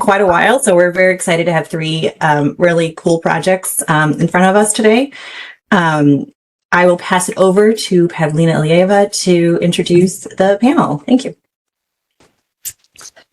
quite a while. So we're very excited to have three really cool projects in front of us today. I will pass it over to Pavlina Ilieva to introduce the panel. Thank you.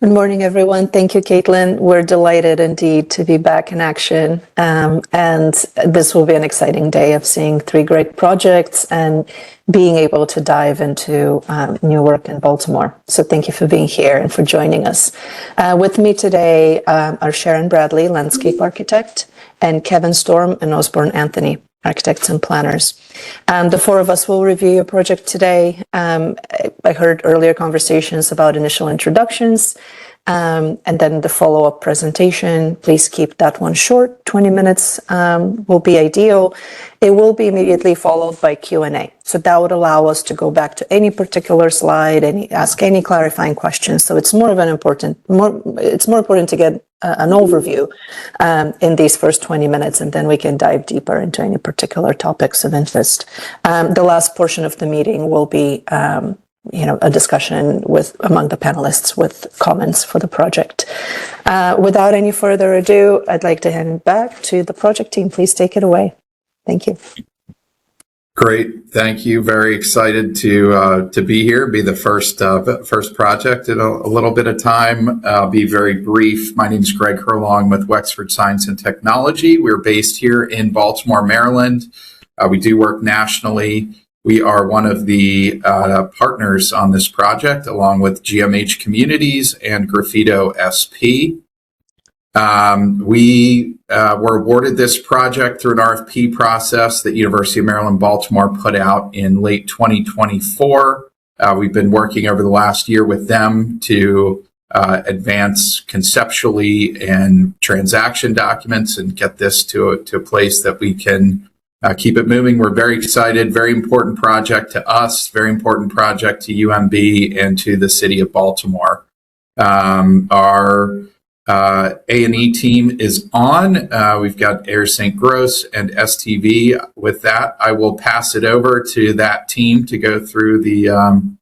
Good morning, everyone. Thank you, Caitlin. We're delighted indeed to be back in action. And this will be an exciting day of seeing three great projects and being able to dive into new work in Baltimore. So thank you for being here and for joining us. With me today are Sharon Bradley, landscape architect, and Kevin Storm and Osborne Anthony, architects and planners. The four of us will review your project today. I heard earlier conversations about initial introductions and then the follow-up presentation. Please keep that one short. 20 minutes will be ideal. It will be immediately followed by Q&A. So that would allow us to go back to any particular slide and ask any clarifying questions. So it's more important to get an overview in these first 20 minutes, and then we can dive deeper into any particular topics of interest. The last portion of the meeting will be a discussion among the panelists with comments for the project. Without any further ado, I'd like to hand it back to the project team. Please take it away. Thank you. Great, thank you. Very excited to be here, be the first project in a little bit of time. I'll be very brief. My name is Greg Herlong with Wexford Science and Technology. We're based here in Baltimore, Maryland. We do work nationally. We are one of the partners on this project, along with GMH Communities and Graffito SP. We were awarded this project through an RFP process that University of Maryland, Baltimore put out in late 2024. We've been working over the last year with them to advance conceptually and transaction documents and get this to a place that we can keep it moving. We're very excited. Very important project to us, very important project to UMB and to the city of Baltimore. Our A&E team is on. We've got Air St. Gross and STV. With that, I will pass it over to that team to go through the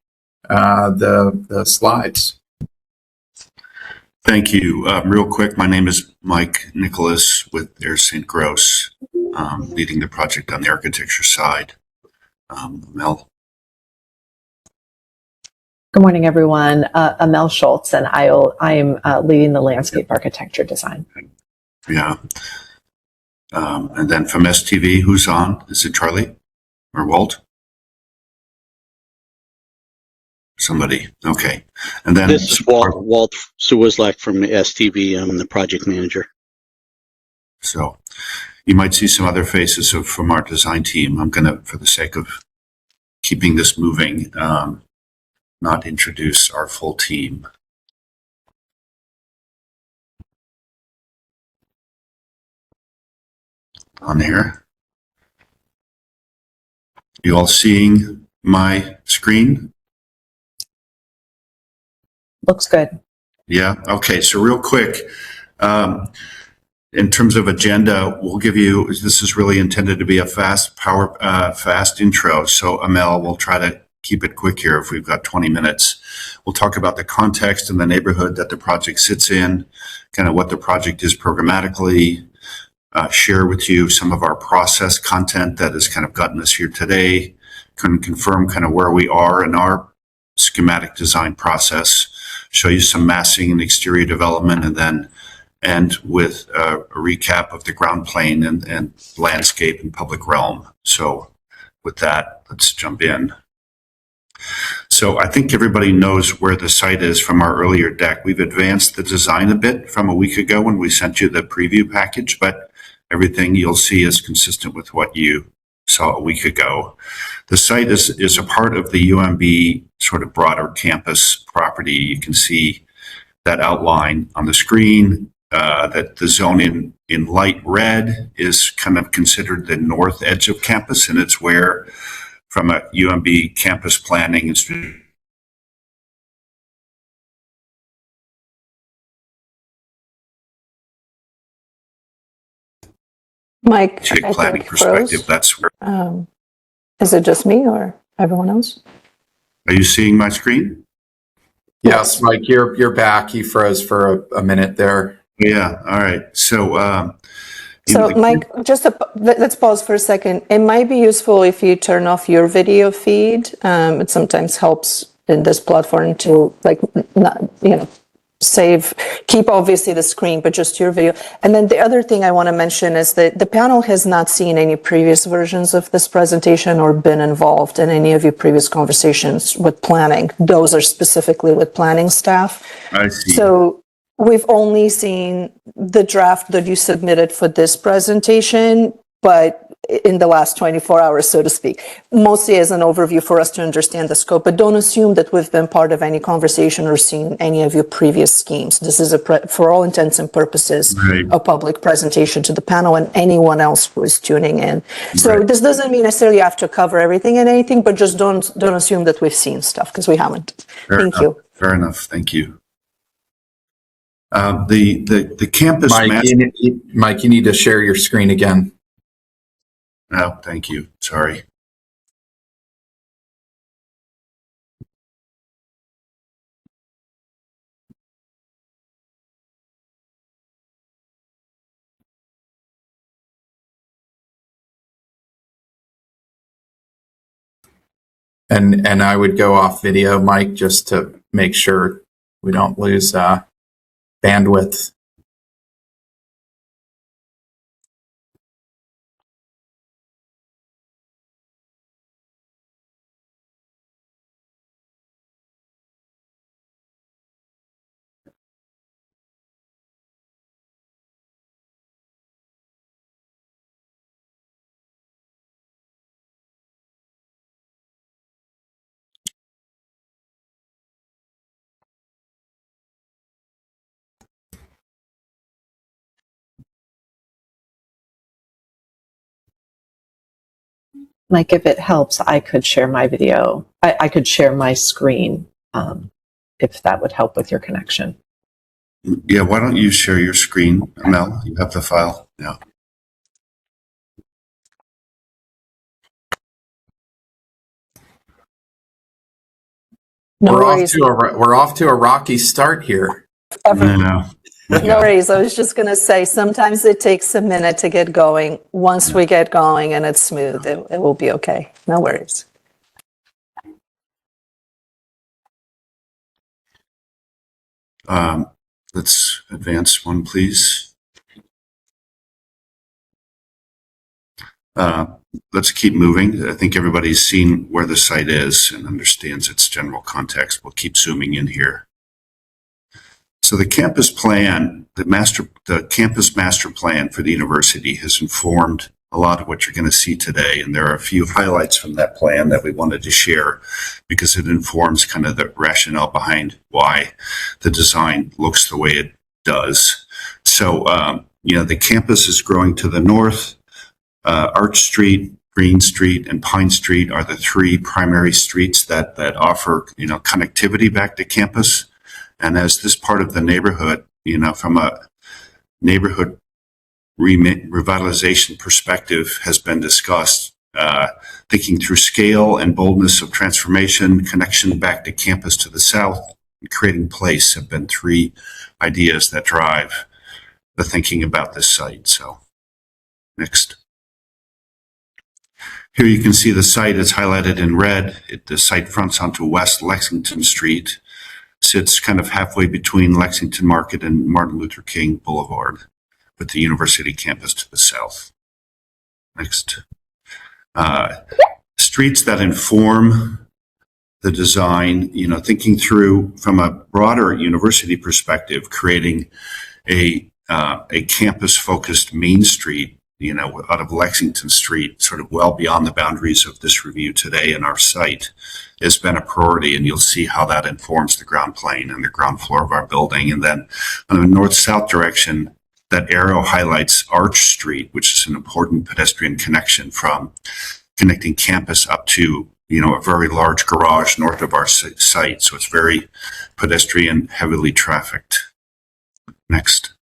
slides. Thank you. Real quick, my name is Mike Nicholas with Air St. Gross, leading the project on the architecture side. Mel. Good morning, everyone. Amel Schultz, and I am leading the landscape architecture design. Yeah. And then from STV, who's on? Is it Charlie or Walt? Somebody. Okay. And then this is Walt Suwazlak from STV. I'm the project manager. So you might see some other faces from our design team. I'm going to, for the sake of keeping this moving, not introduce our full team. On here. You all seeing my screen? Looks good. Yeah. Okay. So real quick, in terms of agenda, we'll give you, this is really intended to be a fast intro. So Amel, we'll try to keep it quick here if we've got 20 minutes. We'll talk about the context and the neighborhood that the project sits in, kind of what the project is programmatically, share with you some of our process content that has kind of gotten us here today, kind of confirm kind of where we are in our schematic design process, show you some massing and exterior development, and then end with a recap of the ground plane and landscape and public realm. So with that, let's jump in. So I think everybody knows where the site is from our earlier deck. We've advanced the design a bit from a week ago when we sent you the preview package, but everything you'll see is consistent with what you saw a week ago. The site is a part of the UMB sort of broader campus property. You can see that outline on the screen, that the zone in light red is kind of considered the north edge of campus, and it's where from a UMB campus planning and Mike, planning perspective, that's where. Is it just me or everyone else? Are you seeing my screen? Yes, Mike, you're back. You froze for a minute there. Yeah. All right. So, So, Mike, let's pause for a second. It might be useful if you turn off your video feed. It sometimes helps in this platform to not, keep obviously the screen, but just your video. And then the other thing I want to mention is that the panel has not seen any previous versions of this presentation or been involved in any of your previous conversations with planning. Those are specifically with planning staff. I see. So we've only seen the draft that you submitted for this presentation, but in the last 24 hours, so to speak, mostly as an overview for us to understand the scope. But don't assume that we've been part of any conversation or seen any of your previous schemes. This is for all intents and purposes, Right. a public presentation to the panel and anyone else who is tuning in. So Right. this doesn't mean necessarily you have to cover everything and anything, but just don't assume that we've seen stuff, because we haven't. Thank you. Fair enough. Thank you. The campus. Mike, you need to share your screen again. Oh, thank you. Sorry. And I would go off video, Mike, just to make sure we don't lose bandwidth. Like, if it helps, I could share my video. I could share my screen, if that would help with your connection. Yeah. Why don't you share your screen, Mel? You have the file. Yeah. No We're worries. off to a rocky start here. No. No worries. I was just going to say, sometimes it takes a minute to get going. Once we get going and it's smooth, it will be okay. No worries. Let's advance one, please. Let's keep moving. I think everybody's seen where the site is and understands its general context. We'll keep zooming in here. So the campus plan, the campus master plan for the university has informed a lot of what you're going to see today. And there are a few highlights from that plan that we wanted to share because it informs kind of the rationale behind why the design looks the way it does. So, the campus is growing to the north. Arch Street, Green Street, and Pine Street are the three primary streets that offer, connectivity back to campus. And as this part of the neighborhood, from a neighborhood revitalization perspective has been discussed, thinking through scale and boldness of transformation, connection back to campus to the south, and creating place have been three ideas that drive the thinking about this site. So next. Here you can see the site is highlighted in red. The site fronts onto West Lexington Street, sits kind of halfway between Lexington Market and Martin Luther King Boulevard, with the university campus to the south. Next. Streets that inform the design, thinking through from a broader university perspective, creating a campus-focused main street, out of Lexington Street, sort of well beyond the boundaries of this review today in our site, has been a priority. And you'll see how that informs the ground plane and the ground floor of our building. And then on the north-south direction, that arrow highlights Arch Street, which is an important pedestrian connection from connecting campus up to, a very large garage north of our site. So it's very pedestrian, heavily trafficked. Next.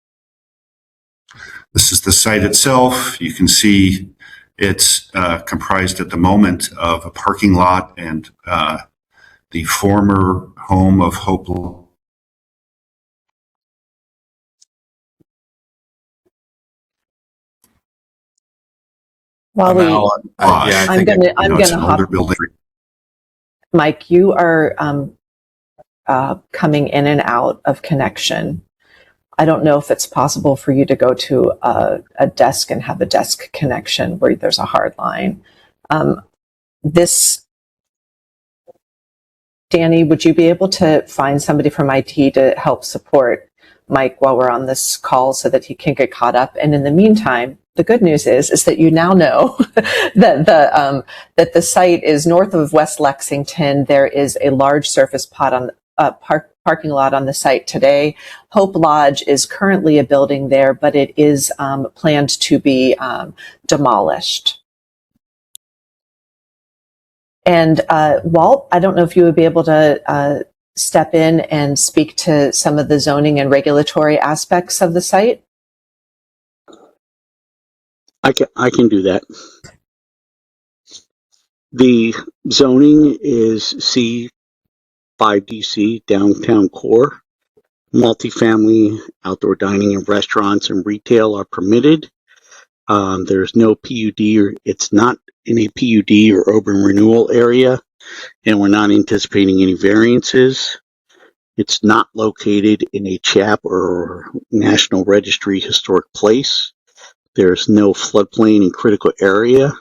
This is the site itself. You can see it's comprised at the moment of a parking lot and the former home of Hope While we, Mel, yeah, I I'm think gonna, I'm it's gonna an older hop. building. Mike, you are coming in and out of connection. I don't know if it's possible for you to go to a desk and have a desk connection where there's a hard line. Danny, would you be able to find somebody from IT to help support Mike while we're on this call so that he can get caught up? And in the meantime, the good news is that you now know that the site is north of West Lexington. There is a large surface parking lot on the site today. Hope Lodge is currently a building there, but it is planned to be demolished. And Walt, I don't know if you would be able to step in and speak to some of the zoning and regulatory aspects of the site. I can do that. The zoning is C5DC downtown core. Multifamily, outdoor dining and restaurants and retail are permitted. There's no PUD, or it's not in a PUD or urban renewal area, and we're not anticipating any variances. It's not located in a CHAP or National Registry Historic Place. There's no floodplain and critical area.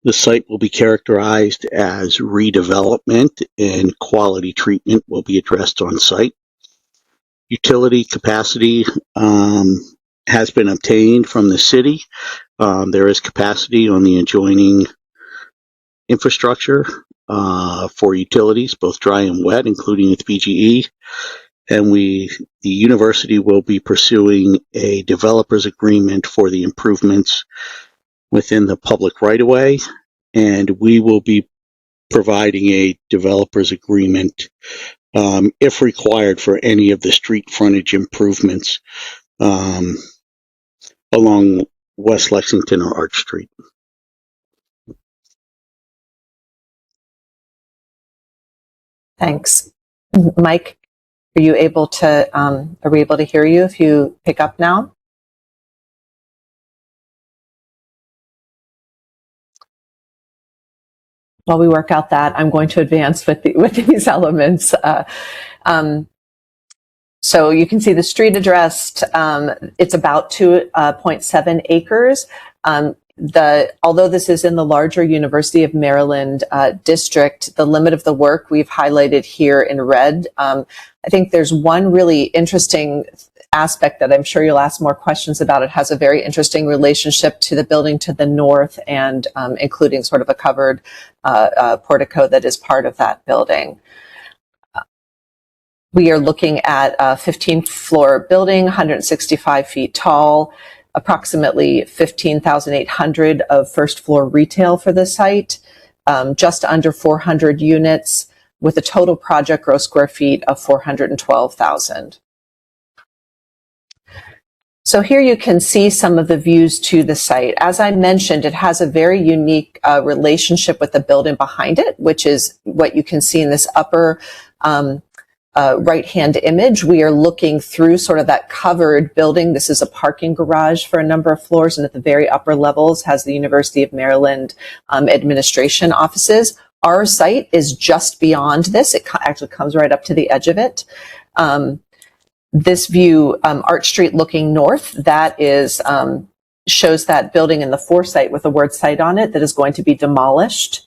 The site will be characterized as redevelopment, and quality treatment will be addressed on site. Utility capacity has been obtained from the city. There is capacity on the adjoining infrastructure for utilities, both dry and wet, including its BGE. And the university will be pursuing a developer's agreement for the improvements within the public right-of-way, and we will be providing a developer's agreement if required for any of the street frontage improvements along West Lexington or Arch Street. Thanks. Mike, are we able to hear you if you pick up now? While we work out that, I'm going to advance with these elements. So you can see the street addressed. It's about 2.7 acres. Although this is in the larger University of Maryland district, the limit of the work we've highlighted here in red. I think there's one really interesting aspect that I'm sure you'll ask more questions about. It has a very interesting relationship to the building to the north, and including sort of a covered portico that is part of that building. We are looking at a 15-floor building, 165 feet tall, approximately 15,800 of first-floor retail for the site, just under 400 units, with a total project gross square feet of 412,000. So here you can see some of the views to the site. As I mentioned, it has a very unique relationship with the building behind it, which is what you can see in this upper right-hand image. We are looking through sort of that covered building. This is a parking garage for a number of floors, and at the very upper levels has the University of Maryland administration offices. Our site is just beyond this. It actually comes right up to the edge of it. This view, Arch Street looking north, that is shows that building in the foresight with the word site on it that is going to be demolished.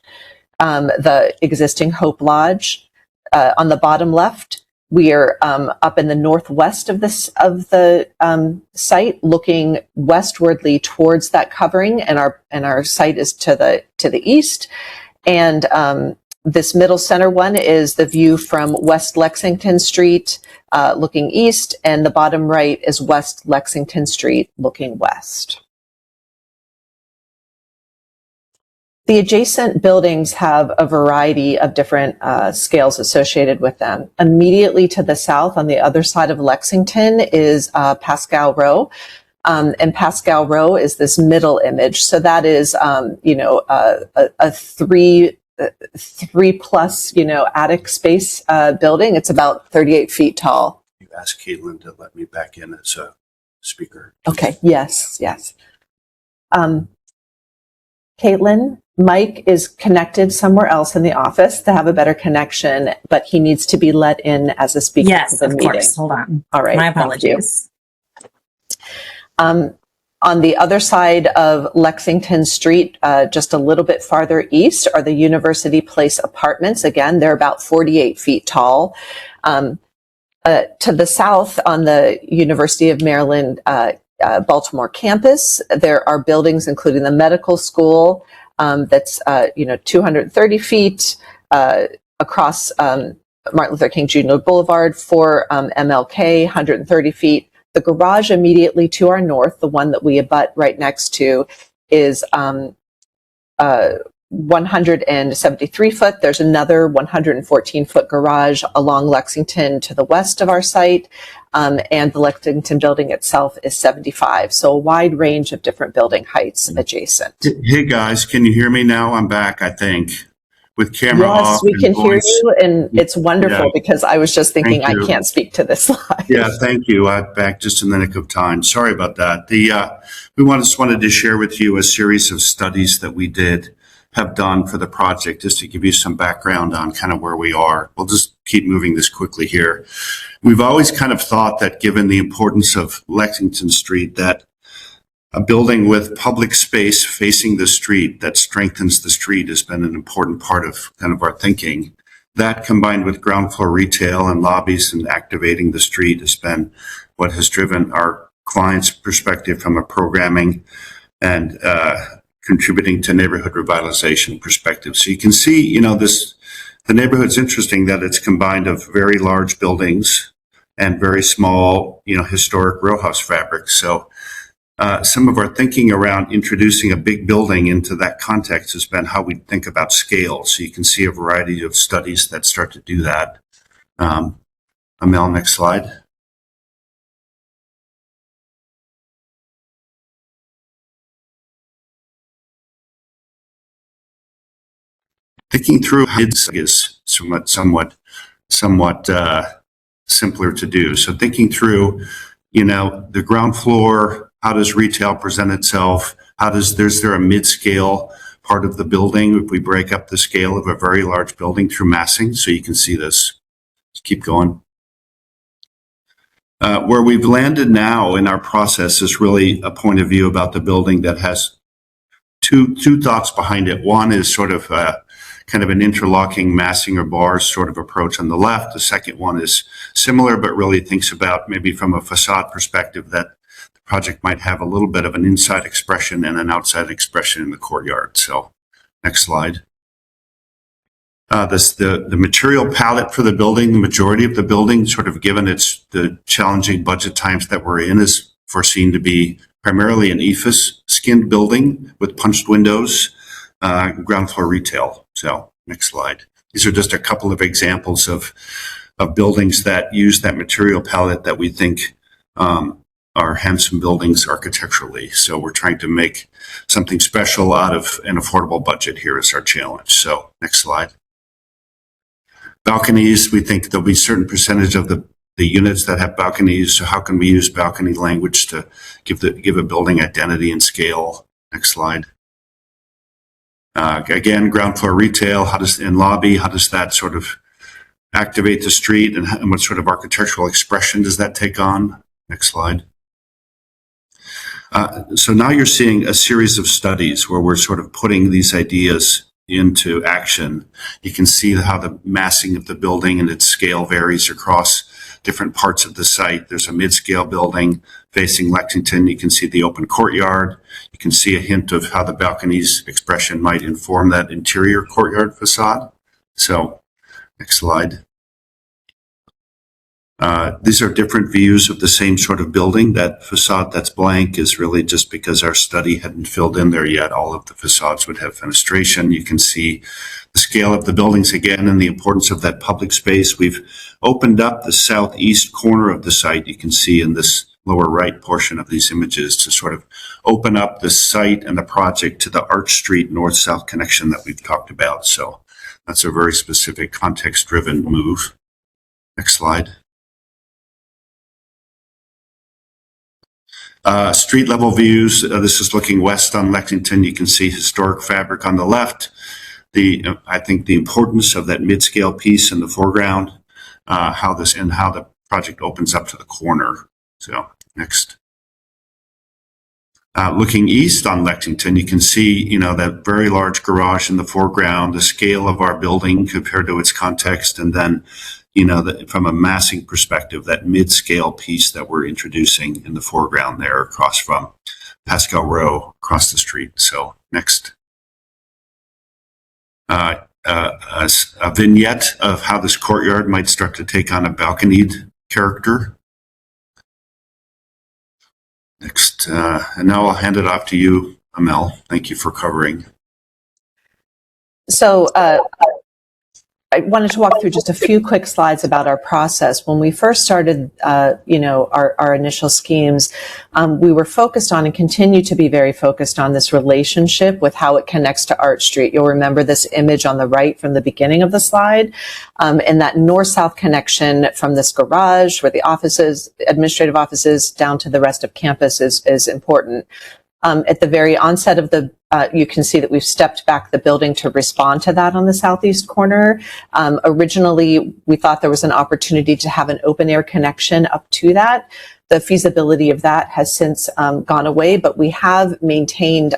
The existing Hope Lodge. On the bottom left, we are up in the northwest of the site, looking westwardly towards that covering, and our site is to the east. And this middle center one is the view from West Lexington Street, looking east, and the bottom right is West Lexington Street, looking west. The adjacent buildings have a variety of different scales associated with them. Immediately to the south, on the other side of Lexington, is Pascal Row. And Pascal Row is this middle image. So that is, a three plus, attic space building. It's about 38 feet tall. You asked Caitlin to let me back in as a speaker. Okay. Yes. Caitlin, Mike is connected somewhere else in the office to have a better connection, but he needs to be let in as a speaker to Yes, the of meeting. course. Hold on. All right. My Thank you. apologies. On the other side of Lexington Street, just a little bit farther east, are the University Place apartments. Again, they're about 48 feet tall. To the south on the University of Maryland Baltimore campus, there are buildings including the medical school that's 230 feet across Martin Luther King Jr. Boulevard for MLK, 130 feet. The garage immediately to our north, the one that we abut right next to, is 173 foot. There's another 114 foot garage along Lexington to the west of our site. And the Lexington building itself is 75. So a wide range of different building heights adjacent. Hey guys, can you hear me now? I'm back, I think, with camera off. Yes, we can hear you, and it's wonderful Yeah. because I was just thinking Thank I you. can't speak to this slide. Yeah, thank you. I'm back just in the nick of time. Sorry about that. We just wanted to share with you a series of studies that we have done for the project, just to give you some background on kind of where we are. We'll just keep moving this quickly here. We've always kind of thought that given the importance of Lexington Street, that a building with public space facing the street that strengthens the street has been an important part of kind of our thinking. That, combined with ground floor retail and lobbies and activating the street, has been what has driven our clients' perspective from a programming and contributing to neighborhood revitalization perspective. So you can see, the neighborhood's interesting that it's combined of very large buildings and very small, historic row house fabric. So some of our thinking around introducing a big building into that context has been how we think about scale. So you can see a variety of studies that start to do that. Amel, next slide. Thinking through is somewhat simpler to do. So thinking through, the ground floor. How does retail present itself? Is there a mid-scale part of the building if we break up the scale of a very large building through massing? So you can see this. Let's keep going. Where we've landed now in our process is really a point of view about the building that has two thoughts behind it. One is sort of kind of an interlocking massing or bars sort of approach on the left. The second one is similar, but really thinks about maybe from a facade perspective that project might have a little bit of an inside expression and an outside expression in the courtyard. So next slide. The material palette for the building, the majority of the building, sort of given the challenging budget times that we're in, is foreseen to be primarily an EIFS skinned building with punched windows, ground floor retail. So next slide. These are just a couple of examples of buildings that use that material palette that we think are handsome buildings architecturally. So we're trying to make something special out of an affordable budget here is our challenge. So next slide. Balconies, we think there'll be a certain percentage of the units that have balconies. So how can we use balcony language to give a building identity and scale? Next slide. Again, ground floor retail, in lobby, how does that sort of activate the street, and what sort of architectural expression does that take on? Next slide. So now you're seeing a series of studies where we're sort of putting these ideas into action. You can see how the massing of the building and its scale varies across different parts of the site. There's a mid-scale building facing Lexington. You can see the open courtyard. You can see a hint of how the balcony's expression might inform that interior courtyard facade. So next slide. These are different views of the same sort of building. That facade that's blank is really just because our study hadn't filled in there yet. All of the facades would have fenestration. You can see the scale of the buildings again and the importance of that public space. We've opened up the southeast corner of the site. You can see in this lower right portion of these images to sort of open up the site and the project to the Arch Street north-south connection that we've talked about. So that's a very specific context-driven move. Next slide. Street level views. This is looking west on Lexington. You can see historic fabric on the left. I think the importance of that mid-scale piece in the foreground, how the project opens up to the corner. So next. Looking east on Lexington, you can see, that very large garage in the foreground, the scale of our building compared to its context, and then, from a massing perspective, that mid-scale piece that we're introducing in the foreground there across from Pascal Row across the street. So next. A vignette of how this courtyard might start to take on a balconied character. Next, and now I'll hand it off to you, Amel. Thank you for covering. So I wanted to walk through just a few quick slides about our process. When we first started, our initial schemes, we were focused on and continue to be very focused on this relationship with how it connects to Art Street. You'll remember this image on the right from the beginning of the slide, and that north-south connection from this garage where the offices, administrative offices, down to the rest of campus is important. At the very onset of you can see that we've stepped back the building to respond to that on the southeast corner. Originally, we thought there was an opportunity to have an open air connection up to that. The feasibility of that has since gone away, but we have maintained,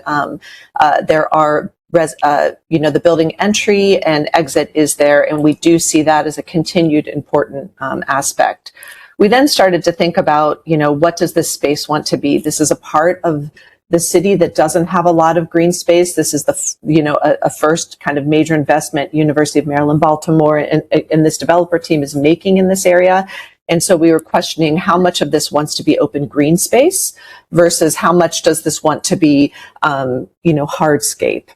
there are the building entry and exit is there, and we do see that as a continued important aspect. We then started to think about, what does this space want to be? This is a part of the city that doesn't have a lot of green space. This is a first kind of major investment University of Maryland, Baltimore, and this developer team is making in this area. And so we were questioning how much of this wants to be open green space versus how much does this want to be, hardscape.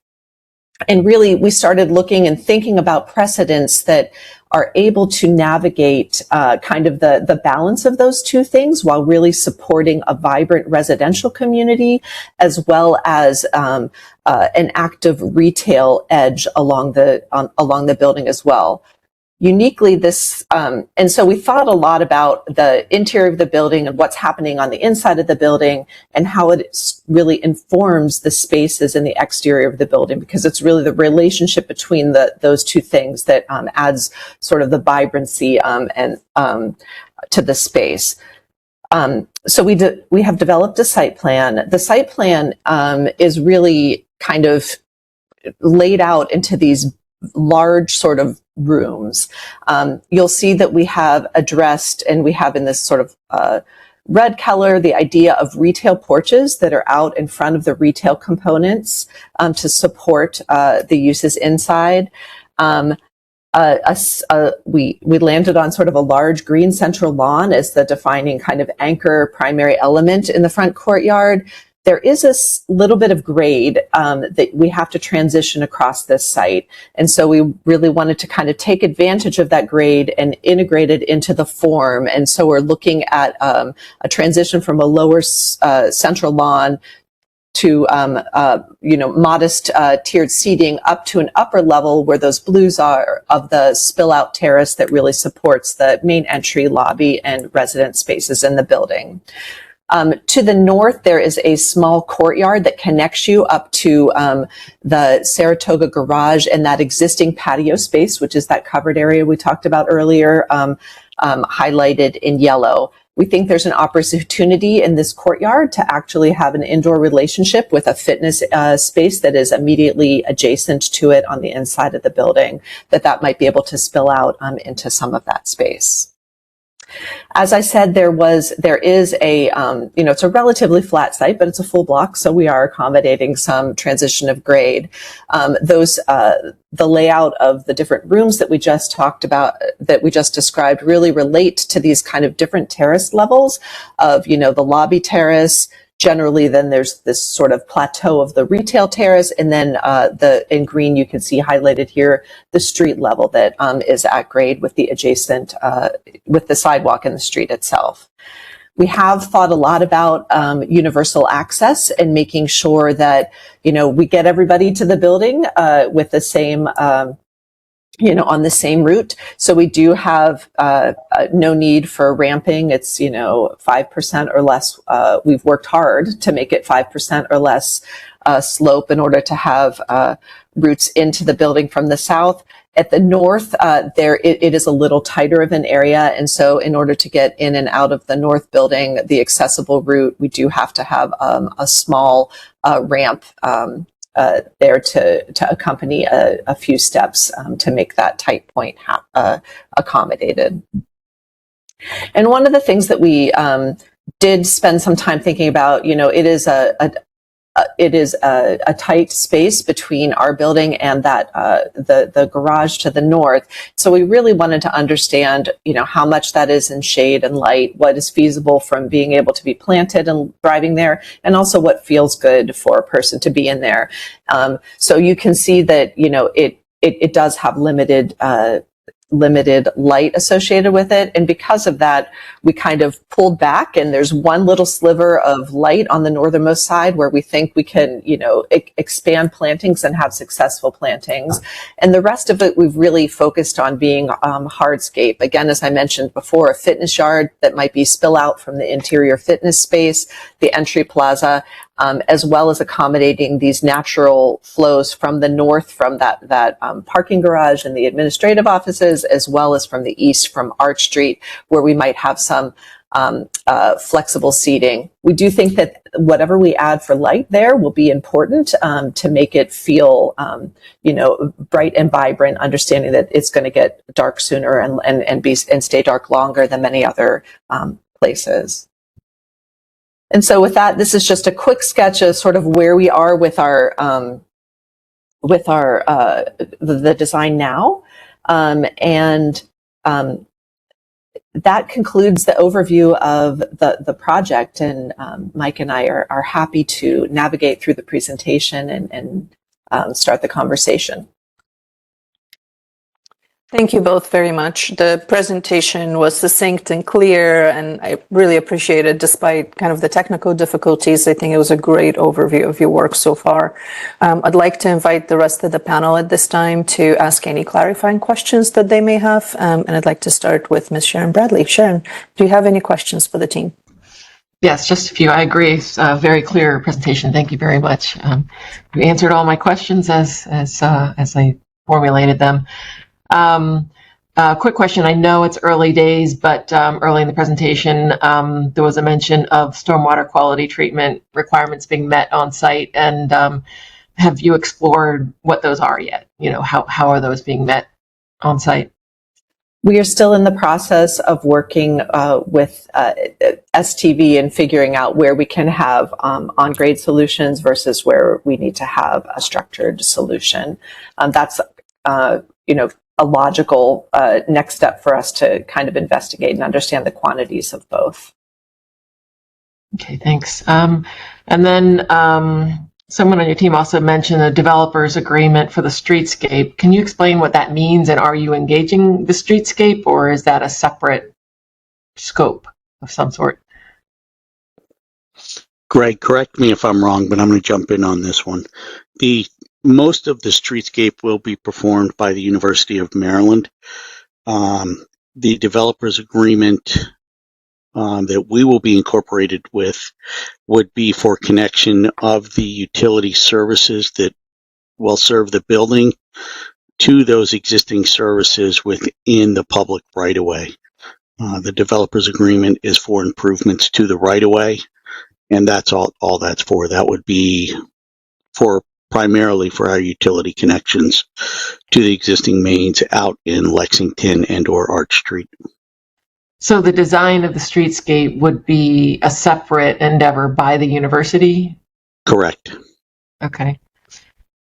And really, we started looking and thinking about precedents that are able to navigate kind of the balance of those two things while really supporting a vibrant residential community as well as an active retail edge along the building as well. Uniquely, and so we thought a lot about the interior of the building and what's happening on the inside of the building and how it really informs the spaces in the exterior of the building, because it's really the relationship between those two things that adds sort of the vibrancy and to the space. So we have developed a site plan. The site plan is really kind of laid out into these large sort of rooms. You'll see that we have addressed, and we have in this sort of red color, the idea of retail porches that are out in front of the retail components to support the uses inside. We landed on sort of a large green central lawn as the defining kind of anchor primary element in the front courtyard. There is a little bit of grade that we have to transition across this site. And so we really wanted to kind of take advantage of that grade and integrate it into the form. And so we're looking at a transition from a lower central lawn to modest tiered seating up to an upper level where those blues are of the spill out terrace that really supports the main entry, lobby, and resident spaces in the building. To the north, there is a small courtyard that connects you up to the Saratoga garage and that existing patio space, which is that covered area we talked about earlier, highlighted in yellow. We think there's an opportunity in this courtyard to actually have an indoor relationship with a fitness space that is immediately adjacent to it on the inside of the building, that might be able to spill out into some of that space. As I said, there is a, it's a relatively flat site, but it's a full block, so we are accommodating some transition of grade. The layout of the different rooms that we just talked about, that we just described, really relate to these kind of different terrace levels of, the lobby terrace. Generally, then there's this sort of plateau of the retail terrace, and then in green you can see highlighted here the street level that is at grade with the adjacent with the sidewalk in the street itself. We have thought a lot about universal access and making sure that we get everybody to the building with the same on the same route. So we do have no need for ramping. It's 5% or less. We've worked hard to make it 5% or less slope in order to have routes into the building from the south. At the north, it is a little tighter of an area, and so in order to get in and out of the north building, the accessible route, we do have to have a small ramp there to accompany a few steps to make that tight point accommodated. And one of the things that we did spend some time thinking about, it is a tight space between our building and that the garage to the north. So we really wanted to understand, how much that is in shade and light, what is feasible from being able to be planted and thriving there, and also what feels good for a person to be in there. So you can see that it does have limited light associated with it. And because of that, we kind of pulled back, and there's one little sliver of light on the northernmost side where we think we can, expand plantings and have successful plantings. And the rest of it, we've really focused on being hardscape. Again, as I mentioned before, a fitness yard that might be spill out from the interior fitness space, the entry plaza, as well as accommodating these natural flows from the north, from that parking garage and the administrative offices, as well as from the east, from Arch Street, where we might have some flexible seating. We do think that whatever we add for light there will be important to make it feel, bright and vibrant, understanding that it's going to get dark sooner and stay dark longer than many other places. And so with that, this is just a quick sketch of sort of where we are with our the design now. That concludes the overview of the project. And Mike and I are happy to navigate through the presentation and start the conversation. Thank you both very much. The presentation was succinct and clear, and I really appreciate it despite kind of the technical difficulties. I think it was a great overview of your work so far. I'd like to invite the rest of the panel at this time to ask any clarifying questions that they may have. And I'd like to start with Ms. Sharon Bradley. Sharon, do you have any questions for the team? Yes, just a few. I agree. It's a very clear presentation. Thank you very much. You answered all my questions as I formulated them. Quick question. I know it's early days, but early in the presentation, there was a mention of stormwater quality treatment requirements being met on site. And have you explored what those are yet? How are those being met on site? We are still in the process of working with STV and figuring out where we can have on-grade solutions versus where we need to have a structured solution. That's, a logical next step for us to kind of investigate and understand the quantities of both. Okay, thanks. And then someone on your team also mentioned a developer's agreement for the streetscape. Can you explain what that means, and are you engaging the streetscape, or is that a separate scope of some sort? Greg, correct me if I'm wrong, but I'm going to jump in on this one. Most of the streetscape will be performed by the University of Maryland. The developer's agreement that we will be incorporated with would be for connection of the utility services that will serve the building to those existing services within the public right-of-way. The developer's agreement is for improvements to the right-of-way, and that's all that's for. That would be primarily for our utility connections to the existing mains out in Lexington and or Arch Street. So the design of the streetscape would be a separate endeavor by the university? Correct. Okay.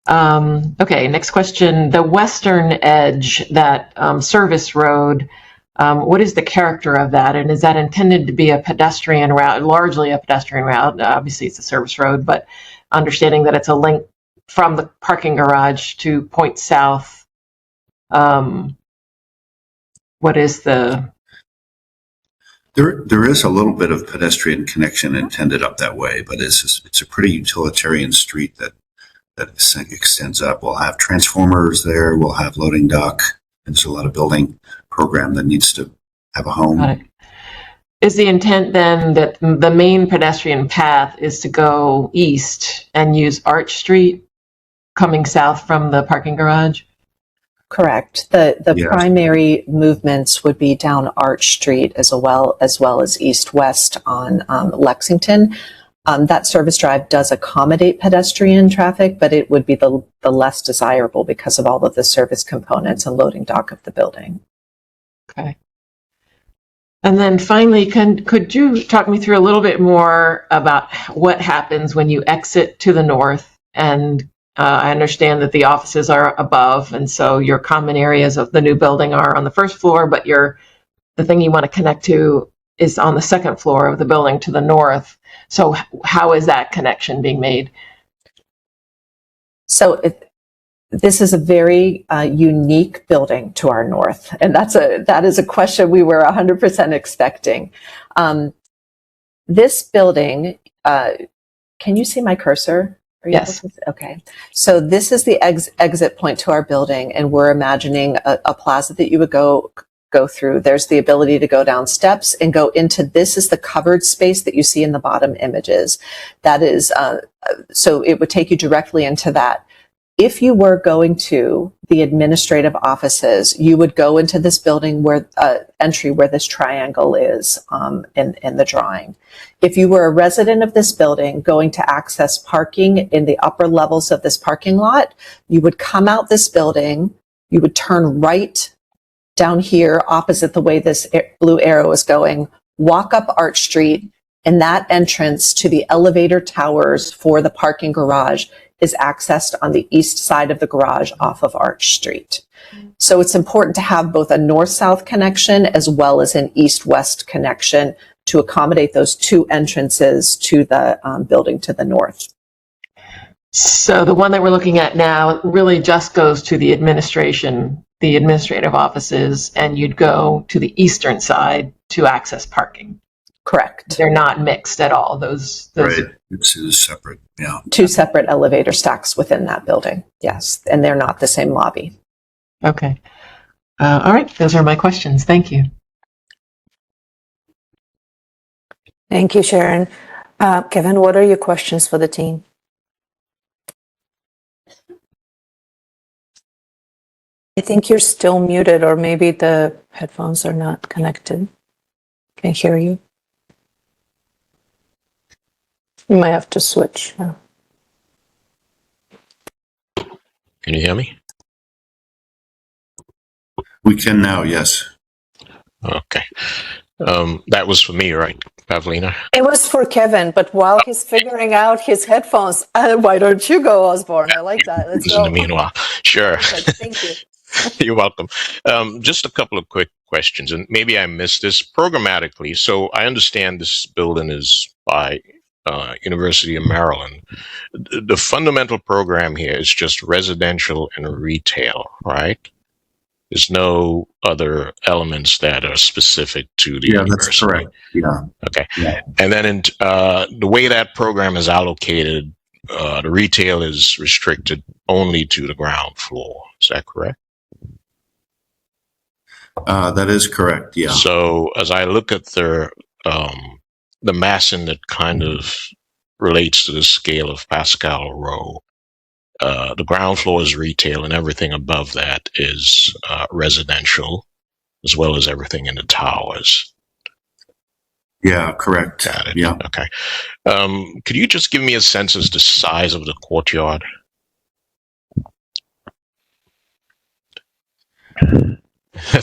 Okay, next question. The western edge, that service road, what is the character of that? And is that intended to be a pedestrian route, largely a pedestrian route? Obviously, it's a service road, but understanding that it's a link from the parking garage to point south, what is the... There is a little bit of pedestrian connection intended up that way, but it's a pretty utilitarian street that extends up. We'll have transformers there. We'll have loading dock. There's a lot of building program that needs to have a home. Got it. Is the intent then that the main pedestrian path is to go east and use Arch Street coming south from the parking garage? Correct. The Yes. primary movements would be down Arch Street as well as east-west on Lexington. That service drive does accommodate pedestrian traffic, but it would be the less desirable because of all of the service components and loading dock of the building. Okay. And then finally, could you talk me through a little bit more about what happens when you exit to the north? And I understand that the offices are above, and so your common areas of the new building are on the first floor, but the thing you want to connect to is on the second floor of the building to the north. So how is that connection being made? So this is a very unique building to our north, and that is a question we were 100% expecting. This building, can you see my cursor? Yes. Okay. So this is the exit point to our building, and we're imagining a plaza that you would go through. There's the ability to go down steps and go into, this is the covered space that you see in the bottom images. That is, so it would take you directly into that. If you were going to the administrative offices, you would go into this building where entry where this triangle is in the drawing. If you were a resident of this building going to access parking in the upper levels of this parking lot, you would come out this building, you would turn right down here opposite the way this blue arrow is going, walk up Arch Street, and that entrance to the elevator towers for the parking garage is accessed on the east side of the garage off of Arch Street. So it's important to have both a north-south connection as well as an east-west connection to accommodate those two entrances to the building to the north. So the one that we're looking at now really just goes to the administrative offices, and you'd go to the eastern side to access parking. Correct. They're not mixed at all. Those Right. It's separate. Yeah. Two separate elevator stacks within that building. Yes. And they're not the same lobby. Okay. All right. Those are my questions. Thank you. Thank you, Sharon. Kevin, what are your questions for the team? I think you're still muted, or maybe the headphones are not connected. Can't hear you. You might have to switch. Can you hear me? We can now, yes. Okay. That was for me, right, Pavlina? It was for Kevin, but while he's figuring out his headphones, why don't you go, Osborne? I like that. Let's In go. the meanwhile, sure. Perfect. Thank you. You're welcome. Just a couple of quick questions, and maybe I missed this programmatically. So I understand this building is by University of Maryland. The fundamental program here is just residential and retail, right? There's no other elements that are specific to the university. That's correct. Yeah. Okay. Yeah. And then the way that program is allocated, the retail is restricted only to the ground floor. Is that correct? That is correct. Yeah. So as I look at the massing that kind of relates to the scale of Pascal Row, the ground floor is retail, and everything above that is residential, as well as everything in the towers. Yeah, correct. Got it. Yeah. Okay. Could you just give me a sense as the size of the courtyard?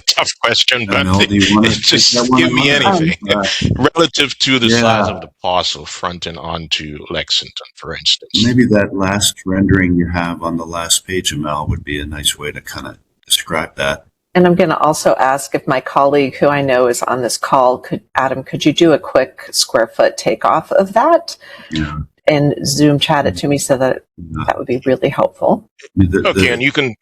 Tough question, but just give me anything relative to the size of the parcel fronting onto Lexington, for instance. Maybe that last rendering you have on the last page, Amel, would be a nice way to kind of describe that. And I'm going to also ask if my colleague, who I know is on this call, could you do a quick square foot takeoff of that? Yeah. And Zoom chat it to me, so that would be really helpful. Okay, and you can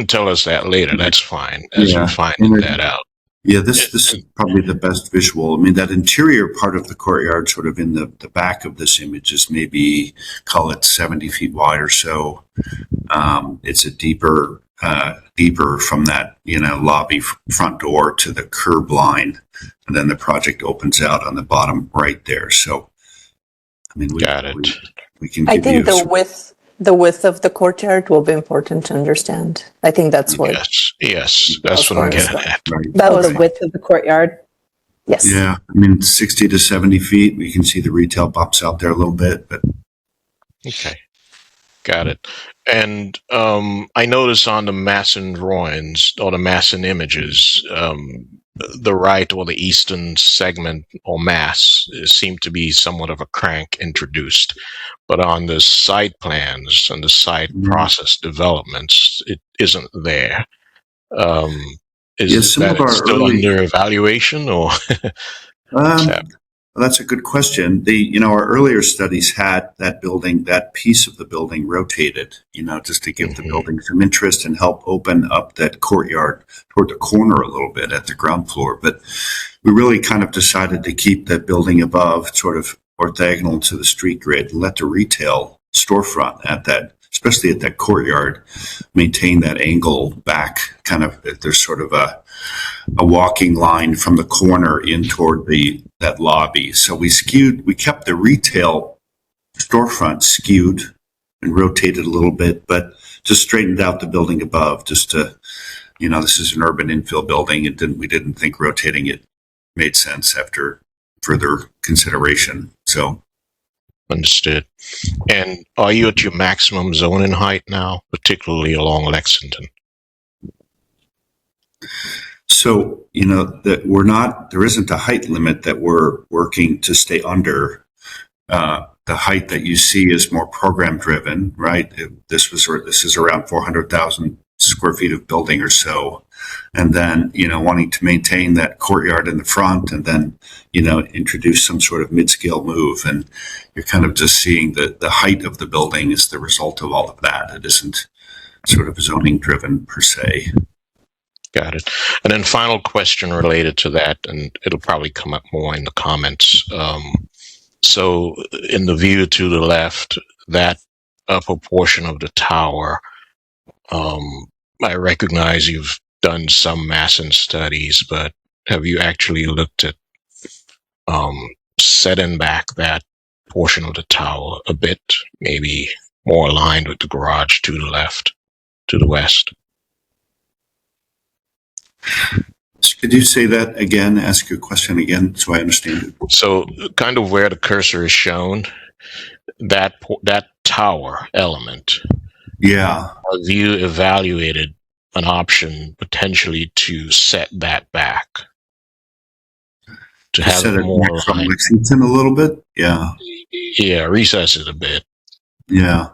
tell us that later. That's fine, as you're finding that out. Yeah, this is probably the best visual. I mean, that interior part of the courtyard, sort of in the back of this image, is maybe, call it 70 feet wide or so. It's a deeper deeper from that, lobby front door to the curb line. And then the project opens out on the bottom right there. So, I mean, Got it. we can I give think you the width of the courtyard will be important to understand. I think that's what. Yes, that's what I'm getting at. Right. That was The width of the courtyard. yes. Yeah, I mean, 60 to 70 feet. We can see the retail bumps out there a little bit, but Okay, got it. And I notice on the Masson drawings or the Masson images, the right or the eastern segment or mass seemed to be somewhat of a crank introduced, but on the site plans and the site process developments, it isn't there. Is some that of our still early, under evaluation, or? that's a good question. Our earlier studies had that building, that piece of the building rotated, just to give the building some interest and help open up that courtyard toward the corner a little bit at the ground floor. But we really kind of decided to keep that building above, sort of orthogonal to the street grid, and let the retail storefront at that, especially at that courtyard, maintain that angle back. Kind of, there's sort of a walking line from the corner in toward that lobby. So we kept the retail storefront skewed and rotated a little bit, but just straightened out the building above just to, this is an urban infill building. We didn't think rotating it made sense after further consideration. So. Understood. And are you at your maximum zoning height now, particularly along Lexington? So, that there isn't a height limit that we're working to stay under. The height that you see is more program driven, right? This is around 400,000 square feet of building or so. And then, wanting to maintain that courtyard in the front and then, introduce some sort of mid-scale move. And you're kind of just seeing the height of the building is the result of all of that. It isn't sort of zoning driven per se. Got it. And then final question related to that, and it'll probably come up more in the comments. So in the view to the left, that upper portion of the tower, I recognize you've done some Masson studies, but have you actually looked at setting back that portion of the tower a bit, maybe more aligned with the garage to the left, to the west? Could you say that again? Ask your question again so I understand it. So kind of where the cursor is shown, that tower element. Yeah. Have you evaluated an option potentially to set that back? To have set it more back from aligned? Lexington a little bit? Yeah. Yeah, recess it a bit. Yeah.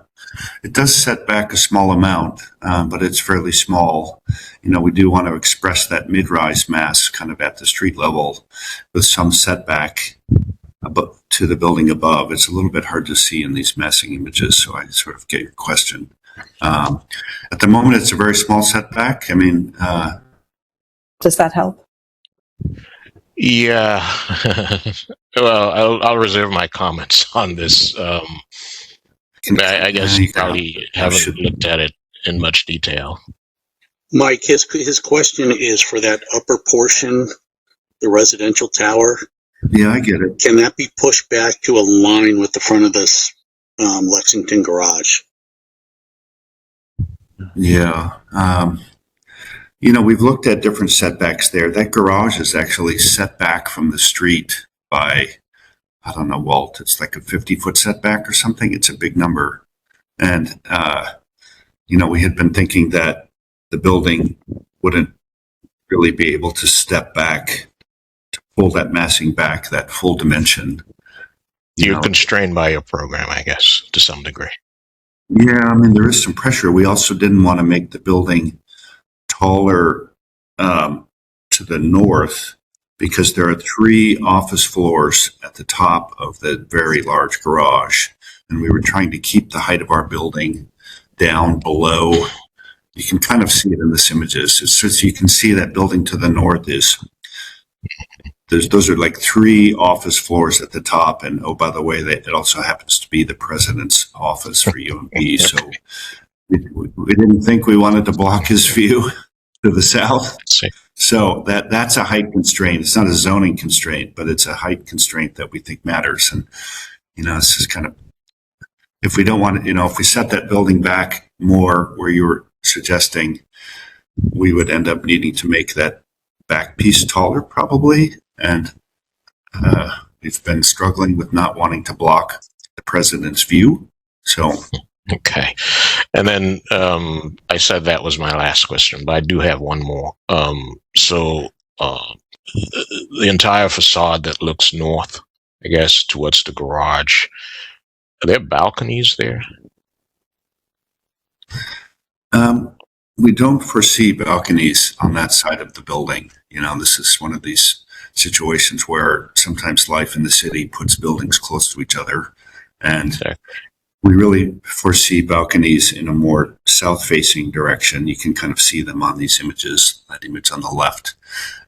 It does set back a small amount, but it's fairly small. We do want to express that mid-rise mass kind of at the street level with some setback to the building above. It's a little bit hard to see in these massing images, so I sort of get your question. At the moment, it's a very small setback. I mean, Does that help? Yeah. Well, I'll reserve my comments on this. I guess you probably haven't looked at it in much detail. Mike, his question is for that upper portion, the residential tower. Yeah, I get it. Can that be pushed back to align with the front of this Lexington garage? Yeah. We've looked at different setbacks there. That garage is actually set back from the street by, I don't know, Walt, it's like a 50-foot setback or something. It's a big number. And, we had been thinking that the building wouldn't really be able to step back to pull that massing back, that full dimension. You're constrained by your program, I guess, to some degree. Yeah, I mean, there is some pressure. We also didn't want to make the building taller to the north because there are 3 office floors at the top of the very large garage. And we were trying to keep the height of our building down below. You can kind of see it in this images. It's just, you can see that building to the north those are like 3 office floors at the top. And oh, by the way, it also happens to be the president's office for UMP. So we didn't think we wanted to block his view to the south. Let's see. So that's a height constraint. It's not a zoning constraint, but it's a height constraint that we think matters. And, this is kind of, if we don't want to, if we set that building back more where you were suggesting, we would end up needing to make that back piece taller probably. And we've been struggling with not wanting to block the president's view. So. Okay. And then I said that was my last question, but I do have one more. So the entire facade that looks north, I guess, towards the garage, are there balconies there? We don't foresee balconies on that side of the building. This is one of these situations where sometimes life in the city puts buildings close to each other. And we really foresee balconies in a more south-facing direction. You can kind of see them on these images, that image on the left.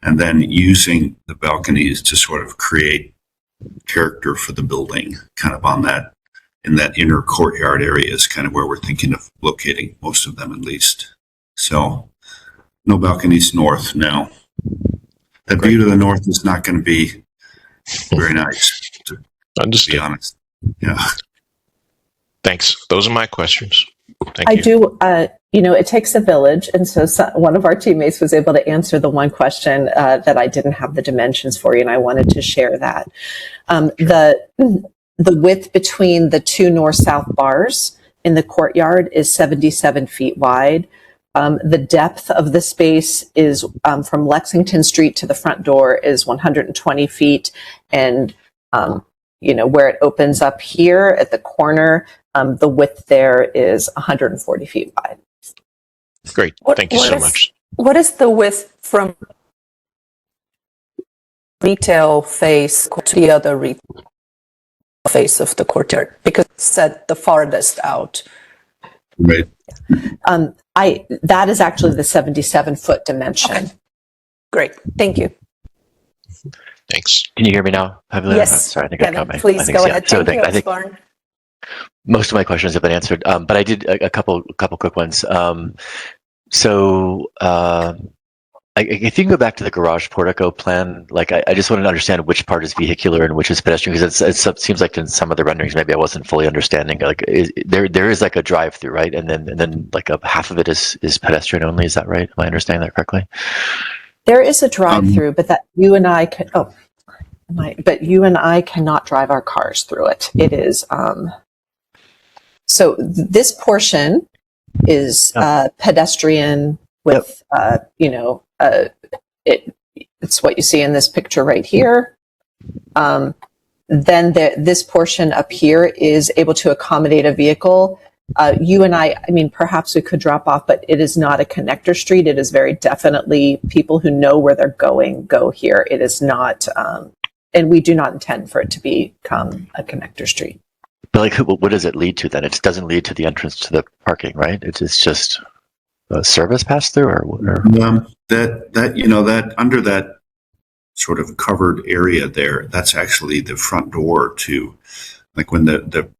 And then using the balconies to sort of create character for the building, kind of in that inner courtyard area is kind of where we're thinking of locating most of them, at least. So no balconies north, no. The view to the north is not going to be very nice, to be honest. Yeah. Thanks. Those are my questions. Thank I you. do, it takes a village. And so one of our teammates was able to answer the one question that I didn't have the dimensions for you, and I wanted to share that. The width between the two north-south bars in the courtyard is 77 feet wide. The depth of the space is from Lexington Street to the front door is 120 feet. And, where it opens up here at the corner, the width there is 140 feet wide. Great. Thank you so much. What is the width from retail face to the other retail face of the courtyard? Because it said the farthest out. Right. That is actually the 77-foot dimension. Okay. Great. Thank you. Thanks. Can you hear me now? Yes. Sorry, I think Kevin, I got my. please go ahead. So Thank you, I think Osborne. most of my questions have been answered, but I did a couple quick ones. If you can go back to the garage portico plan, I just wanted to understand which part is vehicular and which is pedestrian, because it seems like in some of the renderings maybe I wasn't fully understanding. There is like a drive-through, right? And then like a half of it is pedestrian only. Is that right? Am I understanding that correctly? There is a drive-through, but that you and I can. But you and I cannot drive our cars through it. It is. So this portion is pedestrian with, it's what you see in this picture right here. Then this portion up here is able to accommodate a vehicle. You and I mean, perhaps we could drop off, but it is not a connector street. It is very definitely people who know where they're going go here. It is not, and we do not intend for it to become a connector street. But what does it lead to then? It doesn't lead to the entrance to the parking, right? It's just a service pass through, or? That under that sort of covered area there, that's actually the front door to, like when the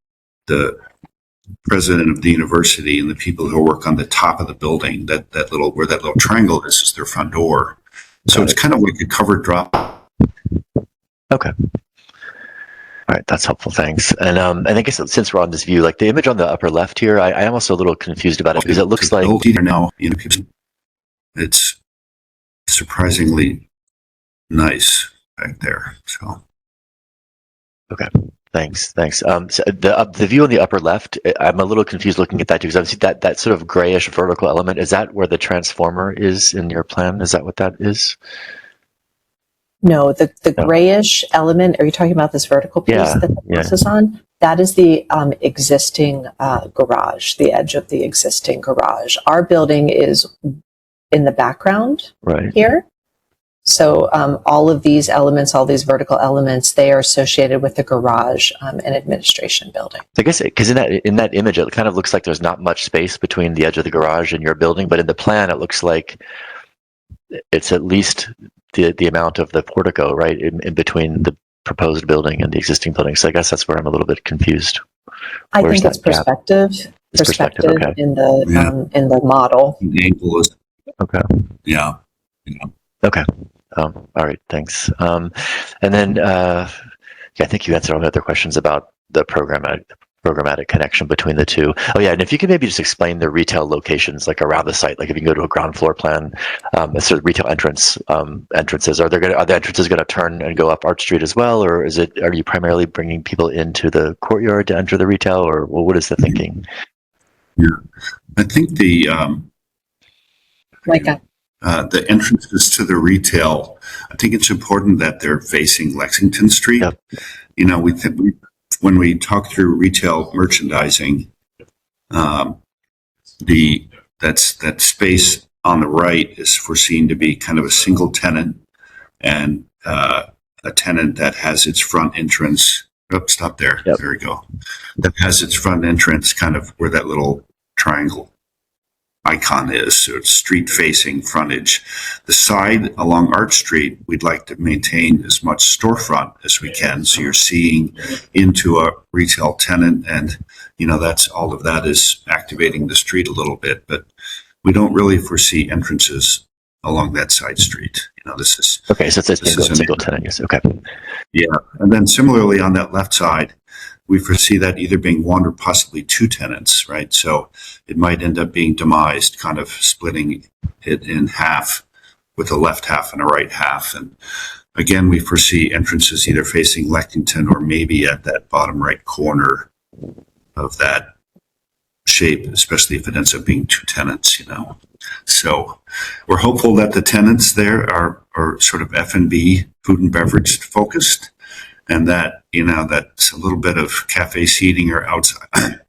president of the university and the people who work on the top of the building, that little triangle is their front door. So it's kind of like a covered drop. Okay. All right, that's helpful. Thanks. And I guess since we're on this view, like the image on the upper left here, I am also a little confused about it because it looks like now, it's surprisingly nice back there. So. Okay. Thanks. So the view on the upper left, I'm a little confused looking at that too, because I've seen that sort of grayish vertical element. Is that where the transformer is in your plan? Is that what that is? No, the grayish element, are you talking about this vertical piece that the house is on? That is the existing garage, the edge of the existing garage. Our building is in the background here. So all of these elements, all these vertical elements, they are associated with the garage and administration building. I guess because in that image, it kind of looks like there's not much space between the edge of the garage and your building, but in the plan, it looks like it's at least the amount of the portico, right, in between the proposed building and the existing building. So I guess that's where I'm a little bit confused. I think it's perspective. perspective Okay. in the model. The angle is, Okay. yeah. Okay. All right. Thanks. And then, I think you answered all the other questions about the programmatic connection between the two. Oh yeah, and if you could maybe just explain the retail locations like around the site, like if you can go to a ground floor plan, sort of retail entrances. Are the entrances going to turn and go up Arch Street as well, or are you primarily bringing people into the courtyard to enter the retail, or what is the thinking? Yeah, I think the entrances to the retail, I think it's important that they're facing Lexington Street. Yep. When we talk through retail merchandising, that space on the right is foreseen to be kind of a single tenant and a tenant that has its front entrance. Oh, stop there. Yep. There we go. That has its front entrance kind of where that little triangle icon is. So it's street facing frontage. The side along Arch Street, we'd like to maintain as much storefront as we can. So you're seeing into a retail tenant, and that's all of that is activating the street a little bit, but we don't really foresee entrances along that side street. This is okay. So it's a single tenant. Yes. Okay. Yeah. And then similarly on that left side, we foresee that either being one or possibly two tenants, right? So it might end up being demised, kind of splitting it in half with a left half and a right half. And again, we foresee entrances either facing Lexington or maybe at that bottom right corner of that shape, especially if it ends up being two tenants, So we're hopeful that the tenants there are sort of F&B, food and beverage focused, and that, that's a little bit of cafe seating or outside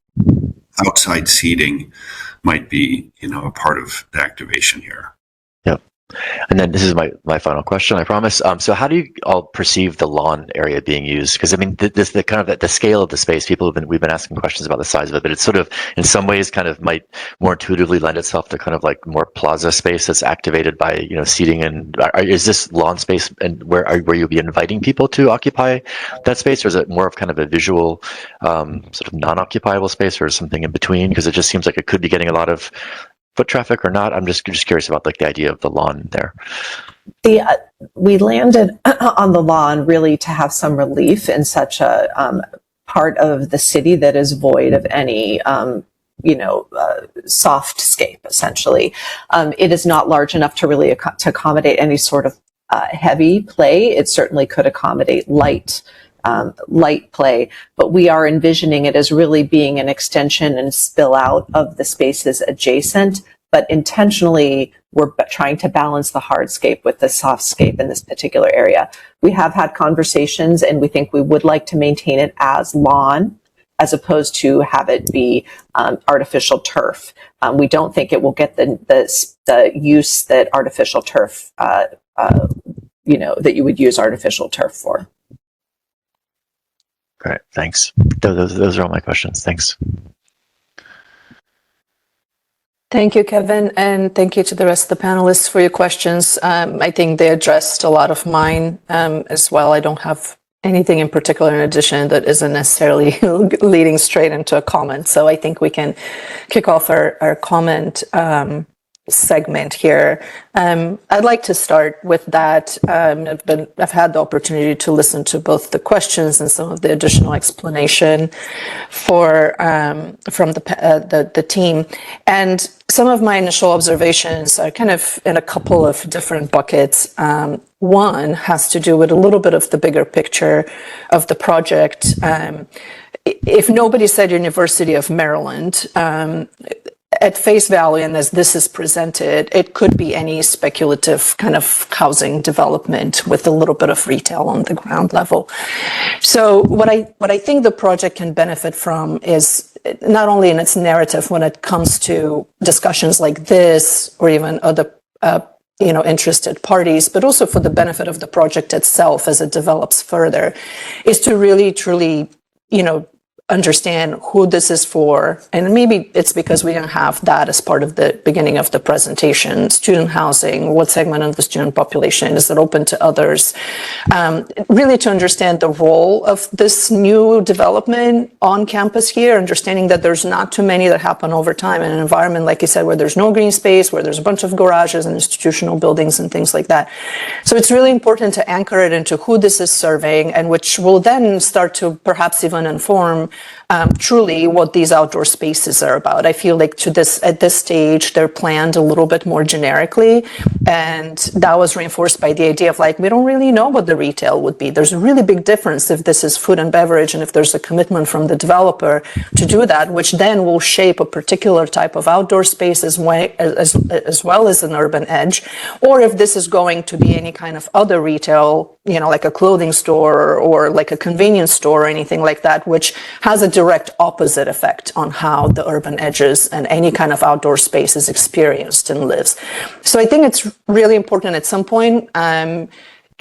seating might be, a part of the activation here. Yep. And then this is my final question, I promise. So how do you all perceive the lawn area being used? Because the kind of the scale of the space, we've been asking questions about the size of it, but it's sort of in some ways kind of might more intuitively lend itself to kind of like more plaza space that's activated by seating. And is this lawn space and where you'll be inviting people to occupy that space, or is it more of kind of a visual sort of non-occupiable space, or something in between? Because it just seems like it could be getting a lot of foot traffic or not. I'm just curious about the idea of the lawn there. We landed on the lawn really to have some relief in such a part of the city that is void of any softscape, essentially. It is not large enough to really to accommodate any sort of heavy play. It certainly could accommodate light play, but we are envisioning it as really being an extension and spill out of the spaces adjacent, but intentionally we're trying to balance the hardscape with the softscape in this particular area. We have had conversations, and we think we would like to maintain it as lawn as opposed to have it be artificial turf. We don't think it will get the use that artificial turf, that you would use artificial turf for. Great, thanks. Those are all my questions. Thanks. Thank you, Kevin, and thank you to the rest of the panelists for your questions. I think they addressed a lot of mine as well. I don't have anything in particular in addition that isn't necessarily leading straight into a comment. So I think we can kick off our comment segment here. I'd like to start with that. I've had the opportunity to listen to both the questions and some of the additional explanation from the team. And some of my initial observations are kind of in a couple of different buckets. One has to do with a little bit of the bigger picture of the project. If nobody said University of Maryland, at face value, and as this is presented, it could be any speculative kind of housing development with a little bit of retail on the ground level. So what I think the project can benefit from is not only in its narrative when it comes to discussions like this or even other interested parties, but also for the benefit of the project itself as it develops further, is to really truly understand who this is for. And maybe it's because we don't have that as part of the beginning of the presentation. Student housing, what segment of the student population, is it open to others? Really to understand the role of this new development on campus here, understanding that there's not too many that happen over time in an environment, like you said, where there's no green space, where there's a bunch of garages and institutional buildings and things like that. So it's really important to anchor it into who this is serving, and which will then start to perhaps even inform truly what these outdoor spaces are about. I feel like at this stage, they're planned a little bit more generically, and that was reinforced by the idea of like, we don't really know what the retail would be. There's a really big difference if this is food and beverage, and if there's a commitment from the developer to do that, which then will shape a particular type of outdoor space as well as an urban edge, or if this is going to be any kind of other retail, like a clothing store or like a convenience store or anything like that, which has a direct opposite effect on how the urban edges and any kind of outdoor space is experienced and lives. So I think it's really important at some point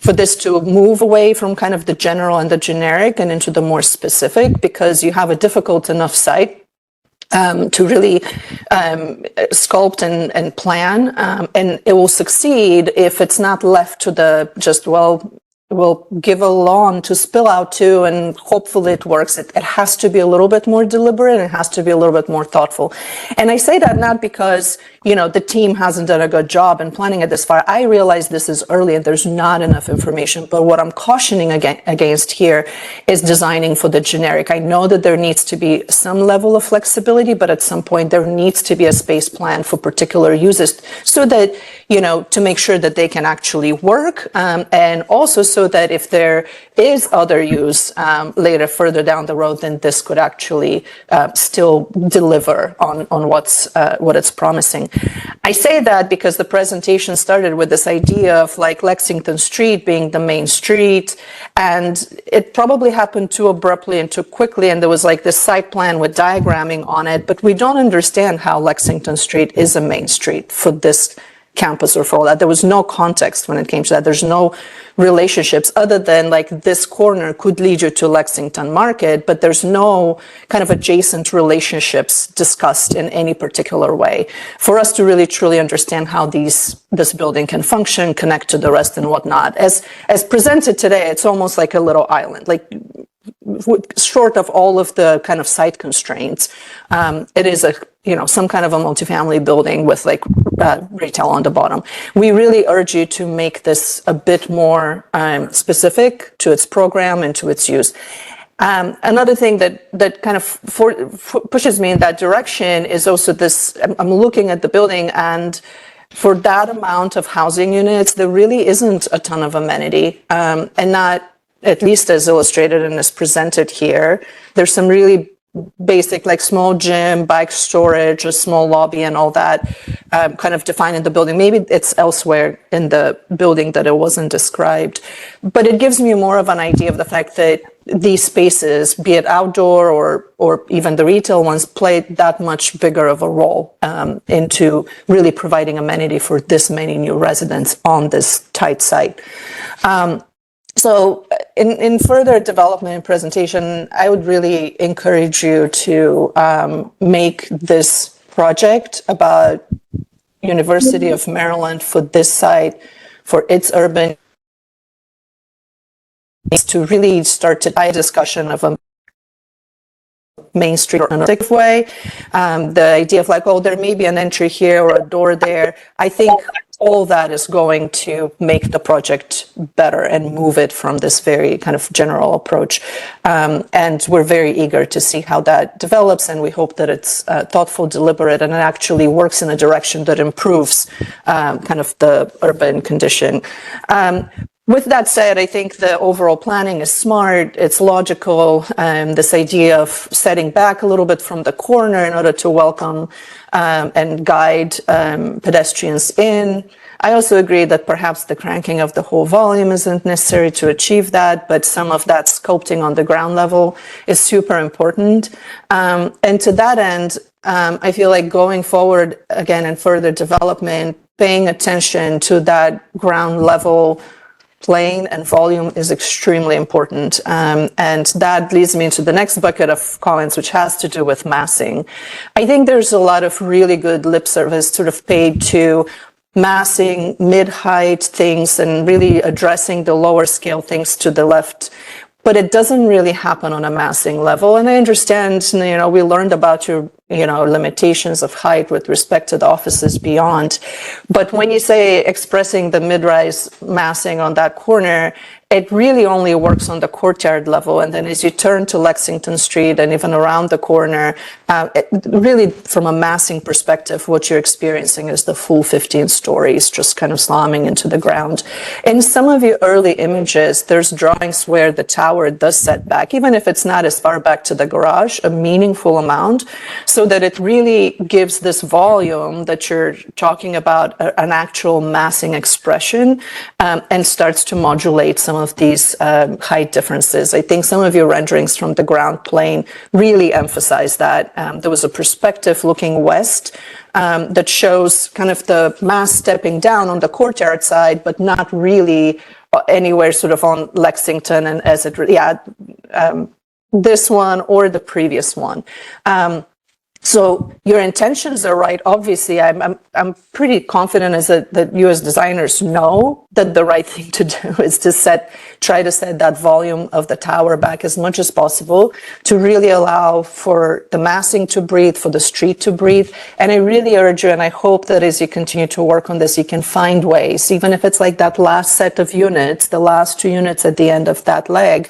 for this to move away from kind of the general and the generic and into the more specific, because you have a difficult enough site to really sculpt and plan, and it will succeed if it's not left to the just, we'll give a lawn to spill out to and hopefully it works. It has to be a little bit more deliberate, and it has to be a little bit more thoughtful. And I say that not because, the team hasn't done a good job in planning it this far. I realize this is early and there's not enough information, but what I'm cautioning against here is designing for the generic. I know that there needs to be some level of flexibility, but at some point there needs to be a space plan for particular uses so that, to make sure that they can actually work, and also so that if there is other use later further down the road, then this could actually still deliver on what it's promising. I say that because the presentation started with this idea of like Lexington Street being the main street, and it probably happened too abruptly and too quickly, and there was like this site plan with diagramming on it, but we don't understand how Lexington Street is a main street for this campus or for all that. There was no context when it came to that. There's no relationships other than like this corner could lead you to Lexington Market, but there's no kind of adjacent relationships discussed in any particular way for us to really truly understand how this building can function, connect to the rest and whatnot. As presented today, it's almost like a little island, like short of all of the kind of site constraints. It is some kind of a multifamily building with like retail on the bottom. We really urge you to make this a bit more specific to its program and to its use. Another thing that kind of pushes me in that direction is also this. I'm looking at the building, and for that amount of housing units, there really isn't a ton of amenity, and not at least as illustrated and as presented here. There's some really basic, like small gym, bike storage, a small lobby and all that kind of defined in the building. Maybe it's elsewhere in the building that it wasn't described, but it gives me more of an idea of the fact that these spaces, be it outdoor or even the retail ones, play that much bigger of a role into really providing amenity for this many new residents on this tight site. So in further development and presentation, I would really encourage you to make this project about University of Maryland for this site, for its urban, to really start to a discussion of a Main Street or in a safe way. The idea of like, there may be an entry here or a door there. I think all that is going to make the project better and move it from this very kind of general approach. And we're very eager to see how that develops, and we hope that it's thoughtful, deliberate, and it actually works in a direction that improves kind of the urban condition. With that said, I think the overall planning is smart, it's logical, this idea of setting back a little bit from the corner in order to welcome and guide pedestrians in. I also agree that perhaps the cranking of the whole volume isn't necessary to achieve that, but some of that sculpting on the ground level is super important. And to that end, I feel like going forward again in further development, paying attention to that ground level plane and volume is extremely important. And that leads me into the next bucket of comments, which has to do with massing. I think there's a lot of really good lip service sort of paid to massing mid-height things and really addressing the lower scale things to the left. But it doesn't really happen on a massing level. And I understand, we learned about your, limitations of height with respect to the offices beyond. But when you say expressing the mid-rise massing on that corner, it really only works on the courtyard level. And then as you turn to Lexington Street and even around the corner, really from a massing perspective, what you're experiencing is the full 15 stories just kind of slamming into the ground. In some of your early images, there's drawings where the tower does set back, even if it's not as far back to the garage, a meaningful amount, so that it really gives this volume that you're talking about an actual massing expression, and starts to modulate some of these height differences. I think some of your renderings from the ground plane really emphasize that. There was a perspective looking west that shows kind of the mass stepping down on the courtyard side, but not really anywhere sort of on Lexington and this one or the previous one. So your intentions are right. Obviously, I'm pretty confident that you as designers know that the right thing to do is to try to set that volume of the tower back as much as possible to really allow for the massing to breathe, for the street to breathe. And I really urge you, and I hope that as you continue to work on this, you can find ways, even if it's like that last set of units, the last 2 units at the end of that leg,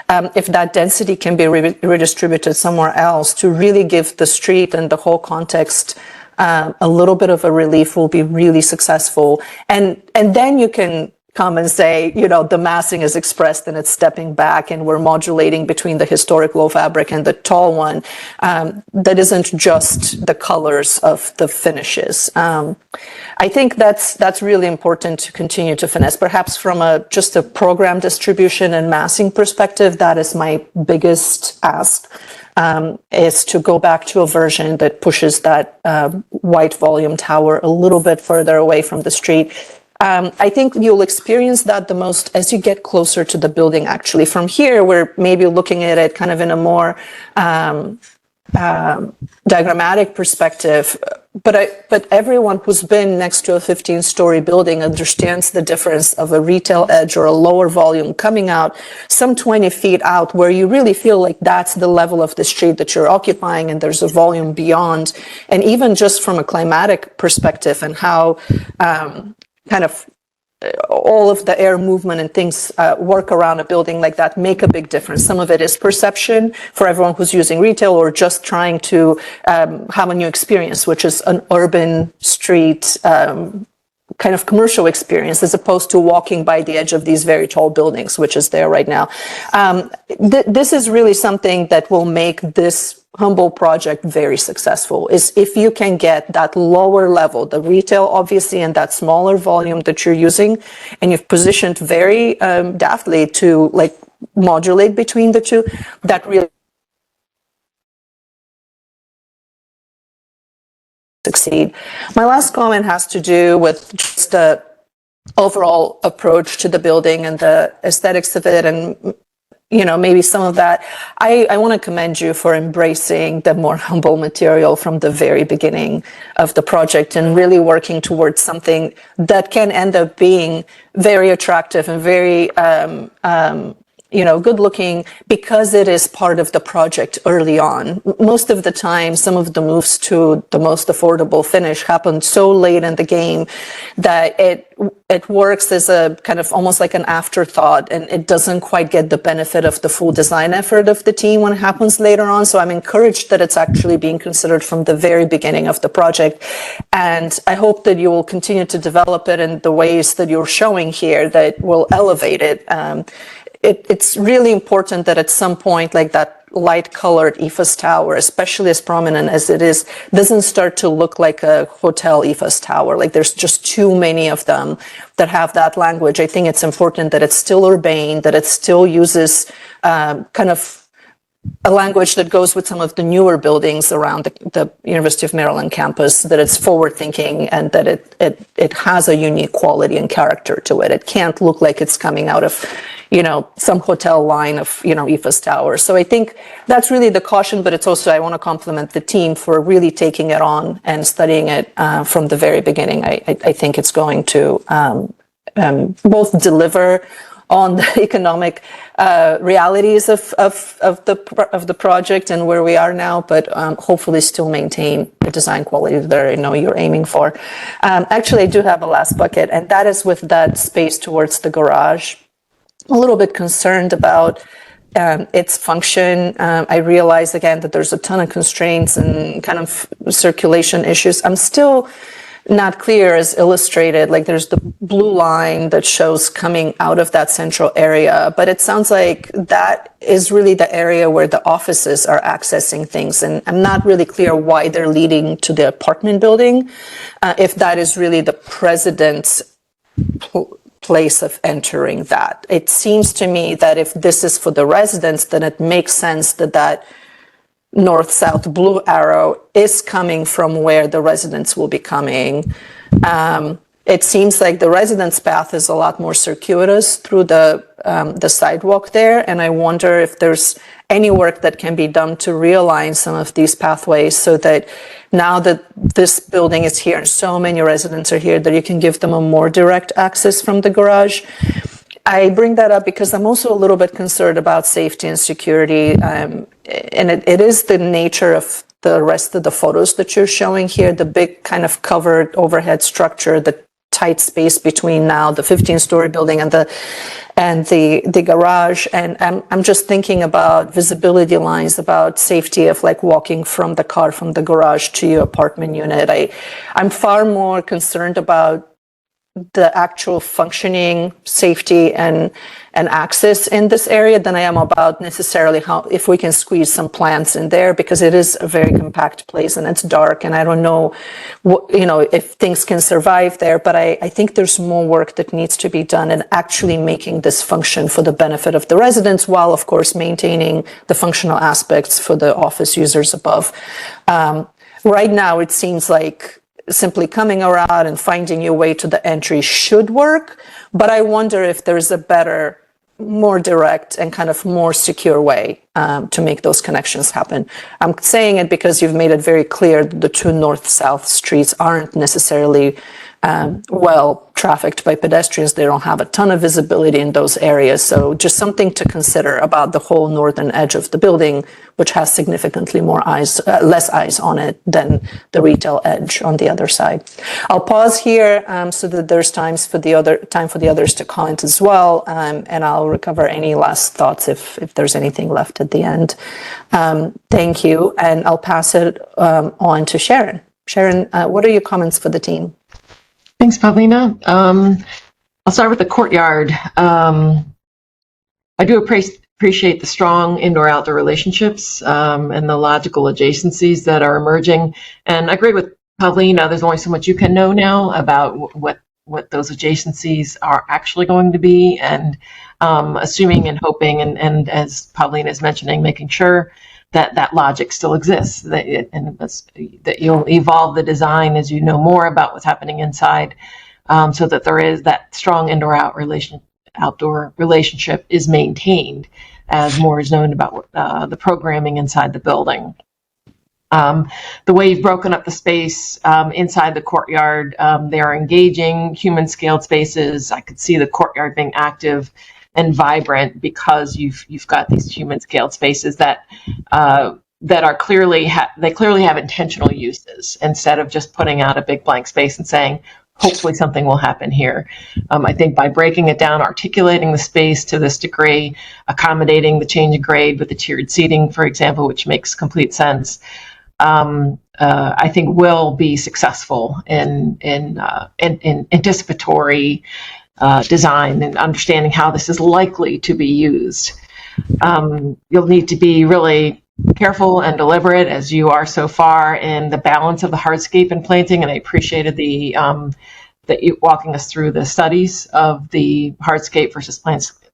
if that density can be redistributed somewhere else to really give the street and the whole context a little bit of a relief, will be really successful. And then you can come and say, the massing is expressed and it's stepping back and we're modulating between the historic low fabric and the tall one. That isn't just the colors of the finishes. I think that's really important to continue to finesse. Perhaps from just a program distribution and massing perspective, that is my biggest ask. Is to go back to a version that pushes that white volume tower a little bit further away from the street. I think you'll experience that the most as you get closer to the building, actually. From here, we're maybe looking at it kind of in a more diagrammatic perspective. But everyone who's been next to a 15-story building understands the difference of a retail edge or a lower volume coming out some 20 feet out, where you really feel like that's the level of the street that you're occupying, and there's a volume beyond. And even just from a climatic perspective and how kind of all of the air movement and things work around a building like that make a big difference. Some of it is perception for everyone who's using retail or just trying to have a new experience, which is an urban street kind of commercial experience, as opposed to walking by the edge of these very tall buildings, which is there right now. This is really something that will make this humble project very successful, is if you can get that lower level, the retail obviously, and that smaller volume that you're using, and you've positioned very daftly to like modulate between the two, that really succeed. My last comment has to do with just the overall approach to the building and the aesthetics of it, and maybe some of that. I want to commend you for embracing the more humble material from the very beginning of the project and really working towards something that can end up being very attractive and very good looking, because it is part of the project early on. Most of the time, some of the moves to the most affordable finish happen so late in the game that it works as a kind of almost like an afterthought, and it doesn't quite get the benefit of the full design effort of the team when it happens later on. So I'm encouraged that it's actually being considered from the very beginning of the project. And I hope that you will continue to develop it in the ways that you're showing here that will elevate it. It's really important that at some point, like that light-colored EFAS tower, especially as prominent as it is, doesn't start to look like a hotel EFAS tower. Like there's just too many of them that have that language. I think it's important that it's still urbane, that it still uses kind of a language that goes with some of the newer buildings around the University of Maryland campus, that it's forward thinking and that it has a unique quality and character to it. It can't look like it's coming out of, some hotel line of, IFAS Tower. So I think that's really the caution, but it's also, I want to compliment the team for really taking it on and studying it from the very beginning. I think it's going to both deliver on the economic realities of the project and where we are now, but hopefully still maintain the design quality that I know you're aiming for. Actually, I do have a last bucket, and that is with that space towards the garage. A little bit concerned about its function. I realize again that there's a ton of constraints and kind of circulation issues. I'm still not clear as illustrated, like there's the blue line that shows coming out of that central area, but it sounds like that is really the area where the offices are accessing things, and I'm not really clear why they're leading to the apartment building, if that is really the president's place of entering that. It seems to me that if this is for the residents, then it makes sense that north-south blue arrow is coming from where the residents will be coming. It seems like the residents' path is a lot more circuitous through the sidewalk there, and I wonder if there's any work that can be done to realign some of these pathways so that now that this building is here and so many residents are here, that you can give them a more direct access from the garage. I bring that up because I'm also a little bit concerned about safety and security, and it is the nature of the rest of the photos that you're showing here, the big kind of covered overhead structure, the tight space between now the 15-story building and the garage. And I'm just thinking about visibility lines, about safety of like walking from the car from the garage to your apartment unit. I'm far more concerned about the actual functioning, safety, and access in this area than I am about necessarily if we can squeeze some plants in there, because it is a very compact place and it's dark, and I don't know if things can survive there. But I think there's more work that needs to be done in actually making this function for the benefit of the residents, while of course maintaining the functional aspects for the office users above. Right now, it seems like simply coming around and finding your way to the entry should work, but I wonder if there's a better, more direct and kind of more secure way to make those connections happen. I'm saying it because you've made it very clear that the two north-south streets aren't necessarily well trafficked by pedestrians. They don't have a ton of visibility in those areas. So just something to consider about the whole northern edge of the building, which has significantly more less eyes on it than the retail edge on the other side. I'll pause here so that there's time for the others to comment as well, and I'll recover any last thoughts if there's anything left at the end. Thank you, and I'll pass it on to Sharon. Sharon, what are your comments for the team? Thanks, Pavlina. I'll start with the courtyard. I do appreciate the strong indoor-outdoor relationships and the logical adjacencies that are emerging. And I agree with Pavlina, there's only so much you can know now about what those adjacencies are actually going to be, and assuming and hoping, and as Pavlina is mentioning, making sure that logic still exists, that you'll evolve the design as you know more about what's happening inside, so that there is that strong indoor-outdoor relationship is maintained as more is known about the programming inside the building. The way you've broken up the space inside the courtyard, they are engaging human-scaled spaces. I could see the courtyard being active and vibrant because you've got these human-scaled spaces that are clearly have intentional uses, instead of just putting out a big blank space and saying, hopefully something will happen here. I think by breaking it down, articulating the space to this degree, accommodating the change in grade with the tiered seating, for example, which makes complete sense, I think will be successful in anticipatory design and understanding how this is likely to be used. You'll need to be really careful and deliberate, as you are so far, in the balance of the hardscape and planting. And I appreciated that you walking us through the studies of the hardscape versus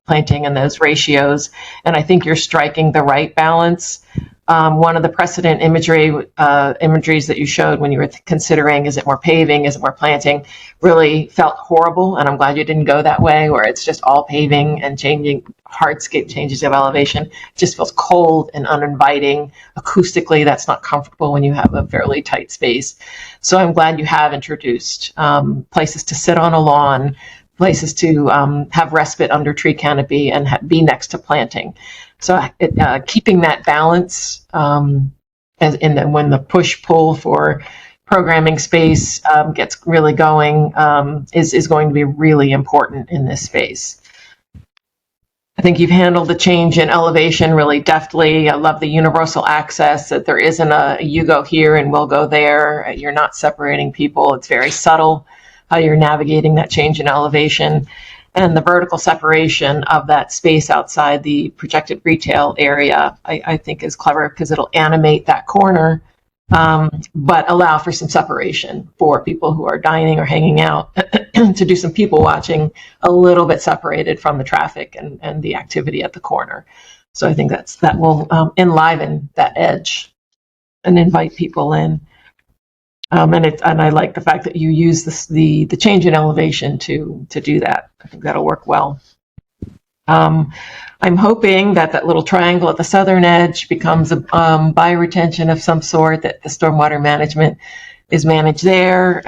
planting and those ratios. And I think you're striking the right balance. One of the precedent imageries that you showed when you were considering, is it more paving, is it more planting, really felt horrible. And I'm glad you didn't go that way, where it's just all paving and changing hardscape changes of elevation. It just feels cold and uninviting. Acoustically, that's not comfortable when you have a fairly tight space. So I'm glad you have introduced places to sit on a lawn, places to have respite under tree canopy, and be next to planting. So keeping that balance, when the push-pull for programming space gets really going, is going to be really important in this space. I think you've handled the change in elevation really deftly. I love the universal access, that there isn't you go here and we'll go there. You're not separating people. It's very subtle how you're navigating that change in elevation. And the vertical separation of that space outside the projected retail area, I think is clever, because it'll animate that corner, but allow for some separation for people who are dining or hanging out to do some people watching, a little bit separated from the traffic and the activity at the corner. So I think that will enliven that edge and invite people in. And I like the fact that you use the change in elevation to do that. I think that'll work well. I'm hoping that little triangle at the southern edge becomes a bioretention of some sort, that the stormwater management is managed there,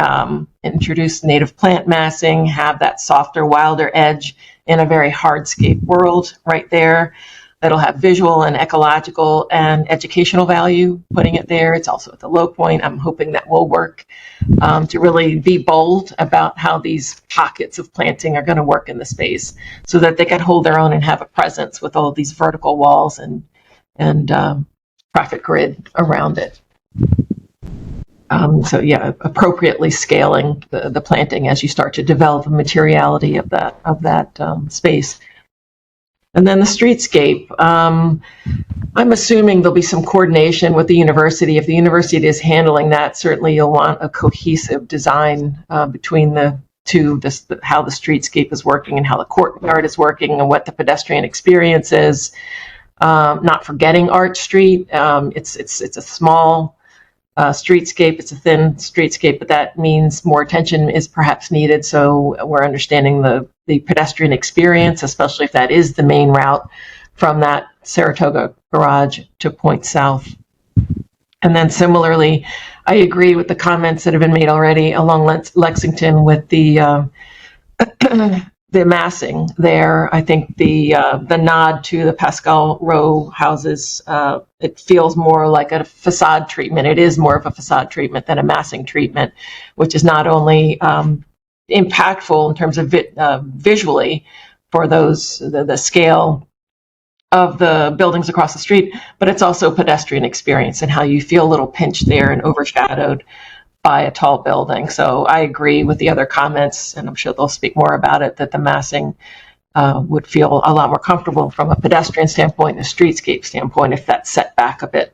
introduce native plant massing, have that softer, wilder edge in a very hardscape world right there. That'll have visual and ecological and educational value, putting it there. It's also at the low point. I'm hoping that will work to really be bold about how these pockets of planting are going to work in the space, so that they can hold their own and have a presence with all of these vertical walls and traffic grid around it. So yeah, appropriately scaling the planting as you start to develop the materiality of that space. And then the streetscape. I'm assuming there'll be some coordination with the university. If the university is handling that, certainly you'll want a cohesive design between the two, how the streetscape is working and how the courtyard is working and what the pedestrian experience is. Not forgetting Arch Street. It's a small streetscape. It's a thin streetscape, but that means more attention is perhaps needed. So we're understanding the pedestrian experience, especially if that is the main route from that Saratoga garage to Point South. And then similarly, I agree with the comments that have been made already along Lexington with the massing there. I think the nod to the Pascal Row houses, it feels more like a facade treatment. It is more of a facade treatment than a massing treatment, which is not only impactful in terms of visually for the scale of the buildings across the street, but it's also a pedestrian experience and how you feel a little pinched there and overshadowed by a tall building. So I agree with the other comments, and I'm sure they'll speak more about it, that the massing would feel a lot more comfortable from a pedestrian standpoint and a streetscape standpoint if that's set back a bit.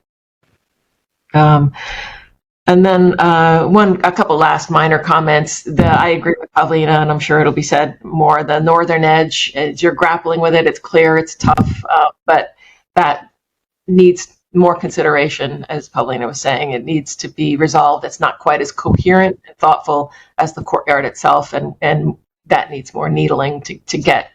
And then a couple last minor comments. I agree with Pavlina, and I'm sure it'll be said more. The northern edge, as you're grappling with it, it's clear, it's tough, but that needs more consideration, as Pavlina was saying. It needs to be resolved. It's not quite as coherent and thoughtful as the courtyard itself, and that needs more needling to get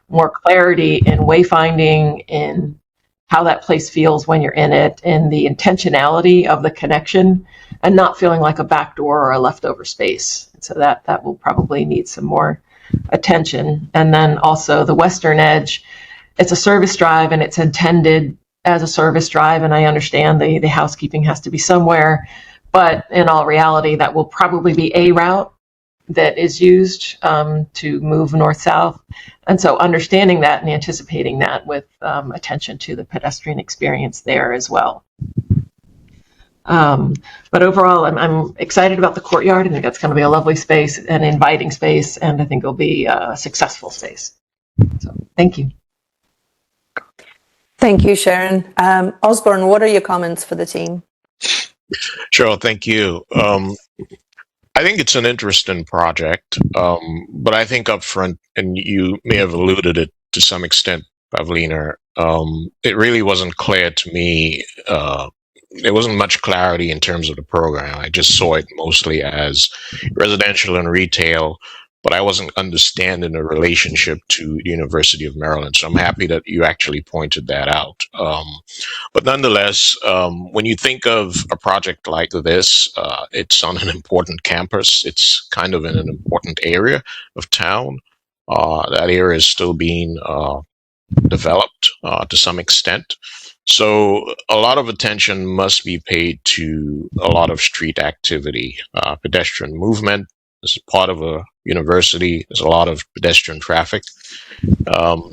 more clarity in wayfinding, in how that place feels when you're in it, and the intentionality of the connection, and not feeling like a back door or a leftover space. So that will probably need some more attention. And then also the western edge, it's a service drive and it's intended as a service drive, and I understand the housekeeping has to be somewhere, but in all reality, that will probably be a route that is used to move north-south. And so understanding that and anticipating that with attention to the pedestrian experience there as well. But overall, I'm excited about the courtyard. I think that's going to be a lovely space, an inviting space, and I think it'll be a successful space. So thank you. Thank you, Sharon. Osborne, what are your comments for the team? Sure, thank you. I think it's an interesting project, but I think up front, and you may have alluded it to some extent, Pavlina. It really wasn't clear to me. There wasn't much clarity in terms of the program. I just saw it mostly as residential and retail, but I wasn't understanding the relationship to the University of Maryland. So I'm happy that you actually pointed that out. But nonetheless, when you think of a project like this, it's on an important campus. It's kind of in an important area of town. That area is still being developed to some extent. So a lot of attention must be paid to a lot of street activity, pedestrian movement. As part of a university, there's a lot of pedestrian traffic.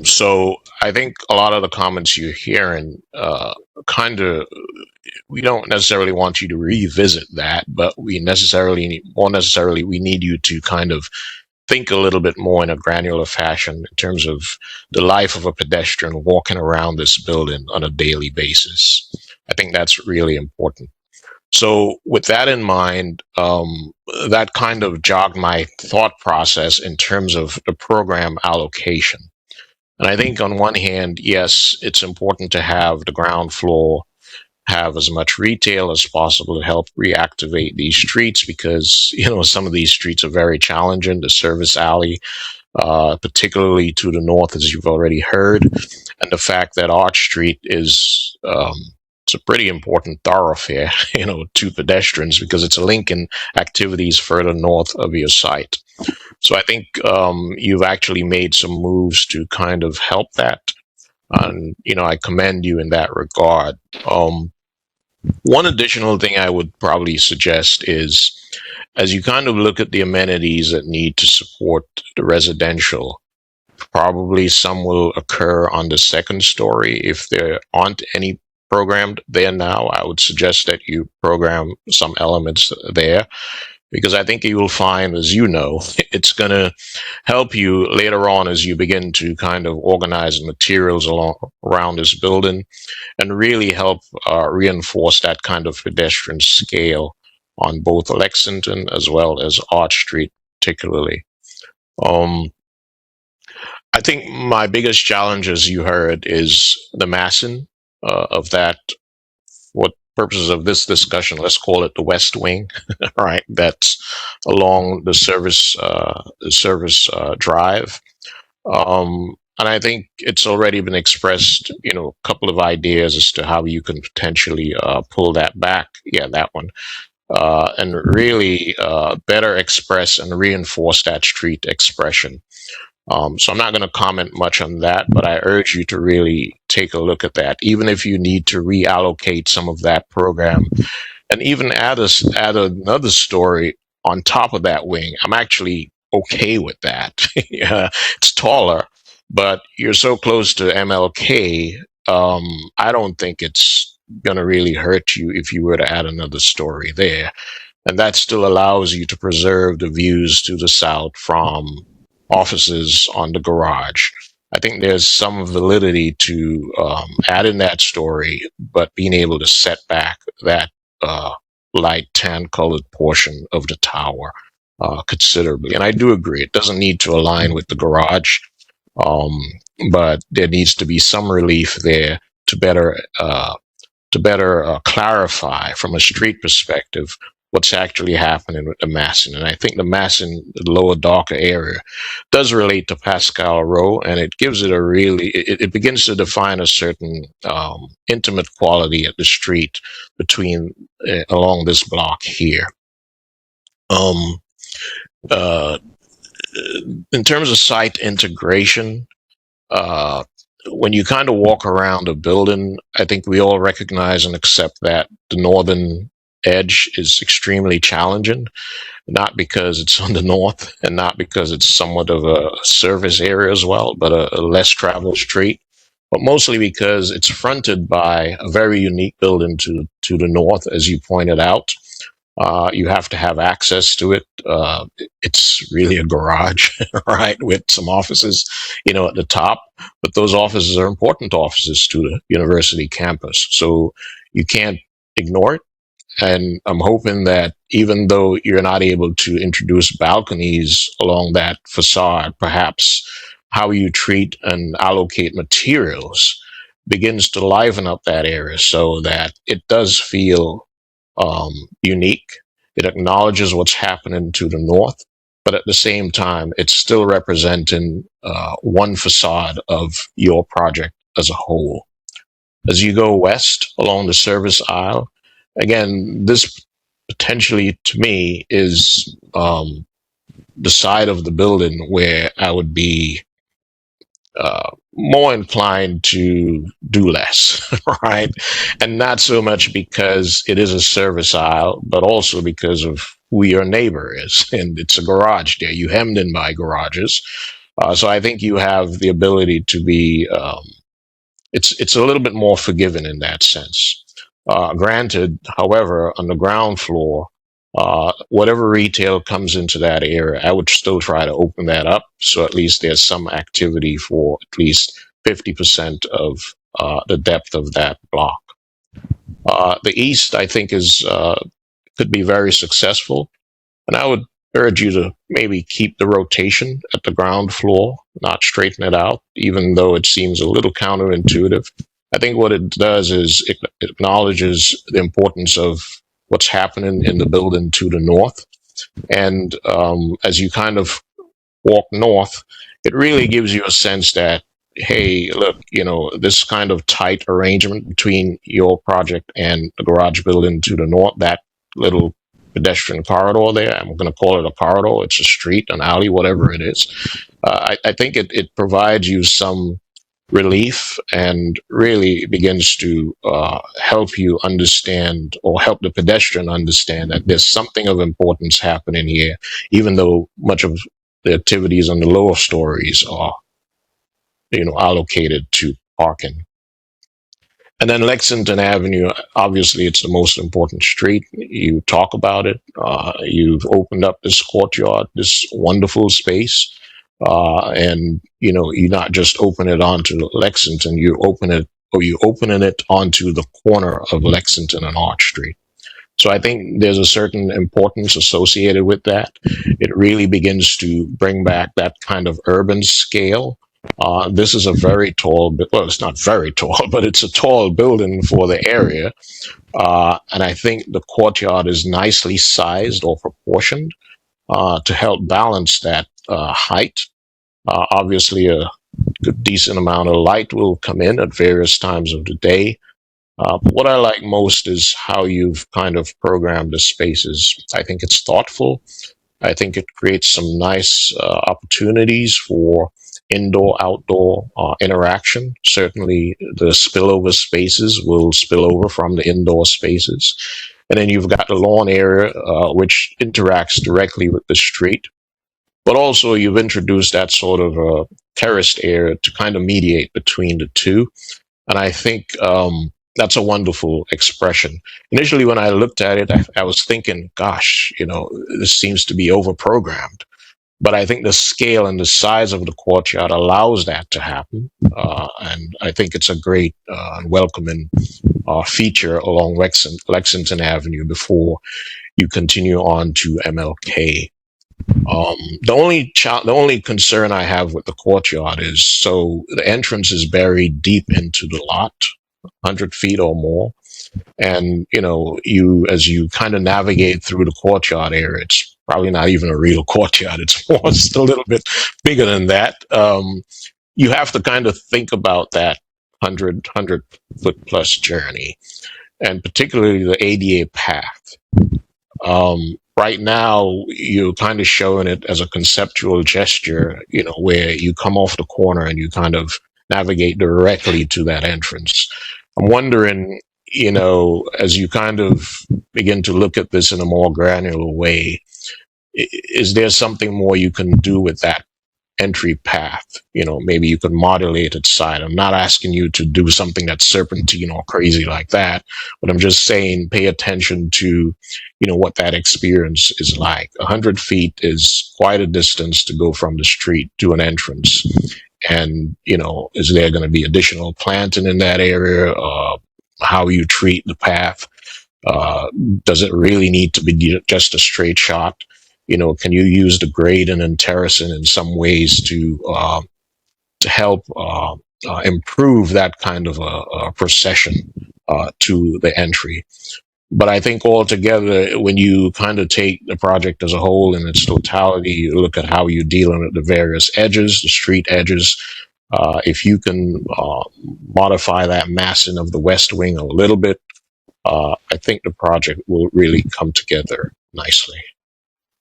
So I think a lot of the comments you're hearing kind of, we don't necessarily want you to revisit that, but we more necessarily, we need you to kind of think a little bit more in a granular fashion in terms of the life of a pedestrian walking around this building on a daily basis. I think that's really important. So with that in mind, that kind of jogged my thought process in terms of the program allocation. And I think on one hand, yes, it's important to have the ground floor have as much retail as possible to help reactivate these streets because, some of these streets are very challenging. The service alley, particularly to the north, as you've already heard, and the fact that Arch Street is it's a pretty important thoroughfare, to pedestrians because it's linking activities further north of your site. So I think you've actually made some moves to kind of help that, and I commend you in that regard. One additional thing I would probably suggest is, as you kind of look at the amenities that need to support the residential, probably some will occur on the second story. If there aren't any programmed there now, I would suggest that you program some elements there, because I think you will find, as you know, it's going to help you later on as you begin to kind of organize materials around this building and really help reinforce that kind of pedestrian scale on both Lexington as well as Arch Street, particularly. I think my biggest challenge, as you heard, is the massing of that. What purposes of this discussion, let's call it the West Wing, right? That's along the service drive. And I think it's already been expressed, a couple of ideas as to how you can potentially pull that back. Yeah, that one. And really better express and reinforce that street expression. So I'm not going to comment much on that, but I urge you to really take a look at that, even if you need to reallocate some of that program and even add another story on top of that wing. I'm actually okay with that. Yeah, it's taller, but you're so close to MLK. I don't think it's going to really hurt you if you were to add another story there. And that still allows you to preserve the views to the south from offices on the garage. I think there's some validity to add in that story, but being able to set back that light tan colored portion of the tower considerably. And I do agree, it doesn't need to align with the garage, but there needs to be some relief there to better clarify from a street perspective what's actually happening with the massing. And I think the massing, the lower darker area, does relate to Pascal Row, and it gives it it begins to define a certain intimate quality at the street along this block here. In terms of site integration, when you kind of walk around a building, I think we all recognize and accept that the northern edge is extremely challenging, not because it's on the north and not because it's somewhat of a service area as well, but a less traveled street, but mostly because it's fronted by a very unique building to the north, as you pointed out. You have to have access to it. It's really a garage, right, with some offices, at the top. But those offices are important offices to the university campus, so you can't ignore it. And I'm hoping that even though you're not able to introduce balconies along that facade, perhaps how you treat and allocate materials begins to liven up that area so that it does feel unique. It acknowledges what's happening to the north, but at the same time, it's still representing one facade of your project as a whole. As you go west along the service aisle, again, this potentially to me is the side of the building where I would be more inclined to do less, right? And not so much because it is a service aisle, but also because of who your neighbor is. And it's a garage there. You hemmed in by garages. So I think you have the ability to be, it's a little bit more forgiving in that sense. Granted, however, on the ground floor, whatever retail comes into that area, I would still try to open that up. So at least there's some activity for at least 50% of the depth of that block. The east, I think, could be very successful. And I would urge you to maybe keep the rotation at the ground floor, not straighten it out, even though it seems a little counterintuitive. I think what it does is it acknowledges the importance of what's happening in the building to the north. And as you kind of walk north, it really gives you a sense that, hey, look, this kind of tight arrangement between your project and the garage building to the north, that little pedestrian corridor there, I'm going to call it a corridor, it's a street, an alley, whatever it is. I think it provides you some relief and really begins to help you understand, or help the pedestrian understand, that there's something of importance happening here, even though much of the activities on the lower stories are, allocated to parking. And then Lexington Avenue, obviously, it's the most important street. You talk about it. You've opened up this courtyard, this wonderful space. And, you not just open it onto Lexington, you opening it onto the corner of Lexington and Arch Street. So I think there's a certain importance associated with that. It really begins to bring back that kind of urban scale. This is a very tall, well, it's not very tall, but it's a tall building for the area. And I think the courtyard is nicely sized or proportioned to help balance that height. Obviously, a good, decent amount of light will come in at various times of the day. But what I like most is how you've kind of programmed the spaces. I think it's thoughtful. I think it creates some nice opportunities for indoor-outdoor interaction. Certainly, the spillover spaces will spill over from the indoor spaces. And then you've got the lawn area, which interacts directly with the street. But also, you've introduced that sort of terraced area to kind of mediate between the two. And I think that's a wonderful expression. Initially, when I looked at it, I was thinking, gosh, this seems to be over-programmed. But I think the scale and the size of the courtyard allows that to happen. And I think it's a great and welcoming feature along Lexington Avenue before you continue on to MLK. The only concern I have with the courtyard is, so the entrance is buried deep into the lot, 100 feet or more. And, as you kind of navigate through the courtyard area, it's probably not even a real courtyard. It's a little bit bigger than that. You have to kind of think about that 100 foot plus journey, and particularly the ADA path. Right now, you're kind of showing it as a conceptual gesture, where you come off the corner and you kind of navigate directly to that entrance. I'm wondering, as you kind of begin to look at this in a more granular way, is there something more you can do with that entry path? Maybe you could modulate its side. I'm not asking you to do something that's serpentine or crazy like that, but I'm just saying pay attention to, what that experience is like. 100 feet is quite a distance to go from the street to an entrance. And, is there going to be additional planting in that area? How you treat the path? Does it really need to be just a straight shot? Can you use the grading and terracing in some ways to help improve that kind of a procession to the entry. But I think altogether, when you kind of take the project as a whole in its totality, you look at how you're dealing with the various edges, the street edges. If you can modify that massing of the west wing a little bit, I think the project will really come together nicely.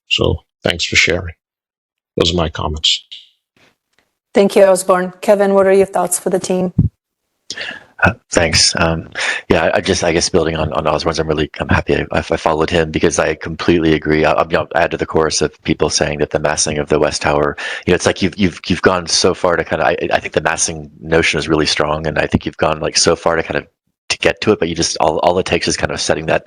So thanks for sharing. Those are my comments. Thank you, Osborne. Kevin, what are your thoughts for the team? Thanks. Yeah, I guess building on Osborne's, I'm happy I followed him because I completely agree. I'll add to the chorus of people saying that the massing of the West Tower, it's like you've gone so far to kind of, I think the massing notion is really strong, and I think you've gone like so far to kind of to get to it, but you just, all it takes is kind of setting that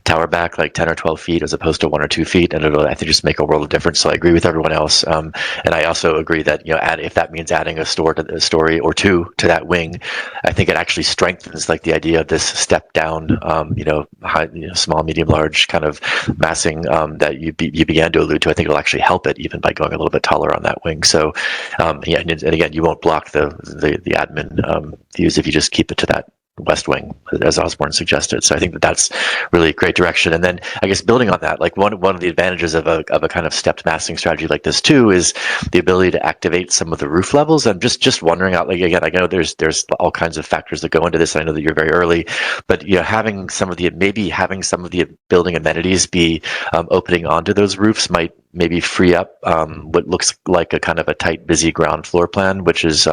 tower back like 10 or 12 feet as opposed to 1 or 2 feet, and it'll, I think, just make a world of difference. So I agree with everyone else, and I also agree that if that means adding a story or two to that wing, I think it actually strengthens like the idea of this step down, high, small, medium, large kind of massing that you began to allude to. I think it'll actually help it even by going a little bit taller on that wing. So and again, you won't block the admin views if you just keep it to that west wing, as Osborne suggested. So I think that's really a great direction. And then I guess building on that, like one of the advantages of a kind of stepped massing strategy like this too is the ability to activate some of the roof levels. I'm just wondering out, like, again, I know there's all kinds of factors that go into this. I know that you're very early, but having some of the building amenities be opening onto those roofs might maybe free up what looks like a kind of a tight, busy ground floor plan, which is,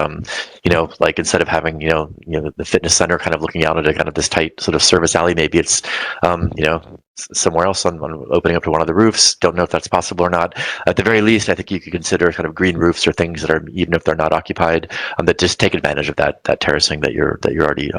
like instead of having, the fitness center kind of looking out at a kind of this tight sort of service alley, maybe it's, somewhere else on opening up to one of the roofs. Don't know if that's possible or not. At the very least, I think you could consider kind of green roofs or things that are, even if they're not occupied, that just take advantage of that terracing that you're already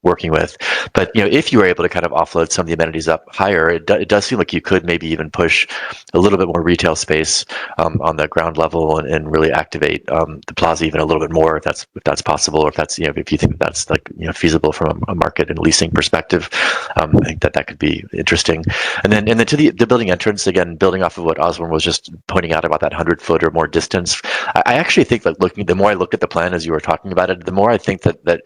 working with. But if you were able to kind of offload some of the amenities up higher, it does seem like you could maybe even push a little bit more retail space on the ground level and really activate the plaza even a little bit more if that's possible, or if that's if you think that's like feasible from a market and leasing perspective. I think that could be interesting. And then to the building entrance, again, building off of what Osborne was just pointing out about that 100-foot or more distance, I actually think that the more I looked at the plan as you were talking about it, the more I think that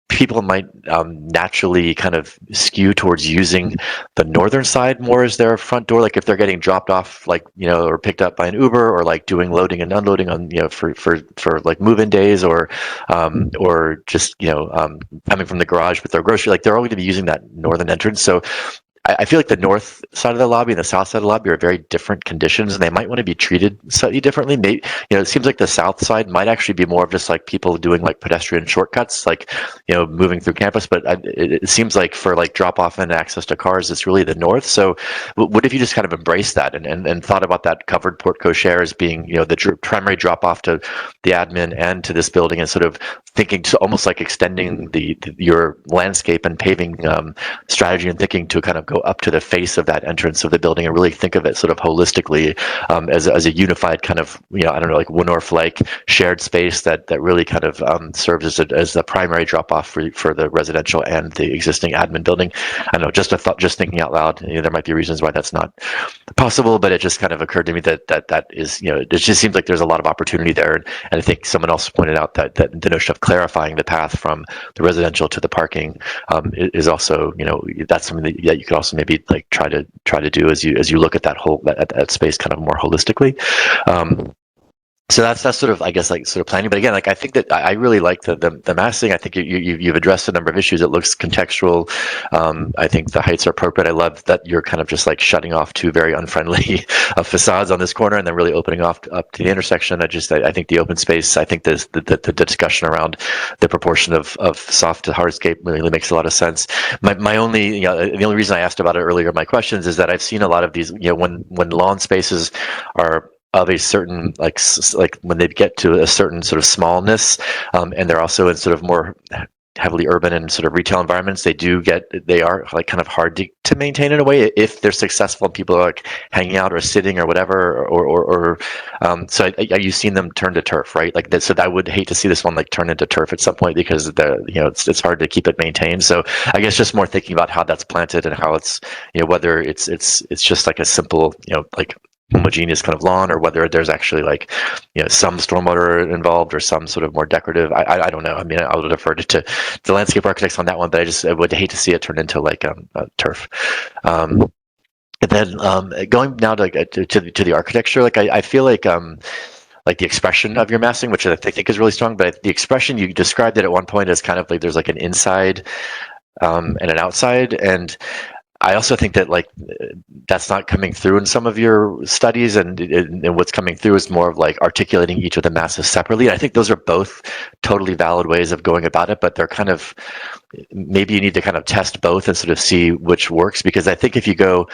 people might naturally kind of skew towards using the northern side more as their front door. Like if they're getting dropped off, like, or picked up by an Uber, or like doing loading and unloading on, for like move-in days, or just, coming from the garage with their grocery, like they're all going to be using that northern entrance. So I feel like the north side of the lobby and the south side of the lobby are very different conditions, and they might want to be treated slightly differently. Maybe, it seems like the south side might actually be more of just like people doing like pedestrian shortcuts, like, moving through campus. But it seems like for like drop off and access to cars, it's really the north. So what if you just kind of embraced that and thought about that covered porte cochere as being, the primary drop off to the admin and to this building, and sort of thinking to almost like extending your landscape and paving strategy, and thinking to kind of go up to the face of that entrance of the building and really think of it sort of holistically as a unified kind of, I don't know, like Winnorf-like shared space that really kind of serves as the primary drop off for the residential and the existing admin building. I don't know, just a thought, just thinking out loud. There might be reasons why that's not possible, but it just kind of occurred to me that is, it just seems like there's a lot of opportunity there. And I think someone else pointed out that the notion of clarifying the path from the residential to the parking is also, that's something that you could also maybe like try to do as you look at that space kind of more holistically. So that's sort of, I guess, like sort of planning. But again, like I think that I really like the massing. I think you've addressed a number of issues. It looks contextual. I think the heights are appropriate. I love that you're kind of just like shutting off two very unfriendly facades on this corner, and then really opening off up to the intersection. I think the open space. I think the discussion around the proportion of soft to hardscape really makes a lot of sense. My only, the only reason I asked about it earlier in my questions is that I've seen a lot of these, when lawn spaces are of a certain like when they get to a certain sort of smallness, and they're also in sort of more heavily urban and sort of retail environments, they are like kind of hard to maintain in a way if they're successful and people are like hanging out or sitting or whatever, or so you've seen them turn to turf, right? Like that. So I would hate to see this one like turn into turf at some point, because it's hard to keep it maintained. So I guess just more thinking about how that's planted and how it's, whether it's just like a simple, like homogeneous kind of lawn, or whether there's actually like, some stormwater involved or some sort of more decorative. I don't know. I mean, I would defer to the landscape architects on that one, but I would hate to see it turn into like turf. And then going now to the architecture, like I feel like the expression of your massing, which I think is really strong, but the expression you described it at one point as kind of like there's like an inside and an outside, and I also think that like that's not coming through in some of your studies, and what's coming through is more of like articulating each of the masses separately. And I think those are both totally valid ways of going about it, but they're kind of, maybe you need to kind of test both and sort of see which works, because I think if you go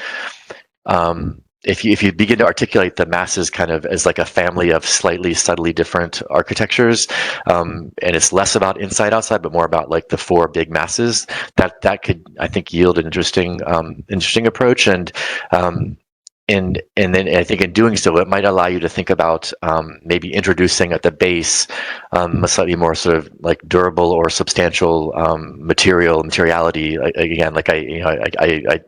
if you begin to articulate the masses kind of as like a family of slightly subtly different architectures, and it's less about inside outside but more about like the four big masses, that could, I think, yield an interesting approach. And then I think in doing so, it might allow you to think about maybe introducing at the base a slightly more sort of like durable or substantial materiality. Again, like I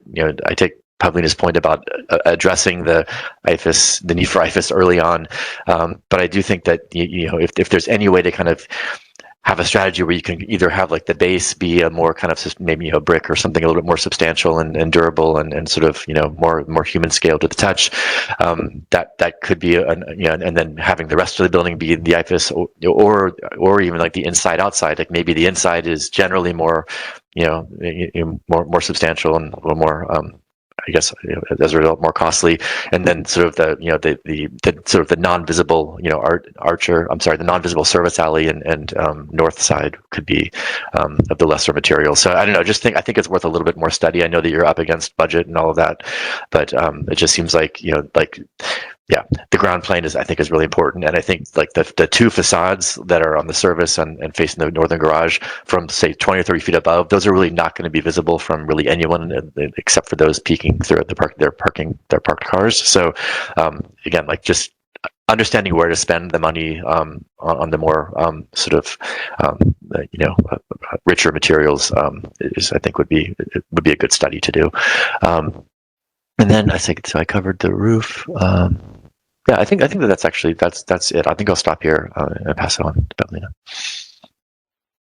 take Pavlina's point about addressing the need for IFAS early on, but I do think that if there's any way to kind of have a strategy where you can either have like the base be a more kind of maybe brick or something a little bit more substantial and durable and sort of more human scale to the touch, that could be and then having the rest of the building be the IFAS, or even like the inside outside, like maybe the inside is generally more more substantial and a little more I guess as a result more costly, and then sort of the sort of the non-visible the non-visible service alley and north side could be of the lesser material. So I don't know, I think it's worth a little bit more study. I know that you're up against budget and all of that, but it just seems like the ground plane I think is really important. And I think like the two facades that are on the service and facing the northern garage from say 20 or 30 feet above, those are really not going to be visible from really anyone except for those peeking through their parked cars. So again, like just understanding where to spend the money on the more sort of richer materials is, I think, would be a good study to do. And then I think so I covered the roof. I think that's it. I think I'll stop here and pass it on to Pavlina.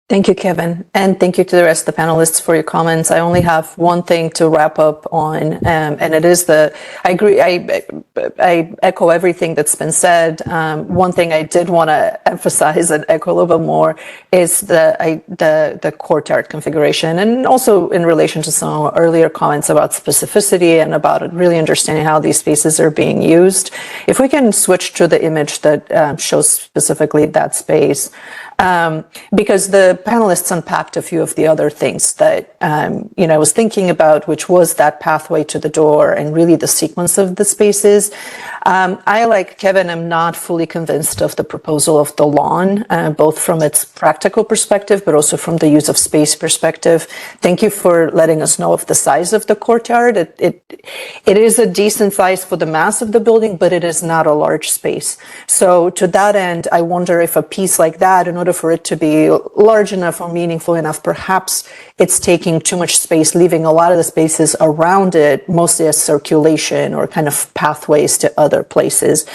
Thank you, Kevin, and thank you to the rest of the panelists for your comments. I only have one thing to wrap up on, and it is I agree. I echo everything that's been said. One thing I did want to emphasize and echo a little bit more is the courtyard configuration, and also in relation to some earlier comments about specificity and about really understanding how these spaces are being used. If we can switch to the image that shows specifically that space. Because the panelists unpacked a few of the other things that I was thinking about, which was that pathway to the door and really the sequence of the spaces. I, like Kevin, am not fully convinced of the proposal of the lawn, both from its practical perspective, but also from the use of space perspective. Thank you for letting us know of the size of the courtyard. It is a decent size for the mass of the building, but it is not a large space. So to that end, I wonder if a piece like that, in order for it to be large enough or meaningful enough, perhaps it's taking too much space, leaving a lot of the spaces around it mostly as circulation or kind of pathways to other places.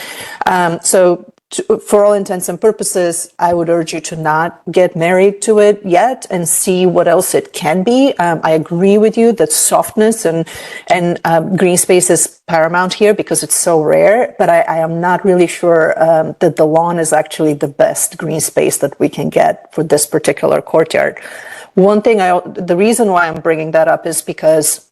For all intents and purposes, I would urge you to not get married to it yet and see what else it can be. I agree with you that softness and green space is paramount here because it's so rare, but I am not really sure that the lawn is actually the best green space that we can get for this particular courtyard. One thing, the reason why I'm bringing that up is because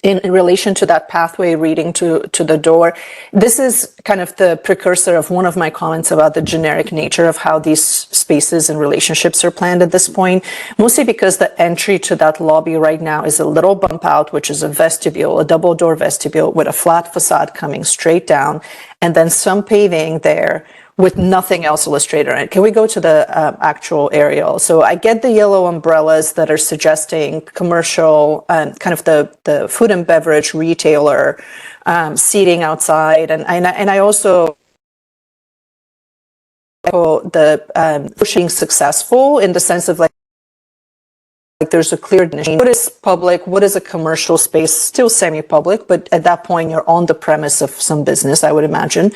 in relation to that pathway leading to the door, this is kind of the precursor of one of my comments about the generic nature of how these spaces and relationships are planned at this point, mostly because the entry to that lobby right now is a little bump out, which is a vestibule, a double door vestibule with a flat facade coming straight down, and then some paving there with nothing else illustrated on it. Can we go to the actual aerial? So I get the yellow umbrellas that are suggesting commercial, kind of the food and beverage retailer seating outside, and I also the pushing successful in the sense of like there's a clear definition. What is public? What is a commercial space? Still semi-public, but at that point you're on the premise of some business, I would imagine.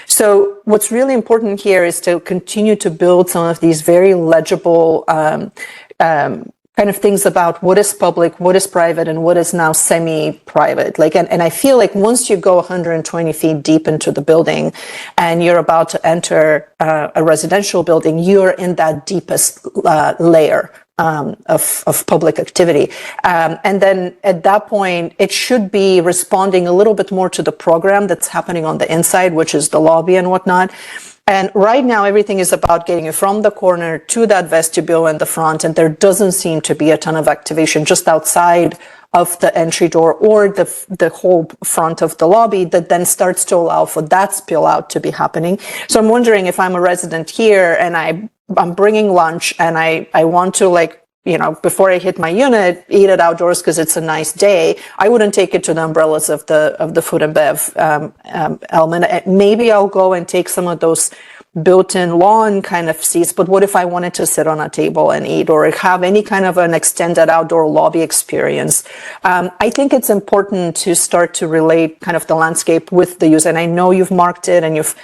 So what's really important here is to continue to build some of these very legible kind of things about what is public, what is private, and what is now semi-private. Like, and I feel like once you go 120 feet deep into the building and you're about to enter a residential building, you're in that deepest layer of public activity. And then at that point, it should be responding a little bit more to the program that's happening on the inside, which is the lobby and whatnot. And right now, everything is about getting you from the corner to that vestibule in the front, and there doesn't seem to be a ton of activation just outside of the entry door or the whole front of the lobby that then starts to allow for that spill out to be happening. So I'm wondering if I'm a resident here and I'm bringing lunch and I want to, like, you know, before I hit my unit, eat it outdoors because it's a nice day. I wouldn't take it to the umbrellas of the food and bev element. Maybe I'll go and take some of those built-in lawn kind of seats, but what if I wanted to sit on a table and eat or have any kind of an extended outdoor lobby experience? I think it's important to start to relate kind of the landscape with the use. And I know you've marked it and you've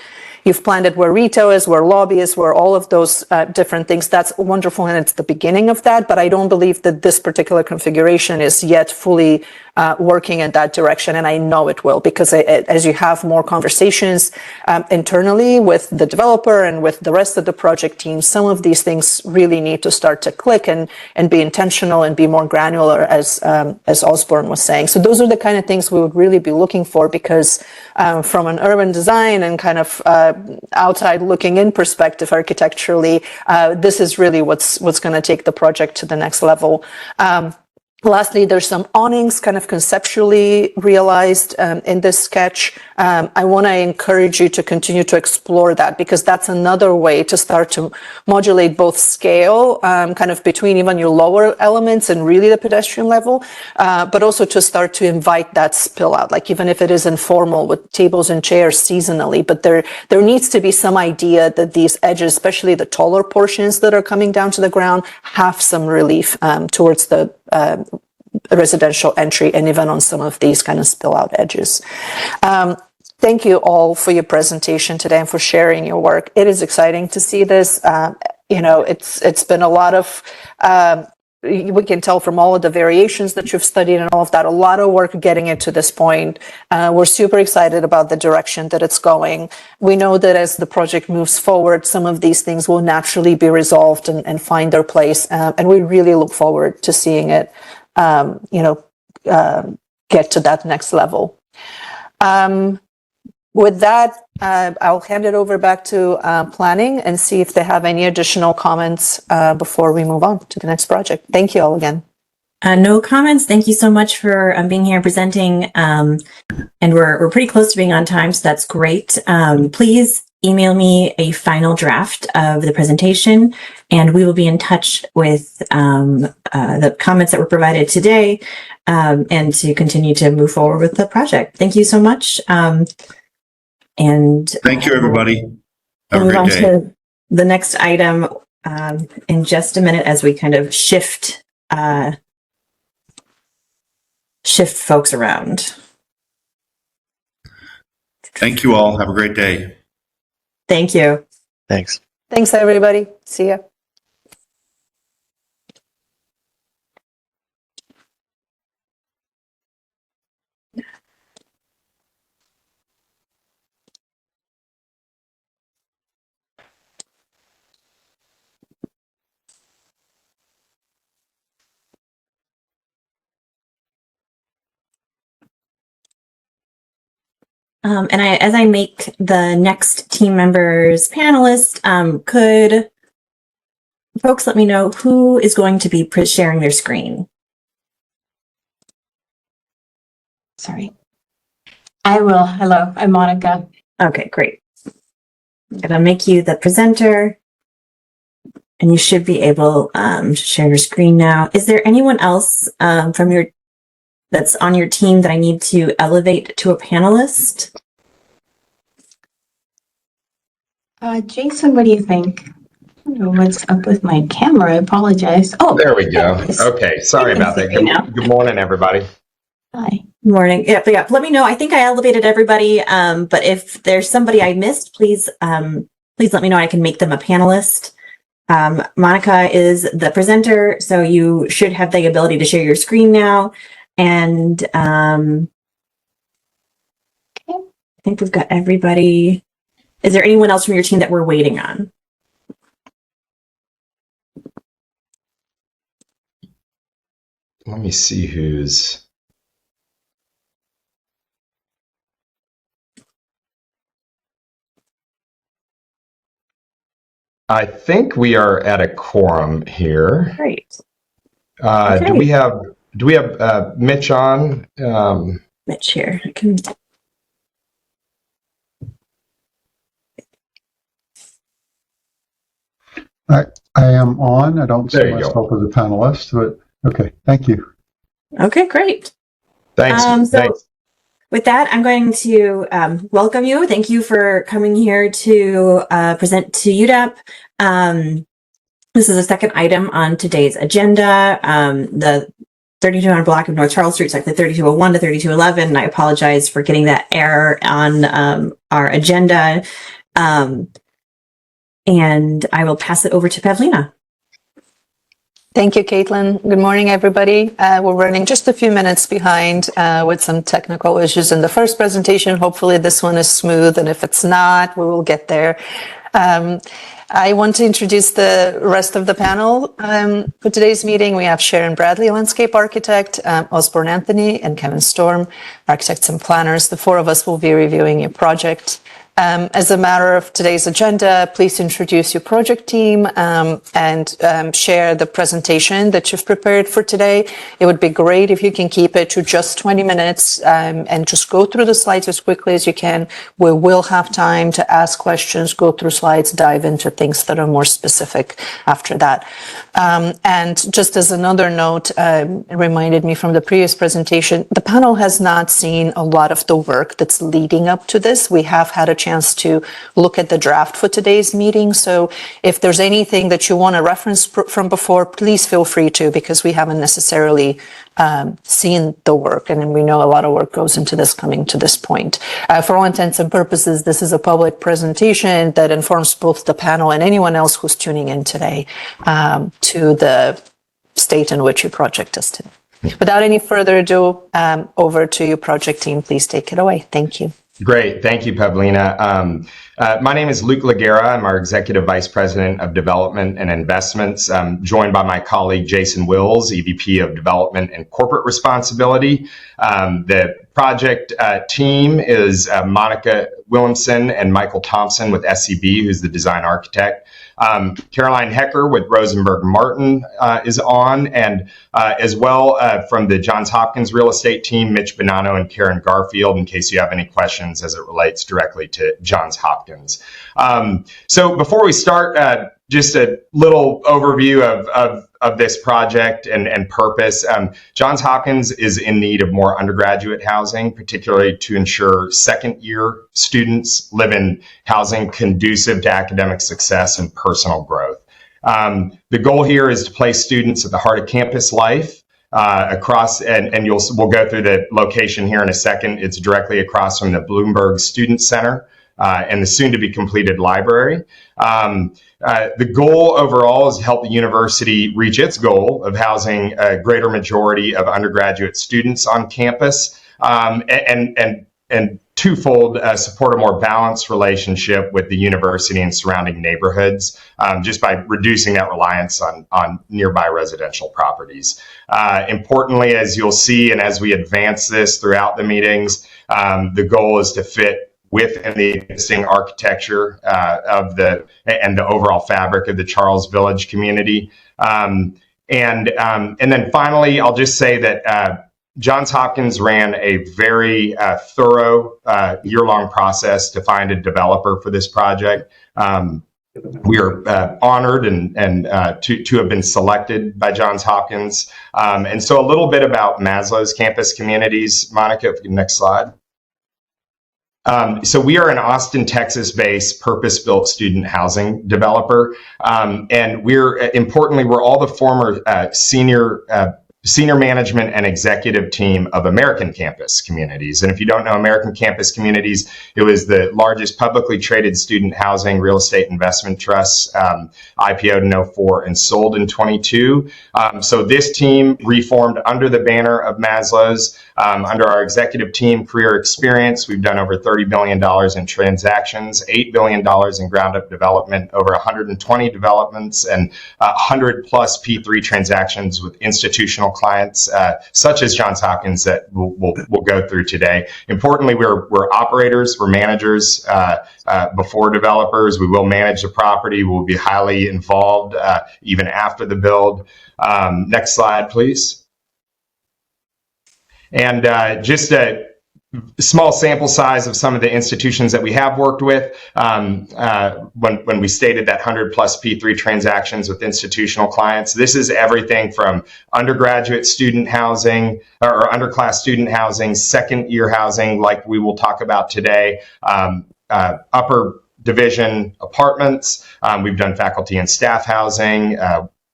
planned it where retail is, where lobby is, where all of those different things. That's wonderful, and it's the beginning of that, but I don't believe that this particular configuration is yet fully working in that direction, and I know it will, because as you have more conversations internally with the developer and with the rest of the project team, some of these things really need to start to click and be intentional and be more granular, as Osborne was saying. So those are the kind of things we would really be looking for, because from an urban design and kind of outside looking in perspective architecturally, this is really what's going to take the project to the next level. Lastly, there's some awnings kind of conceptually realized in this sketch. I want to encourage you to continue to explore that, because that's another way to start to modulate both scale, kind of between even your lower elements and really the pedestrian level, but also to start to invite that spill out, like even if it is informal with tables and chairs seasonally, but there needs to be some idea that these edges, especially the taller portions that are coming down to the ground, have some relief towards the residential entry and even on some of these kind of spill out edges. Thank you all for your presentation today and for sharing your work. It is exciting to see this. You know, it's been a lot of, we can tell from all of the variations that you've studied and all of that, a lot of work getting it to this point. We're super excited about the direction that it's going. We know that as the project moves forward, some of these things will naturally be resolved and find their place. And we really look forward to seeing it, get to that next level. With that, I'll hand it over back to planning and see if they have any additional comments before we move on to the next project. Thank you all again. No comments. Thank you so much for being here and presenting. And we're pretty close to being on time, so that's great. Please email me a final draft of the presentation, and we will be in touch with the comments that were provided today, and to continue to move forward with the project. Thank you so much. And thank you, everybody. Have a move great on day. to the next item in just a minute, as we kind of shift folks around. Thank you all. Have a great day. Thank you. Thanks. Thanks, everybody. See ya. And as I make the next team members panelists, could folks let me know who is going to be sharing their screen? Sorry. I will. Hello, I'm Monica. Okay, great. I'm gonna make you the presenter, and you should be able to share your screen now. Is there anyone else that's on your team that I need to elevate to a panelist? Jason, what do you think? I don't know what's up with my camera. I apologize. Oh, There we go. there it is. Okay, sorry You can about see that. me now. Good morning, everybody. Hi. Morning. Yeah. Let me know. I think I elevated everybody. But if there's somebody I missed, please let me know. I can make them a panelist. Monica is the presenter, so you should have the ability to share your screen now. And I think we've got everybody. Is there anyone else from your team that we're waiting on? Let me see who's. I think we are at a quorum here. Great. Okay. Do we have Mitch on? Mitch here. I can. I am on. I don't see There you myself go. as a panelist, but okay. Thank you. Okay, great. Thanks. Thanks. With that, I'm going to welcome you. Thank you for coming here to present to UDAAP. This is the second item on today's agenda. The 3200 block of North Charles Street, it's actually 3201 to 3211. And I apologize for getting that error on our agenda. And I will pass it over to Pavlina. Thank you, Caitlin. Good morning, everybody. We're running just a few minutes behind with some technical issues in the first presentation. Hopefully this one is smooth, and if it's not, we will get there. I want to introduce the rest of the panel for today's meeting. We have Sharon Bradley, landscape architect, Osborne Anthony, and Kevin Storm, architects and planners. The four of us will be reviewing your project. As a matter of today's agenda, please introduce your project team and share the presentation that you've prepared for today. It would be great if you can keep it to just 20 minutes and just go through the slides as quickly as you can. We will have time to ask questions, go through slides, dive into things that are more specific after that. And just as another note, it reminded me from the previous presentation, the panel has not seen a lot of the work that's leading up to this. We have had a chance to look at the draft for today's meeting. So if there's anything that you want to reference from before, please feel free to, because we haven't necessarily seen the work. And we know a lot of work goes into this coming to this point. For all intents and purposes, this is a public presentation that informs both the panel and anyone else who's tuning in today to the state in which your project is today. Without any further ado, over to your project team. Please take it away. Thank you. Great. Thank you, Pavlina. My name is Luke Laguerra. I'm our Executive Vice President of Development and Investments. I'm joined by my colleague, Jason Wills, EVP of Development and Corporate Responsibility. The project team is Monica Williamson and Michael Thompson with SCB, who's the design architect. Caroline Hecker with Rosenberg Martin is on, and as well from the Johns Hopkins real estate team, Mitch Bonanno and Karen Garfield, in case you have any questions as it relates directly to Johns Hopkins. So before we start, just a little overview of this project and purpose. Johns Hopkins is in need of more undergraduate housing, particularly to ensure second-year students live in housing conducive to academic success and personal growth. The goal here is to place students at the heart of campus life across, and we'll go through the location here in a second. It's directly across from the Bloomberg Student Center and the soon-to-be completed library. The goal overall is to help the university reach its goal of housing a greater majority of undergraduate students on campus, and twofold, support a more balanced relationship with the university and surrounding neighborhoods, just by reducing that reliance on nearby residential properties. Importantly, as you'll see, and as we advance this throughout the meetings, the goal is to fit within the existing architecture of the overall fabric of the Charles Village community. And then finally, I'll just say that Johns Hopkins ran a very thorough year-long process to find a developer for this project. We are honored and to have been selected by Johns Hopkins. And so a little bit about Maslow's campus communities. Monica, if you can next slide. So we are an Austin, Texas-based purpose-built student housing developer, and we're all the former senior management and executive team of American Campus Communities. And if you don't know American Campus Communities, it was the largest publicly traded student housing real estate investment trust, IPO'd in 2004 and sold in 2022. So this team reformed under the banner of Maslow's, under our executive team career experience. We've done over $30 billion in transactions, $8 billion in ground up development, over 120 developments, and 100 plus P3 transactions with institutional clients, such as Johns Hopkins, that we'll go through today. Importantly, we're operators, we're managers before developers. We will manage the property. We'll be highly involved even after the build. Next slide, please. And just a small sample size of some of the institutions that we have worked with. When we stated that 100 plus P3 transactions with institutional clients, this is everything from undergraduate student housing or underclass student housing, second year housing, like we will talk about today, upper division apartments. We've done faculty and staff housing,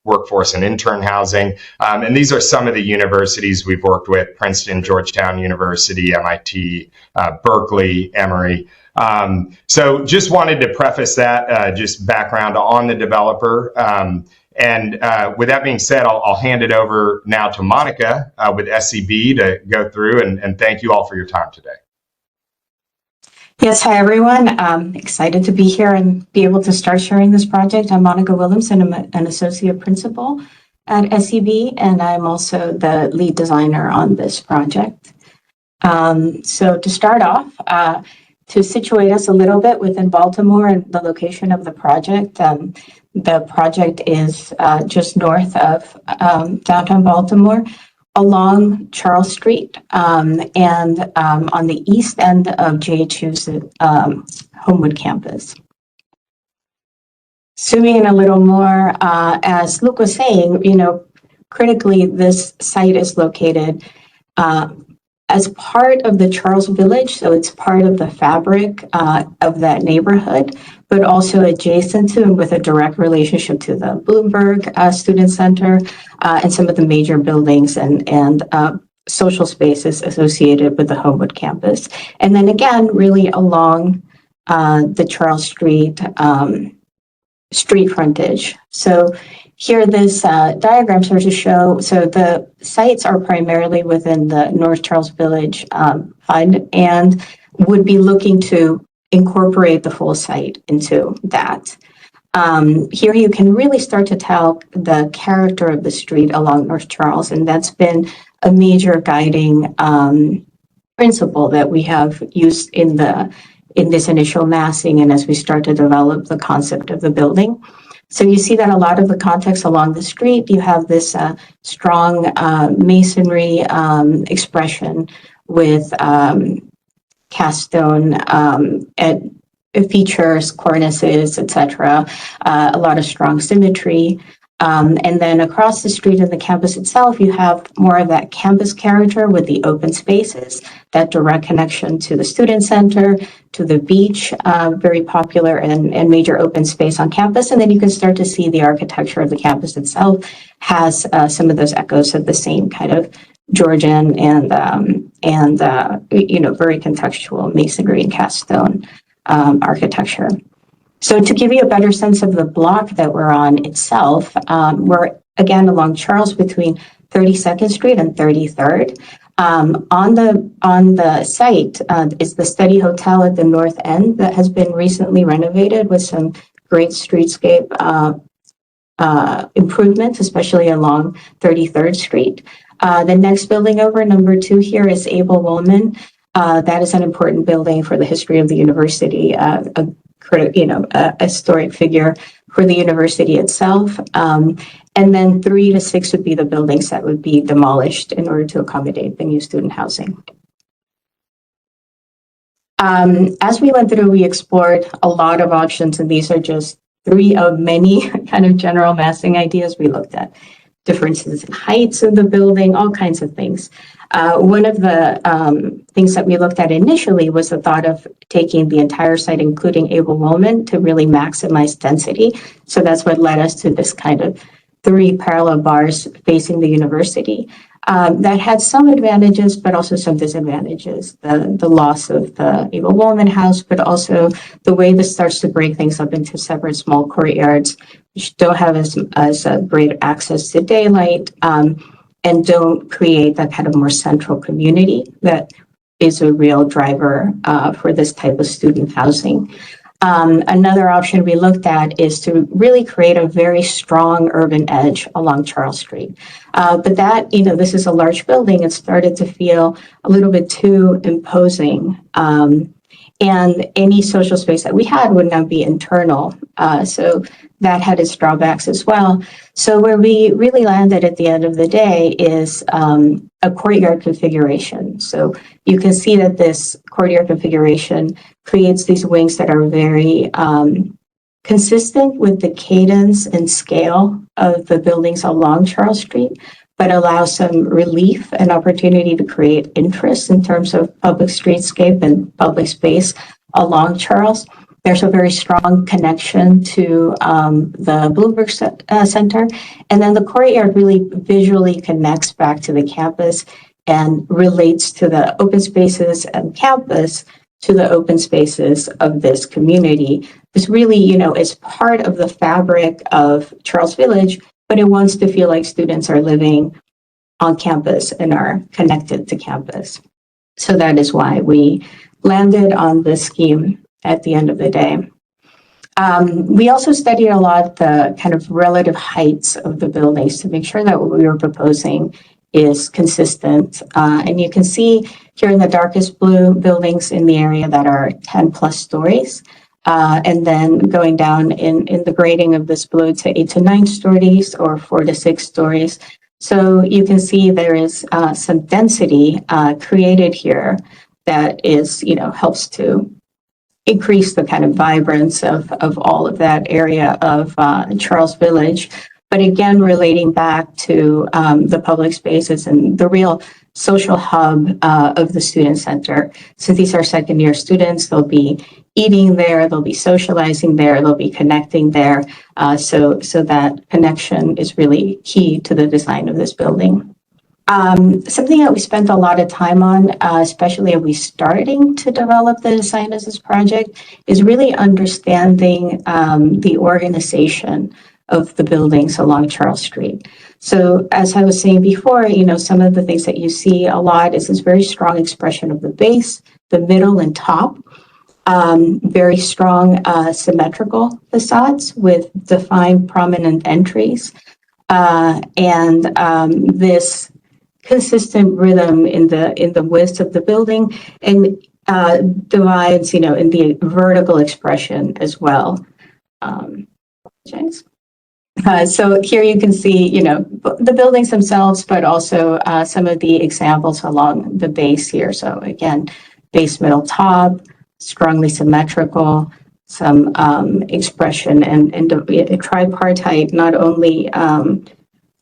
workforce and intern housing. And these are some of the universities we've worked with: Princeton, Georgetown University, MIT, Berkeley, Emory. So just wanted to preface that, just background on the developer. And with that being said, I'll hand it over now to Monica with SCB to go through, and thank you all for your time today. Yes, hi everyone. Excited to be here and be able to start sharing this project. I'm Monica Williamson. I'm an associate principal at SCB, and I'm also the lead designer on this project. So to start off, to situate us a little bit within Baltimore and the location of the project is just north of downtown Baltimore, along Charles Street, and on the east end of JHU's Homewood campus. Zooming in a little more, as Luke was saying, critically, this site is located as part of the Charles Village, so it's part of the fabric of that neighborhood, but also adjacent to and with a direct relationship to the Bloomberg Student Center and some of the major buildings and social spaces associated with the Homewood campus. And then again, really along the Charles Street street frontage. So here, this diagram starts to show, so the sites are primarily within the North Charles Village Fund and would be looking to incorporate the full site into that. Here you can really start to tell the character of the street along North Charles, and that's been a major guiding principle that we have used in this initial massing and as we start to develop the concept of the building. So you see that a lot of the context along the street, you have this strong masonry expression with cast stone features, cornices, etc. A lot of strong symmetry. And then across the street in the campus itself, you have more of that campus character with the open spaces, that direct connection to the student center, to the beach, very popular and major open space on campus. And then you can start to see the architecture of the campus itself has some of those echoes of the same kind of Georgian and very contextual masonry and cast stone architecture. So to give you a better sense of the block that we're on itself, we're again along Charles between 32nd Street and 33rd. On the site is the Study Hotel at the north end that has been recently renovated with some great streetscape improvements, especially along 33rd Street. The next building over, number 2 here, is Abel Woolman. That is an important building for the history of the university, a historic figure for the university itself. And then 3 to 6 would be the buildings that would be demolished in order to accommodate the new student housing. As we went through, we explored a lot of options, and these are just 3 of many kind of general massing ideas we looked at. differences in heights of the building, all kinds of things. One of the things that we looked at initially was the thought of taking the entire site, including Abel Woolman, to really maximize density. So that's what led us to this kind of 3 parallel bars facing the university. That had some advantages, but also some disadvantages. The loss of the Abel Woolman house, but also the way this starts to break things up into separate small courtyards, which don't have as great access to daylight, and don't create that kind of more central community that is a real driver for this type of student housing. Another option we looked at is to really create a very strong urban edge along Charles Street. But that, this is a large building. It started to feel a little bit too imposing. And any social space that we had would now be internal. So that had its drawbacks as well. So where we really landed at the end of the day is a courtyard configuration. So you can see that this courtyard configuration creates these wings that are very consistent with the cadence and scale of the buildings along Charles Street, but allows some relief and opportunity to create interest in terms of public streetscape and public space along Charles. There's a very strong connection to the Bloomberg Center. And then the courtyard really visually connects back to the campus and relates to the open spaces and campus to the open spaces of this community. This really, is part of the fabric of Charles Village, but it wants to feel like students are living on campus and are connected to campus. So that is why we landed on this scheme at the end of the day. We also studied a lot the kind of relative heights of the buildings to make sure that what we were proposing is consistent. And you can see here in the darkest blue buildings in the area that are 10 plus stories. And then going down in the grading of this blue to 8 to 9 stories or 4 to 6 stories. So you can see there is some density created here that is, helps to increase the kind of vibrance of all of that area of Charles Village. But again, relating back to the public spaces and the real social hub of the student center. So these are second year students, they'll be eating there, they'll be socializing there, they'll be connecting there. So that connection is really key to the design of this building. Something that we spent a lot of time on, especially as we starting to develop the design of this project, is really understanding the organization of the buildings along Charles Street. So as I was saying before, some of the things that you see a lot is this very strong expression of the base, the middle and top, very strong symmetrical facades with defined prominent entries, and this consistent rhythm in the width of the building, and divides, in the vertical expression as well. So here you can see, the buildings themselves, but also some of the examples along the base here. So again, base, middle, top, strongly symmetrical, some expression and a tripartite, not only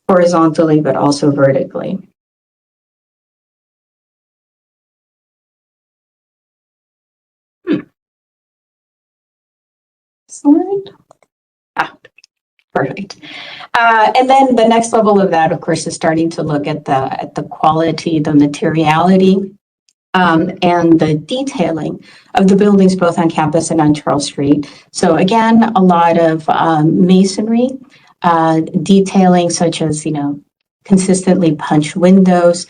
horizontally, but also vertically. Slide. Perfect. And then the next level of that, of course, is starting to look at the quality, the materiality, and the detailing of the buildings, both on campus and on Charles Street. So again, a lot of masonry, detailing such as, consistently punched windows,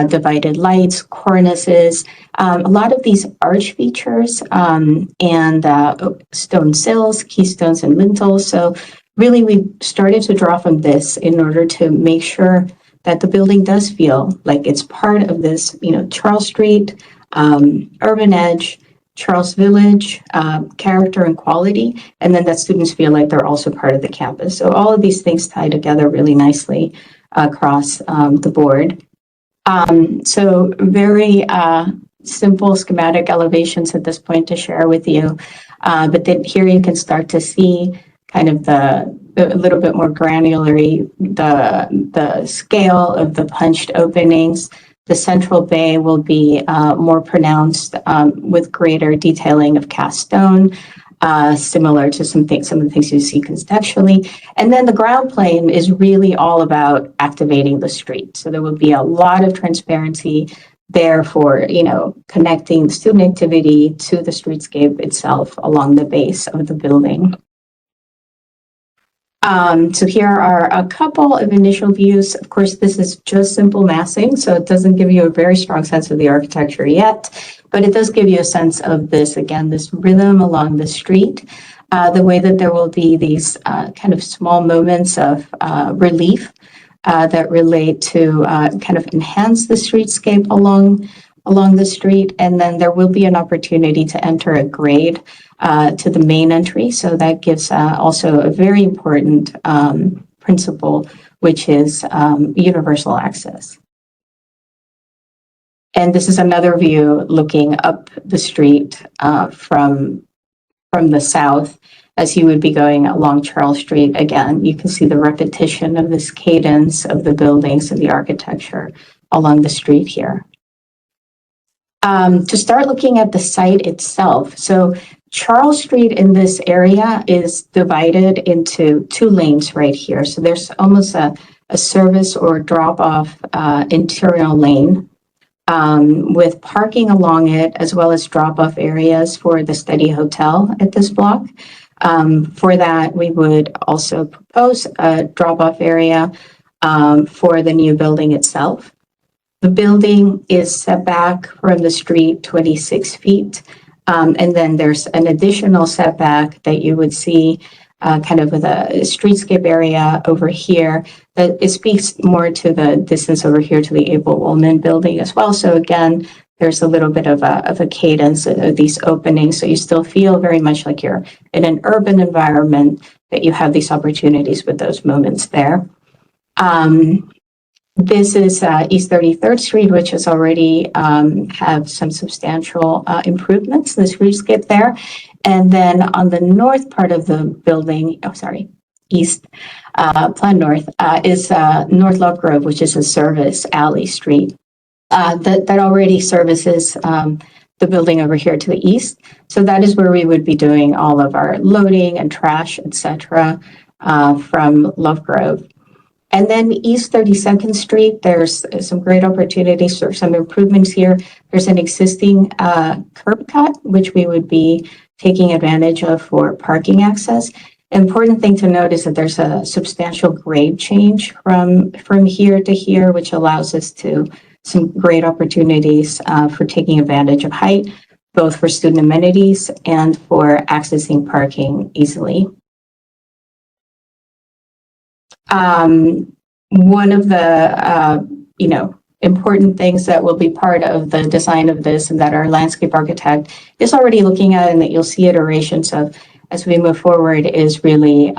divided lights, cornices, a lot of these arch features, and stone sills, keystones, and lintels. So really, we started to draw from this in order to make sure that the building does feel like it's part of this, Charles Street, urban edge, Charles Village, character and quality, and then that students feel like they're also part of the campus. So all of these things tie together really nicely across the board. So very simple schematic elevations at this point to share with you. But then here you can start to see kind of a little bit more granularly, the scale of the punched openings. The central bay will be more pronounced with greater detailing of cast stone, similar to some of the things you see conceptually. And then the ground plane is really all about activating the street. So there will be a lot of transparency there for, connecting student activity to the streetscape itself along the base of the building. So here are a couple of initial views. Of course, this is just simple massing, so it doesn't give you a very strong sense of the architecture yet, but it does give you a sense of this, again, this rhythm along the street, the way that there will be these kind of small moments of relief that relate to kind of enhance the streetscape along the street. And then there will be an opportunity to enter a grade to the main entry. So that gives also a very important principle, which is universal access. And this is another view looking up the street from the south as you would be going along Charles Street. Again, you can see the repetition of this cadence of the buildings and the architecture along the street here. To start looking at the site itself. So Charles Street in this area is divided into two lanes right here. So there's almost a service or drop-off interior lane with parking along it, as well as drop-off areas for the study hotel at this block. For that, we would also propose a drop-off area for the new building itself. The building is set back from the street 26 feet. And then there's an additional setback that you would see kind of with a streetscape area over here that it speaks more to the distance over here to the Abel Woolman building as well. So again, there's a little bit of a cadence of these openings. So you still feel very much like you're in an urban environment, that you have these opportunities with those moments there. This is East 33rd Street, which has already have some substantial improvements in the streetscape there. And then on the north part of the building, east, Plan North, is North Love Grove, which is a service alley street that already services the building over here to the east. So that is where we would be doing all of our loading and trash, etc., from Love Grove. And then East 32nd Street, there's some great opportunities for some improvements here. There's an existing curb cut, which we would be taking advantage of for parking access. Important thing to note is that there's a substantial grade change from here to here, which allows us to some great opportunities for taking advantage of height, both for student amenities and for accessing parking easily. One of the, important things that will be part of the design of this and that our landscape architect is already looking at and that you'll see iterations of as we move forward is really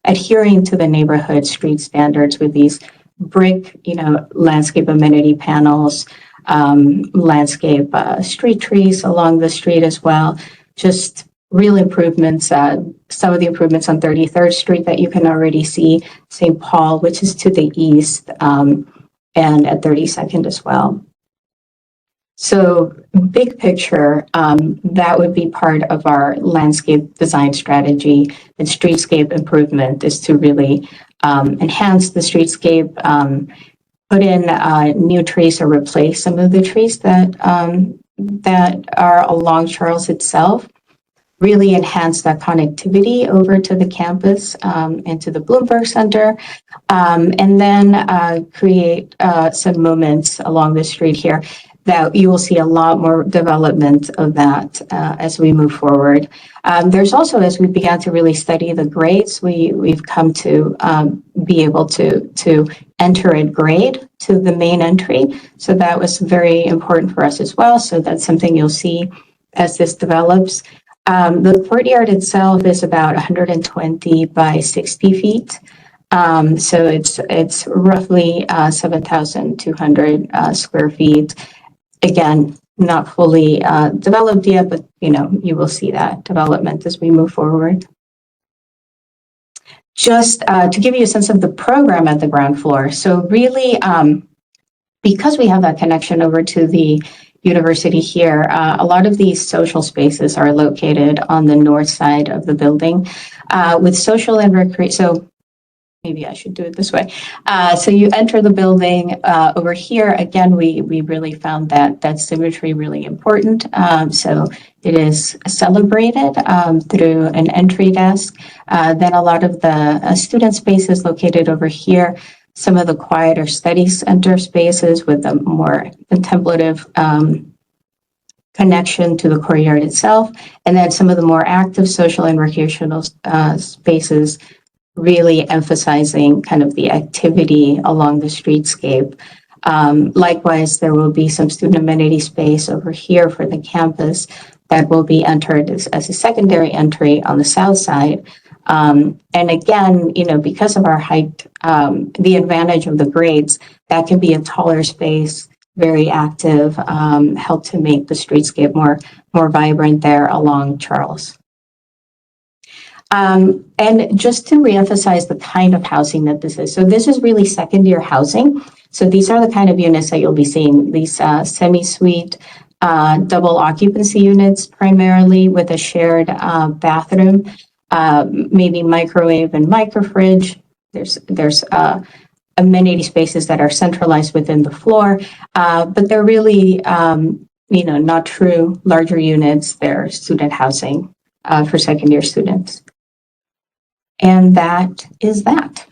adhering to the neighborhood street standards with these brick, landscape amenity panels, landscape street trees along the street as well. Just real improvements, some of the improvements on 33rd Street that you can already see, St. Paul, which is to the east, and at 32nd as well. So big picture, that would be part of our landscape design strategy, and streetscape improvement is to really enhance the streetscape, put in new trees or replace some of the trees that are along Charles itself, really enhance that connectivity over to the campus and to the Bloomberg Center, and then create some moments along the street here that you will see a lot more development of that as we move forward. There's also, as we began to really study the grades, we've come to be able to enter a grade to the main entry. So that was very important for us as well. So that's something you'll see as this develops. The courtyard itself is about 120 by 60 feet. So it's roughly 7,200 square feet. Again, not fully developed yet, but you will see that development as we move forward. just to give you a sense of the program at the ground floor. So really, because we have that connection over to the university here, a lot of these social spaces are located on the north side of the building with social and recreation. So maybe I should do it this way. So you enter the building over here. Again, we really found that symmetry really important. So it is celebrated through an entry desk. Then a lot of the student spaces located over here, some of the quieter study center spaces with a more contemplative connection to the courtyard itself. And then some of the more active social and recreational spaces really emphasizing kind of the activity along the streetscape. Likewise, there will be some student amenity space over here for the campus that will be entered as a secondary entry on the south side. And again, because of our height, the advantage of the grades, that can be a taller space, very active, help to make the streetscape more vibrant there along Charles. And just to reemphasize the kind of housing that this is. So this is really second-year housing. So these are the kind of units that you'll be seeing, these semi-suite, double occupancy units, primarily with a shared bathroom, maybe microwave and microfridge. There's amenity spaces that are centralized within the floor, but they're really, not true larger units. They're student housing for second-year students. And that is that.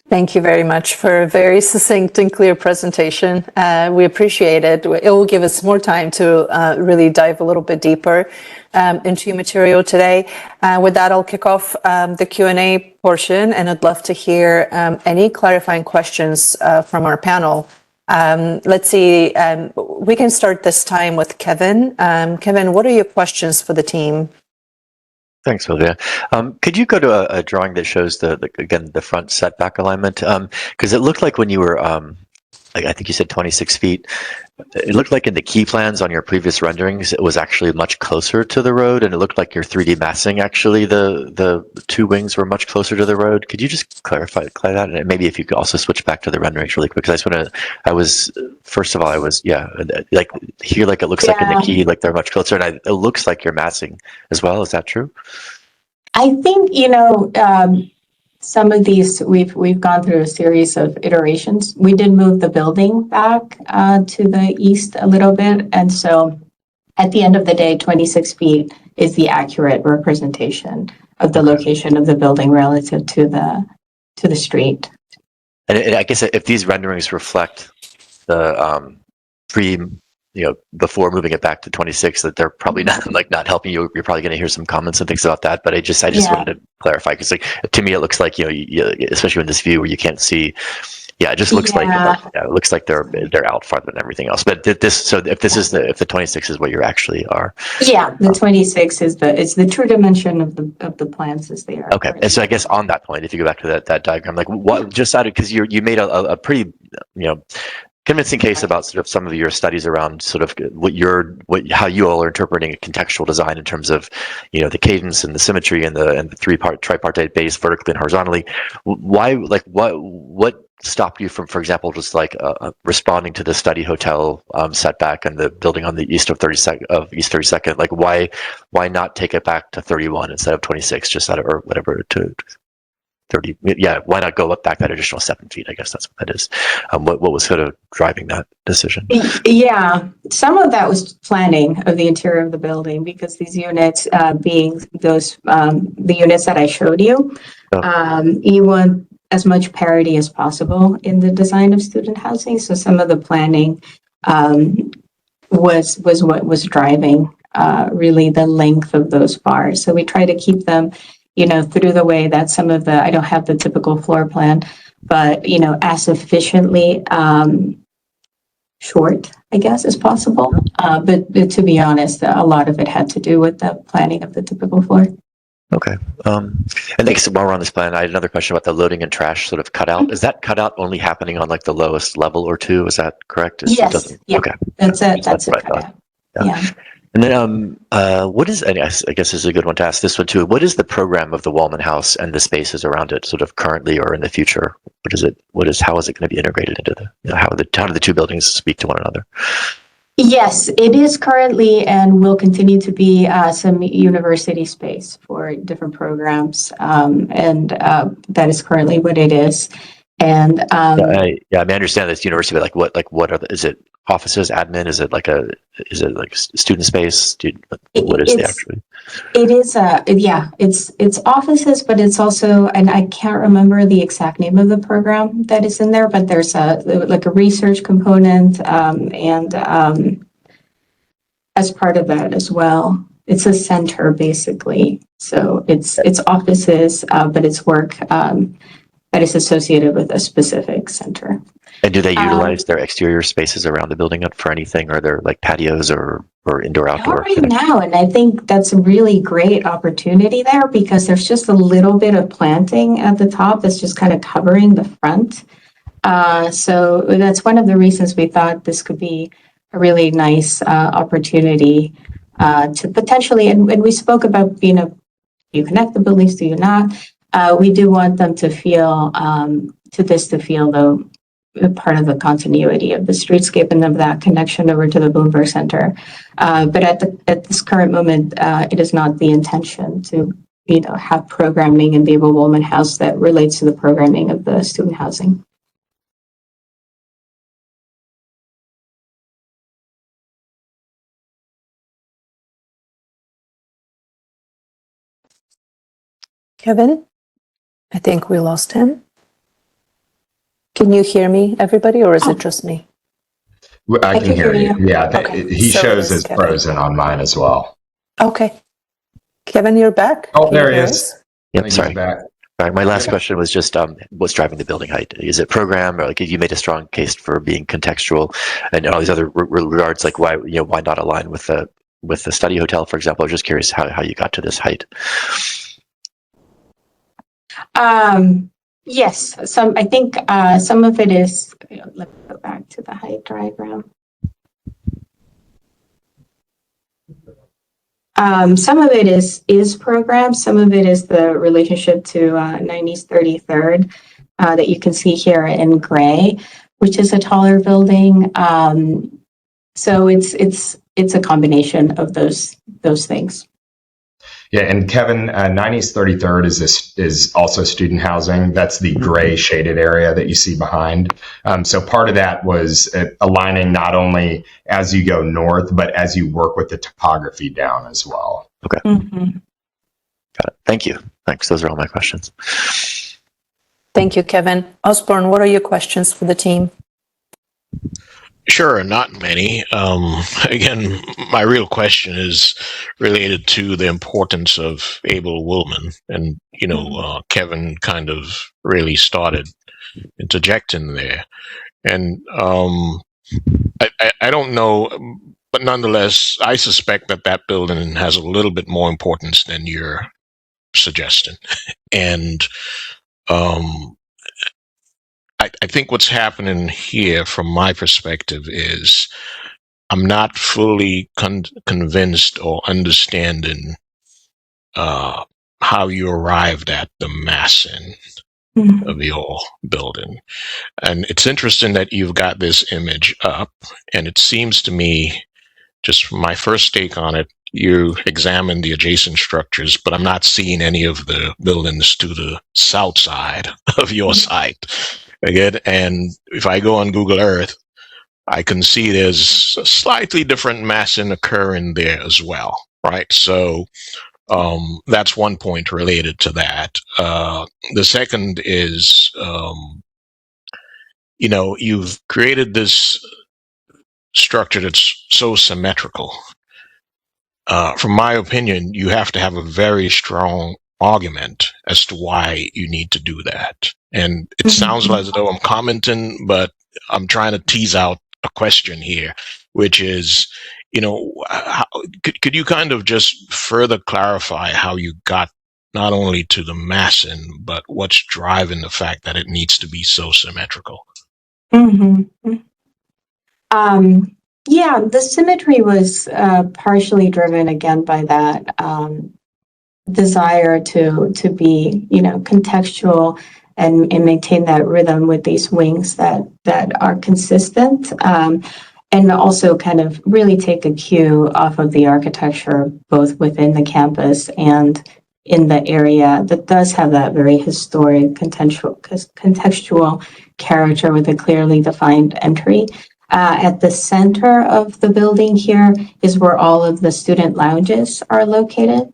Thank you very much for a very succinct and clear presentation. We appreciate it. It will give us more time to really dive a little bit deeper into your material today. With that, I'll kick off the Q&A portion, and I'd love to hear any clarifying questions from our panel. Let's see, we can start this time with Kevin. Kevin, what are your questions for the team? Thanks, Sylvia. Could you go to a drawing that shows the front setback alignment? Because it looked like when you were, I think you said 26 feet, it looked like in the key plans on your previous renderings, it was actually much closer to the road, and it looked like your 3D massing, actually, the two wings were much closer to the road. Could you just clarify that? And maybe if you could also switch back to the renderings really quick, because first of all, like here, like it looks like in the key, like they're much closer, and it looks like you're massing as well. Is that true? I think, some of these, we've gone through a series of iterations. We did move the building back to the east a little bit. And so at the end of the day, 26 feet is the accurate representation of the location of the building relative to the street. And I guess if these renderings reflect the before moving it back to 26, that they're probably not helping you. You're probably going to hear some comments and things about that. But I just wanted to clarify, because to me it looks like especially in this view where you can't see. Yeah, it just looks like it looks like they're out farther than everything else. But if the 26 is what you actually are. Yeah, the 26 is the true dimension of the plans as they are. Okay, and so I guess on that point, if you go back to that diagram, like what just out of, because you made a pretty convincing case about sort of some of your studies around sort of how you all are interpreting a contextual design in terms of the cadence and the symmetry and the three-part tripartite base vertically and horizontally. Why, like what stopped you from, for example, just like responding to the study hotel setback and the building on the east of East 32nd? Like why not take it back to 31 instead of 26, just out of, or whatever, to 30? Yeah, why not go up back that additional 7 feet? I guess that's what that is. What was sort of driving that decision? Yeah, some of that was planning of the interior of the building, because these units being those the units that I showed you, you want as much parity as possible in the design of student housing. So some of the planning was what was driving really the length of those bars. So we try to keep them through the way that some of I don't have the typical floor plan, but, as efficiently short, I guess, as possible. But to be honest, a lot of it had to do with the planning of the typical floor. Okay. And thanks. While we're on this plan, I had another question about the loading and trash sort of cutout. Is that cutout only happening on like the lowest level or two? Is that correct? Yes. Yeah. Okay. That's a cutout. Yeah. And then, what is, I guess this is a good one to ask this one too. What is the program of the Wallman House and the spaces around it sort of currently or in the future? How is it going to be integrated into how do the two buildings speak to one another? Yes, it is currently and will continue to be some university space for different programs. That is currently what it is. And I understand this university, but what are is it offices, admin? Is it like student space? What is the actually? It is it's offices, but it's also, and I can't remember the exact name of the program that is in there, but there's a research component as part of that as well. It's a center basically, so it's offices, but it's work that is associated with a specific center. And do they utilize their exterior spaces around the building for anything? Are there like patios or indoor, outdoor? Not right now, and I think that's a really great opportunity there because there's just a little bit of planting at the top that's just kind of covering the front. So that's one of the reasons we thought this could be a really nice opportunity to potentially, and we spoke about, do you connect the buildings, do you not? We do want them to feel, though, part of the continuity of the streetscape and of that connection over to the Bloomberg Center. But at this current moment, it is not the intention to, have programming in the Wallman House that relates to the programming of the student housing. Kevin, I think we lost him. Can you hear me, everybody, or is it just me? I can hear you. Yeah, Okay. he So shows is as Kevin. frozen on mine as well. Okay. Kevin, you're back. Oh, Can there you he hear is. us? Yep, He's sorry. back. Sorry, my last question was just what's driving the building height? Is it program, or you made a strong case for being contextual, and all these other regards, like why not align with the study hotel, for example? I was just curious how you got to this height. Yes, I think some of it is, let me go back to the height diagram. Some of it is program, some of it is the relationship to 90s 33rd that you can see here in gray, which is a taller building. So it's a combination of those things. Yeah, and Kevin, 90s 33rd is also student housing. That's the gray shaded area that you see behind. So part of that was aligning not only as you go north, but as you work with the topography down as well. Okay. Mm-hmm. Got it. Thank you. Thanks. Those are all my questions. Thank you, Kevin. Osborne, what are your questions for the team? Sure, not many. Again, my real question is related to the importance of Abel Woolman. And, Kevin kind of really started interjecting there. And I don't know, but nonetheless, I suspect that building has a little bit more importance than you're suggesting. And I think what's happening here, from my perspective, is I'm not fully convinced or understanding how you arrived at the massing of the whole building. And it's interesting that you've got this image up, and it seems to me, just from my first take on it, you examine the adjacent structures, but I'm not seeing any of the buildings to the south side of your site. Again, and if I go on Google Earth, I can see there's a slightly different massing occurring there as well, right? So that's one point related to that. The second is, you've created this structure that's so symmetrical. From my opinion, you have to have a very strong argument as to why you need to do that. And it sounds as though I'm commenting, but I'm trying to tease out a question here, which is, could you kind of just further clarify how you got not only to the massing, but what's driving the fact that it needs to be so symmetrical? Mm-hmm. Yeah, the symmetry was partially driven again by that desire to be, contextual and maintain that rhythm with these wings that are consistent. And also kind of really take a cue off of the architecture, both within the campus and in the area that does have that very historic contextual character with a clearly defined entry. At the center of the building here is where all of the student lounges are located,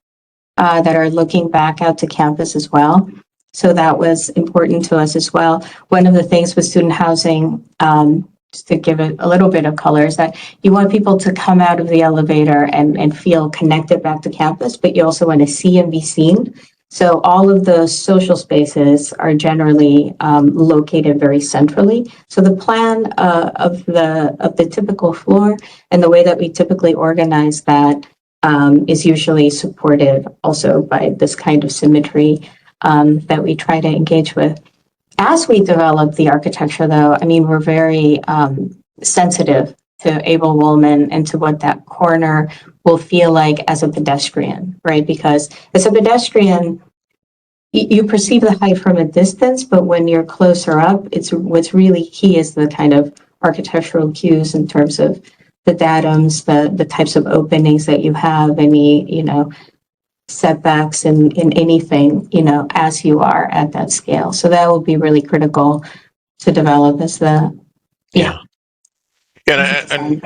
that are looking back out to campus as well. So that was important to us as well. One of the things with student housing, just to give it a little bit of color, is that you want people to come out of the elevator and feel connected back to campus, but you also want to see and be seen. So all of those social spaces are generally located very centrally. So the plan of the typical floor and the way that we typically organize that is usually supported also by this kind of symmetry that we try to engage with. As we develop the architecture, though, I mean, we're very sensitive to Abel Woolman and to what that corner will feel like as a pedestrian, right? Because as a pedestrian, you perceive the height from a distance, but when you're closer up, it's what's really key is the kind of architectural cues in terms of the datums, the types of openings that you have, any, setbacks in anything, as you are at that scale. So that will be really critical to develop as the, Yeah. And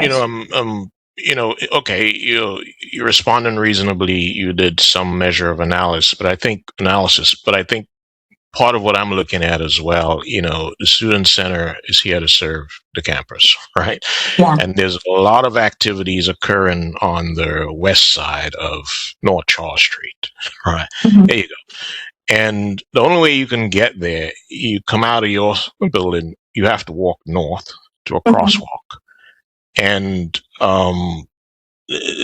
okay, you're responding reasonably. You did some measure of analysis, but I think part of what I'm looking at as well, the student center is here to serve the campus, right? Yeah. And there's a lot of activities occurring on the west side of North Charles Street, right? Mhm. There you go. And the only way you can get there, you come out of your building, you have to walk north to a crosswalk. And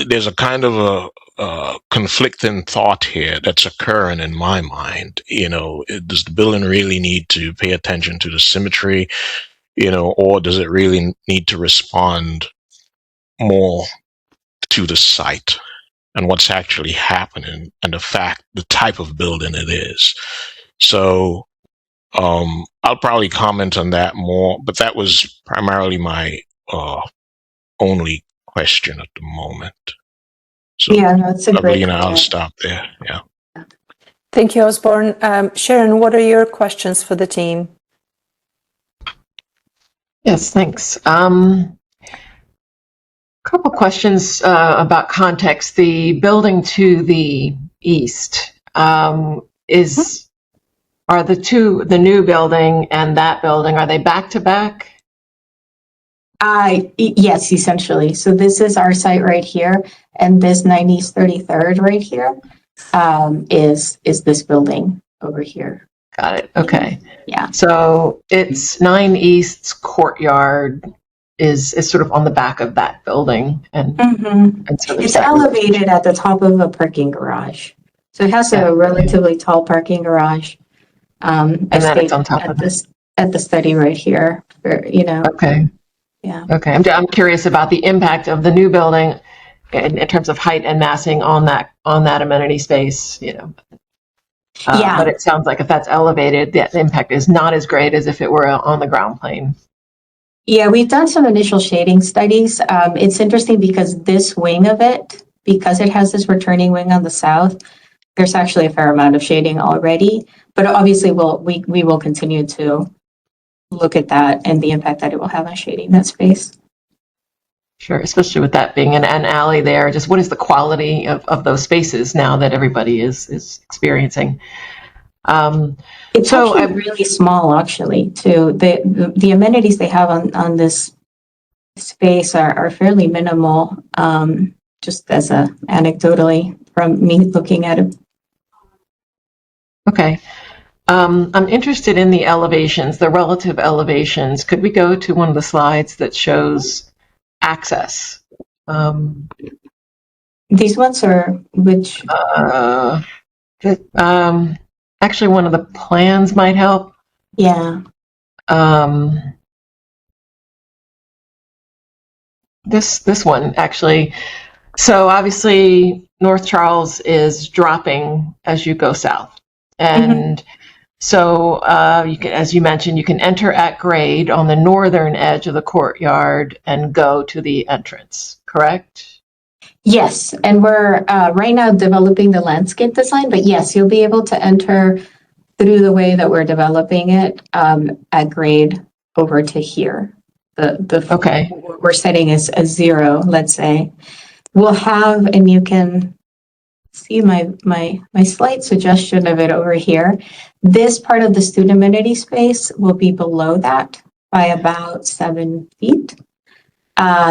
there's a kind of a conflicting thought here that's occurring in my mind. Does the building really need to pay attention to the symmetry, or does it really need to respond more to the site and what's actually happening and the type of building it is? So I'll probably comment on that more, but that was primarily my only question at the moment. So, Yeah, no, it's a great Evelina, I'll comment. stop there. Yeah. Thank you, Osborne. Sharon, what are your questions for the team? Yes, thanks. Couple questions about context. The building to the east are the new building and that building, are they back to back? Yes, essentially. So this is our site right here, and this 9 East 33rd right here is this building over here. Got it. Okay. Yeah. So it's 9 East's courtyard is sort of on the back of that building, and so there's It's that elevated at the top of a parking garage. So it has a relatively tall parking garage. And then it's on top of this at the study right here. Okay. Yeah. Okay. I'm curious about the impact of the new building in terms of height and massing on that amenity space. But it sounds like if that's elevated, the impact is not as great as if it were on the ground plane. Yeah, we've done some initial shading studies. It's interesting because this wing of it, because it has this returning wing on the south, there's actually a fair amount of shading already. But obviously, we will continue to look at that and the impact that it will have on shading that space. Sure, especially with that being an alley there. Just what is the quality of those spaces now that everybody is experiencing? It's actually really small, actually, too. The amenities they have on this space are fairly minimal, just as anecdotally from me looking at it. Okay. I'm interested in the elevations, the relative elevations. Could we go to one of the slides that shows access? These ones are which? Actually, one of the plans might help. Yeah. this one actually. So obviously North Charles is dropping as you go south. And so you can, as you mentioned, you can enter at grade on the northern edge of the courtyard and go to the entrance, correct? Yes, and we're right now developing the landscape design, but yes, you'll be able to enter through the way that we're developing it at grade over to here. Okay. What we're setting is a 0, let's say. We'll have, and you can see my slight suggestion of it over here. This part of the student amenity space will be below that by about 7 feet.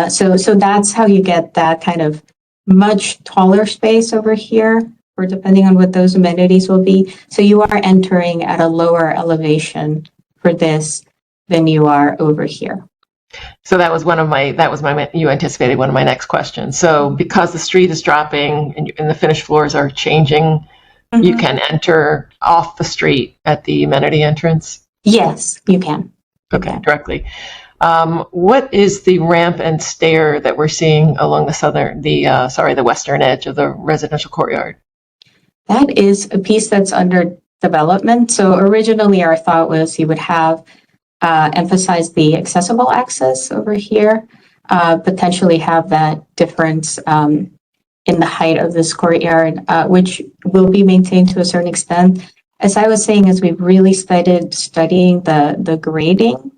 So that's how you get that kind of much taller space over here, or depending on what those amenities will be. So you are entering at a lower elevation for this than you are over here. So that was you anticipated one of my next questions. So because the street is dropping and the finished floors are changing, you can enter off the street at the amenity entrance? Yes, you can. Okay, directly. What is the ramp and stair that we're seeing along the western edge of the residential courtyard? That is a piece that's under development. So originally our thought was you would have emphasize the accessible access over here, potentially have that difference in the height of this courtyard, which will be maintained to a certain extent. As I was saying, as we've really started studying the grading,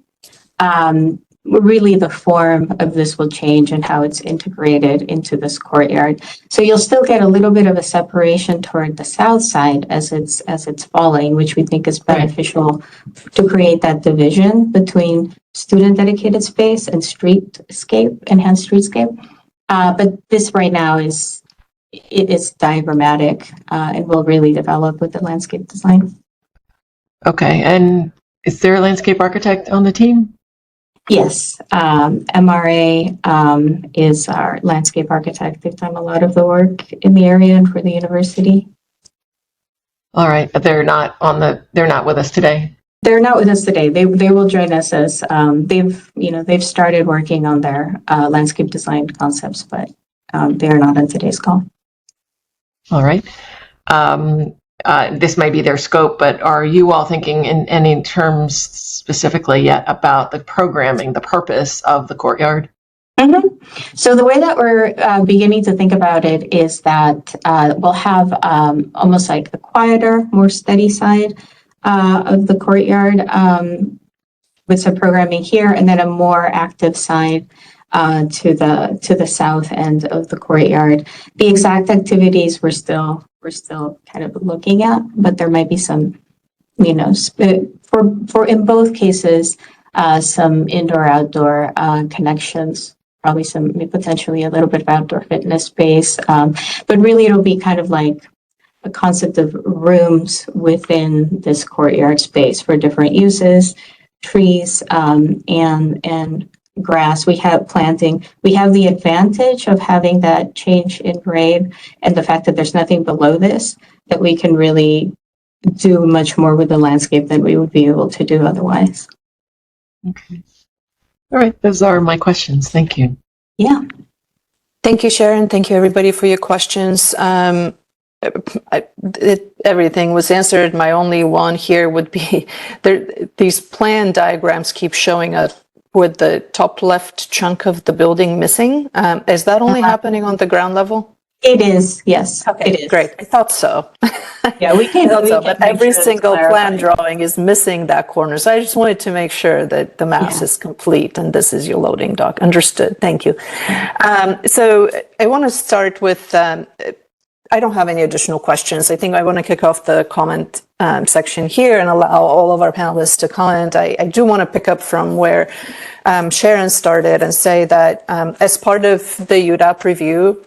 really the form of this will change and how it's integrated into this courtyard. So you'll still get a little bit of a separation toward the south side as it's falling, which we think is beneficial to create that division between student dedicated space and streetscape, enhanced streetscape. But this right now is diagrammatic and will really develop with the landscape design. Okay, and is there a landscape architect on the team? Yes, MRA is our landscape architect. They've done a lot of the work in the area and for the university. All right, but they're not with us today. They're not with us today. They will join us as they've started working on their landscape design concepts, but they are not on today's call. All right. This may be their scope, but are you all thinking in any terms specifically yet about the programming, the purpose of the courtyard? So the way that we're beginning to think about it is that we'll have almost like the quieter, more steady side of the courtyard with some programming here, and then a more active side to the south end of the courtyard. The exact activities we're still kind of looking at, but there might be some, for in both cases, some indoor-outdoor connections, probably potentially a little bit of outdoor fitness space, but really it'll be kind of like a concept of rooms within this courtyard space for different uses, trees, and grass. We have planting. We have the advantage of having that change in grade and the fact that there's nothing below this, that we can really do much more with the landscape than we would be able to do otherwise. Okay. All right. Those are my questions. Thank you. Yeah. Thank you, Sharon. Thank you, everybody, for your questions. Everything was answered. My only one here would be these plan diagrams keep showing up with the top left chunk of the building missing. Is that only happening on the ground level? It is, yes. Okay, it is. Great. I thought so. Yeah, we can. But every single plan drawing is missing that corner. So I just wanted to make sure that the mass is complete and this is your loading dock. Understood. Thank you. So I want to start with, I don't have any additional questions. I think I want to kick off the comment section here and allow all of our panelists to comment. I do want to pick up from where Sharon started and say that as part of the UDAAP review,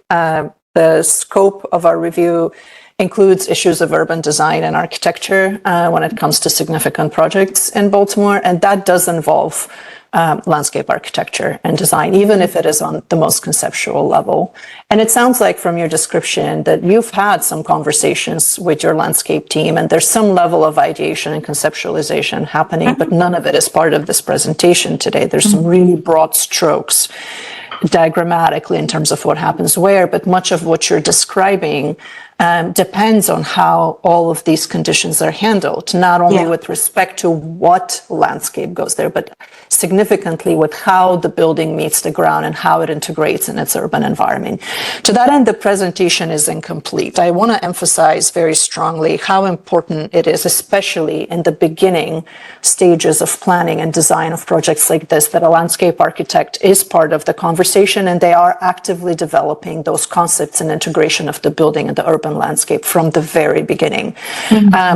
the scope of our review includes issues of urban design and architecture when it comes to significant projects in Baltimore, and that does involve landscape architecture and design, even if it is on the most conceptual level. And it sounds like from your description that you've had some conversations with your landscape team and there's some level of ideation and conceptualization happening, but none of it is part of this presentation today. There's some really broad strokes. diagrammatically in terms of what happens where, but much of what you're describing depends on how all of these conditions are handled, not only with respect to what landscape goes there, but significantly with how the building meets the ground and how it integrates in its urban environment. To that end, the presentation is incomplete. I want to emphasize very strongly how important it is, especially in the beginning stages of planning and design of projects like this, that a landscape architect is part of the conversation and they are actively developing those concepts and integration of the building and the urban landscape from the very beginning.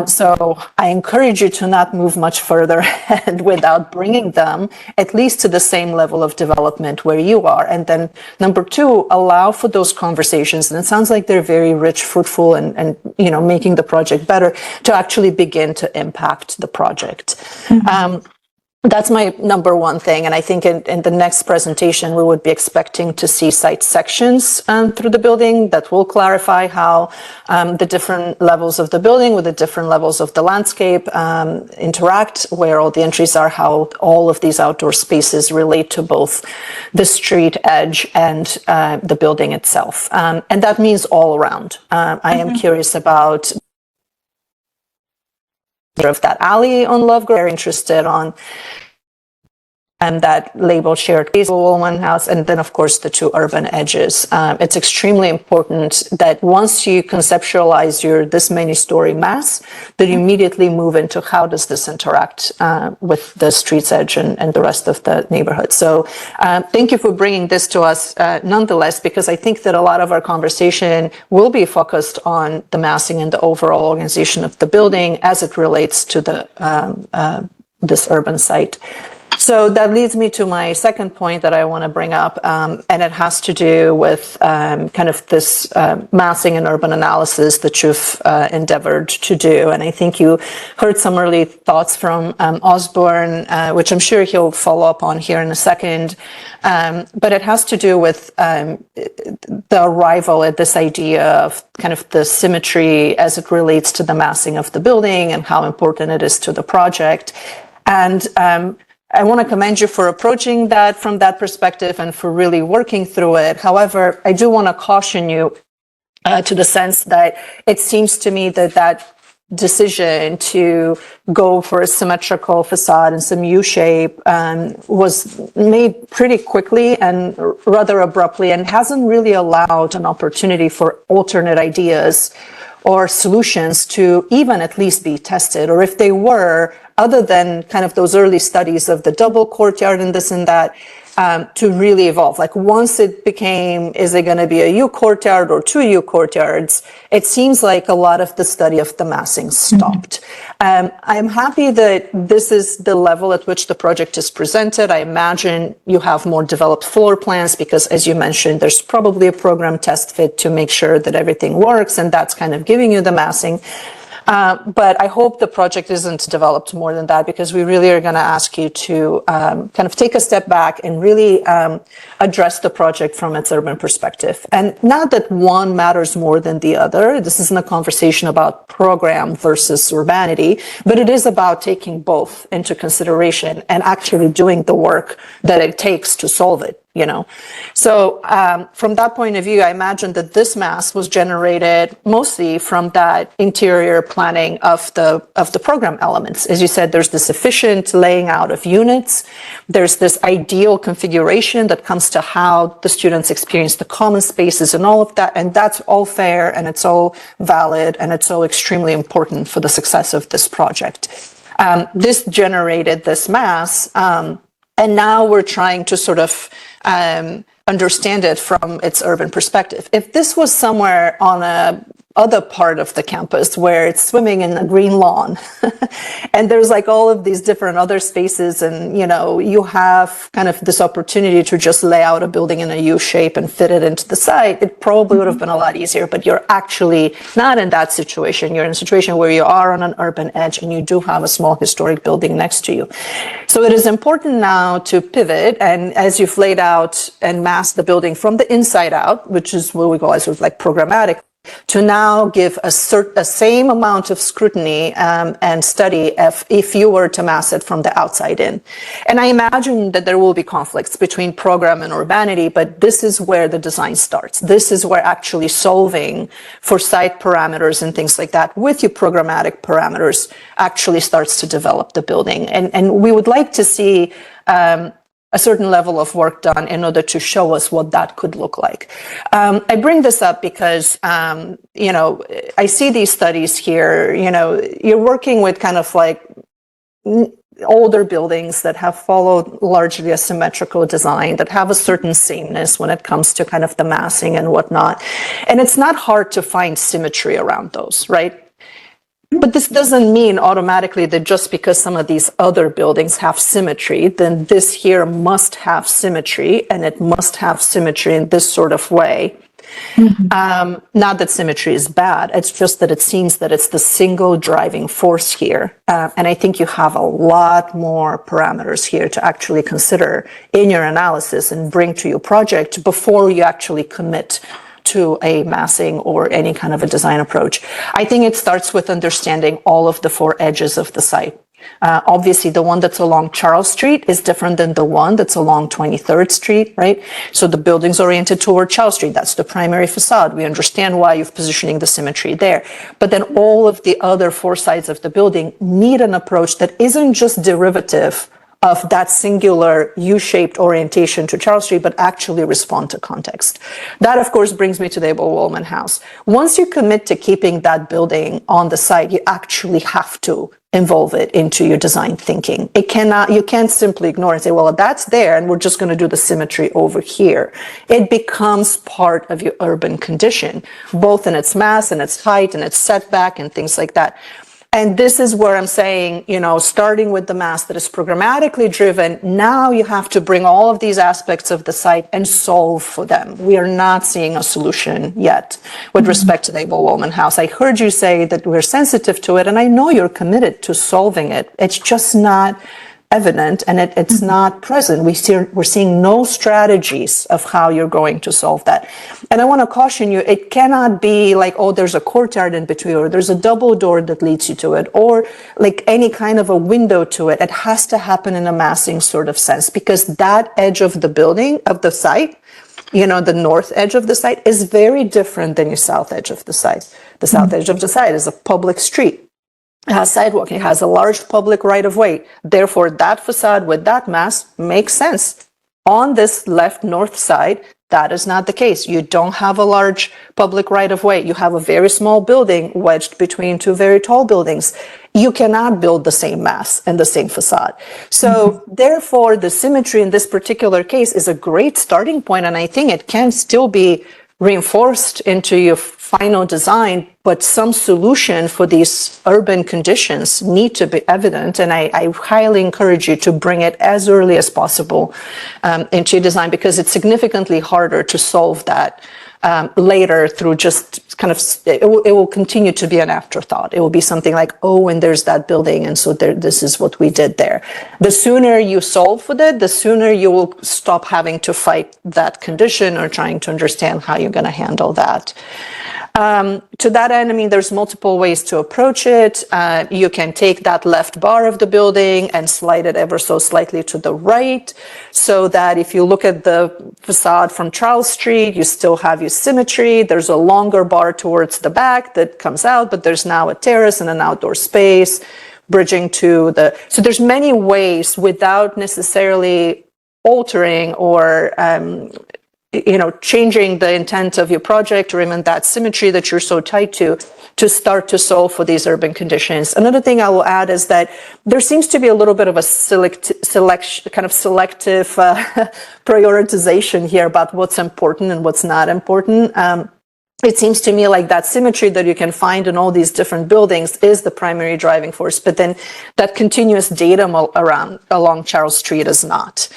So I encourage you to not move much further ahead without bringing them at least to the same level of development where you are. And then number two, allow for those conversations. And it sounds like they're very rich, fruitful, and making the project better to actually begin to impact the project. That's my number one thing. And I think in the next presentation, we would be expecting to see site sections through the building that will clarify how the different levels of the building with the different levels of the landscape interact, where all the entries are, how all of these outdoor spaces relate to both the street edge and the building itself. And that means all around. I am curious about of that alley on Lovegrove. They're interested on and that labeled shared space one house, and then of course the two urban edges. It's extremely important that once you conceptualize your this many story mass, that you immediately move into how does this interact with the street's edge and the rest of the neighborhood. So thank you for bringing this to us nonetheless, because I think that a lot of our conversation will be focused on the massing and the overall organization of the building as it relates to the this urban site. So that leads me to my second point that I want to bring up, and it has to do with kind of this massing and urban analysis that you've endeavored to do. And I think you heard some early thoughts from Osborne, which I'm sure he'll follow up on here in a second. But it has to do with the arrival at this idea of kind of the symmetry as it relates to the massing of the building and how important it is to the project. And I want to commend you for approaching that from that perspective and for really working through it. However, I do want to caution you to the sense that it seems to me that that decision to go for a symmetrical facade and some U-shape was made pretty quickly and rather abruptly, and hasn't really allowed an opportunity for alternate ideas or solutions to even at least be tested, or if they were, other than kind of those early studies of the double courtyard and this and that, to really evolve. Like once it became, is it going to be a U courtyard or two U courtyards? It seems like a lot of the study of the massing stopped. I'm happy that this is the level at which the project is presented. I imagine you have more developed floor plans because, as you mentioned, there's probably a program test fit to make sure that everything works, and that's kind of giving you the massing. But I hope the project isn't developed more than that, because we really are going to ask you to kind of take a step back and really address the project from its urban perspective. And not that one matters more than the other. This isn't a conversation about program versus urbanity, but it is about taking both into consideration and actually doing the work that it takes to solve it. So from that point of view, I imagine that this mass was generated mostly from that interior planning of the program elements. As you said, there's this efficient laying out of units. There's this ideal configuration that comes to how the students experience the common spaces and all of that. And that's all fair, and it's all valid, and it's all extremely important for the success of this project. This generated this mass. And now we're trying to sort of understand it from its urban perspective. If this was somewhere on a other part of the campus where it's swimming in a green lawn and there's like all of these different other spaces, and you have kind of this opportunity to just lay out a building in a U shape and fit it into the site, it probably would have been a lot easier. But you're actually not in that situation. You're in a situation where you are on an urban edge and you do have a small historic building next to you. So it is important now to pivot, and as you've laid out and mass the building from the inside out, which is what we call as sort of like programmatic, to now give a same amount of scrutiny and study if you were to mass it from the outside in. And I imagine that there will be conflicts between program and urbanity, but this is where the design starts. This is where actually solving for site parameters and things like that with your programmatic parameters actually starts to develop the building. And we would like to see a certain level of work done in order to show us what that could look like. I bring this up because, I see these studies here, you're working with kind of like older buildings that have followed largely a symmetrical design, that have a certain sameness when it comes to kind of the massing and whatnot. And it's not hard to find symmetry around those, right? But this doesn't mean automatically that just because some of these other buildings have symmetry, then this here must have symmetry, and it must have symmetry in this sort of way. Not that symmetry is bad, it's just that it seems that it's the single driving force here. And I think you have a lot more parameters here to actually consider in your analysis and bring to your project before you actually commit to a massing or any kind of a design approach. I think it starts with understanding all of the four edges of the site. Obviously, the one that's along Charles Street is different than the one that's along 23rd Street, right? So the building's oriented toward Charles Street. That's the primary facade. We understand why you're positioning the symmetry there. But then all of the other four sides of the building need an approach that isn't just derivative of that singular U-shaped orientation to Charles Street, but actually respond to context. That, of course, brings me to the Abel-Wollman House. Once you commit to keeping that building on the site, you actually have to involve it into your design thinking. You can't simply ignore and say, well, that's there, and we're just going to do the symmetry over here. It becomes part of your urban condition, both in its mass and its height and its setback and things like that. And this is where I'm saying, starting with the mass that is programmatically driven, now you have to bring all of these aspects of the site and solve for them. We are not seeing a solution yet with respect to the Abel-Wollman House. I heard you say that we're sensitive to it, and I know you're committed to solving it. It's just not evident, and it's not present. We're seeing no strategies of how you're going to solve that. And I want to caution you, it cannot be like, oh, there's a courtyard in between, or there's a double door that leads you to it, or like any kind of a window to it. It has to happen in a massing sort of sense, because that edge of the building, of the site, the north edge of the site is very different than your south edge of the site. The south edge of the site is a public street. It has sidewalk, it has a large public right-of-way. Therefore, that facade with that mass makes sense. On this left north side, that is not the case. You don't have a large public right-of-way. You have a very small building wedged between two very tall buildings. You cannot build the same mass and the same facade. So therefore, the symmetry in this particular case is a great starting point, and I think it can still be reinforced into your final design, but some solution for these urban conditions need to be evident. And I highly encourage you to bring it as early as possible into your design, because it's significantly harder to solve that later through just kind of, it will continue to be an afterthought. It will be something like, oh, and there's that building, and so this is what we did there. The sooner you solve with it, the sooner you will stop having to fight that condition or trying to understand how you're going to handle that. To that end, there's multiple ways to approach it. You can take that left bar of the building and slide it ever so slightly to the right, so that if you look at the facade from Charles Street, you still have your symmetry. There's a longer bar towards the back that comes out, but there's now a terrace and an outdoor space bridging to so there's many ways without necessarily altering or changing the intent of your project or even that symmetry that you're so tied to start to solve for these urban conditions. Another thing I will add is that there seems to be a little bit of a selective prioritization here about what's important and what's not important. It seems to me like that symmetry that you can find in all these different buildings is the primary driving force, but then that continuous datum along Charles Street is not.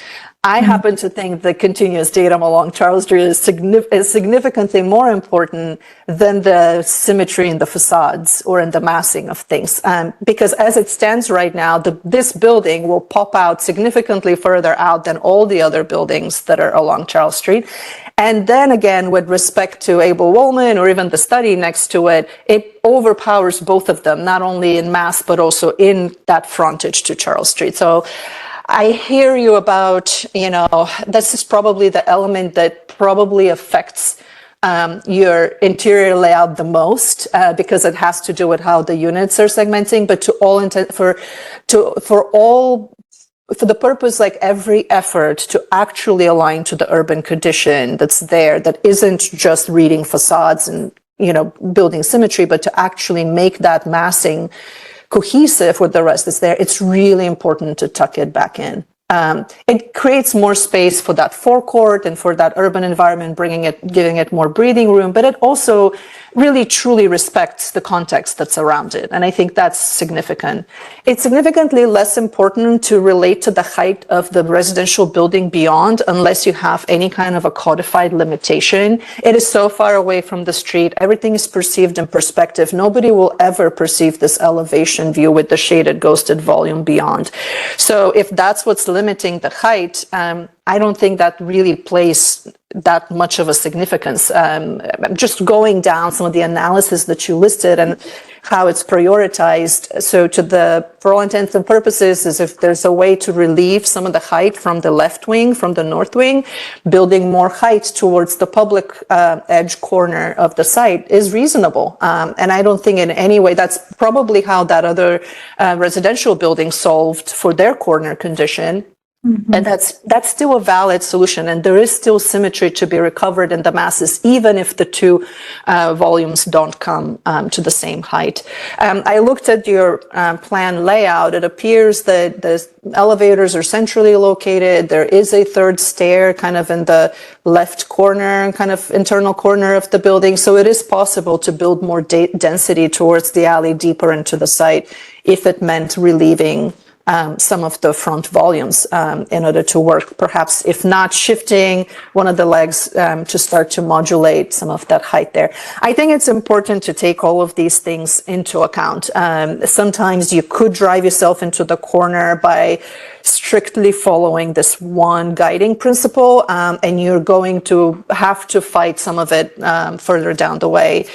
I happen to think the continuous datum along Charles Street is significantly more important than the symmetry in the facades or in the massing of things. Because as it stands right now, this building will pop out significantly further out than all the other buildings that are along Charles Street. And then again, with respect to Abel Woolman or even the study next to it, it overpowers both of them, not only in mass, but also in that frontage to Charles Street. So I hear you about, this is probably the element that probably affects your interior layout the most, because it has to do with how the units are segmenting. But to all intent, for the purpose, like every effort to actually align to the urban condition that's there, that isn't just reading facades and building symmetry, but to actually make that massing cohesive with the rest that's there, it's really important to tuck it back in. It creates more space for that forecourt and for that urban environment, giving it more breathing room, but it also really truly respects the context that's around it. And I think that's significant. It's significantly less important to relate to the height of the residential building beyond, unless you have any kind of a codified limitation. It is so far away from the street. Everything is perceived in perspective. Nobody will ever perceive this elevation view with the shaded, ghosted volume beyond. So if that's what's limiting the height, I don't think that really plays that much of a significance. Just going down some of the analysis that you listed and how it's prioritized. So for all intents and purposes, is if there's a way to relieve some of the height from the left wing, from the north wing, building more height towards the public edge corner of the site is reasonable. And I don't think in any way, that's probably how that other residential building solved for their corner condition. Mm-hmm. And that's still a valid solution, and there is still symmetry to be recovered in the masses, even if the two volumes don't come to the same height. I looked at your plan layout. It appears that the elevators are centrally located. There is a third stair kind of in the left corner, kind of internal corner of the building. So it is possible to build more density towards the alley deeper into the site if it meant relieving some of the front volumes in order to work, perhaps, if not shifting one of the legs to start to modulate some of that height there. I think it's important to take all of these things into account. Sometimes you could drive yourself into the corner by strictly following this one guiding principle, and you're going to have to fight some of it further down the way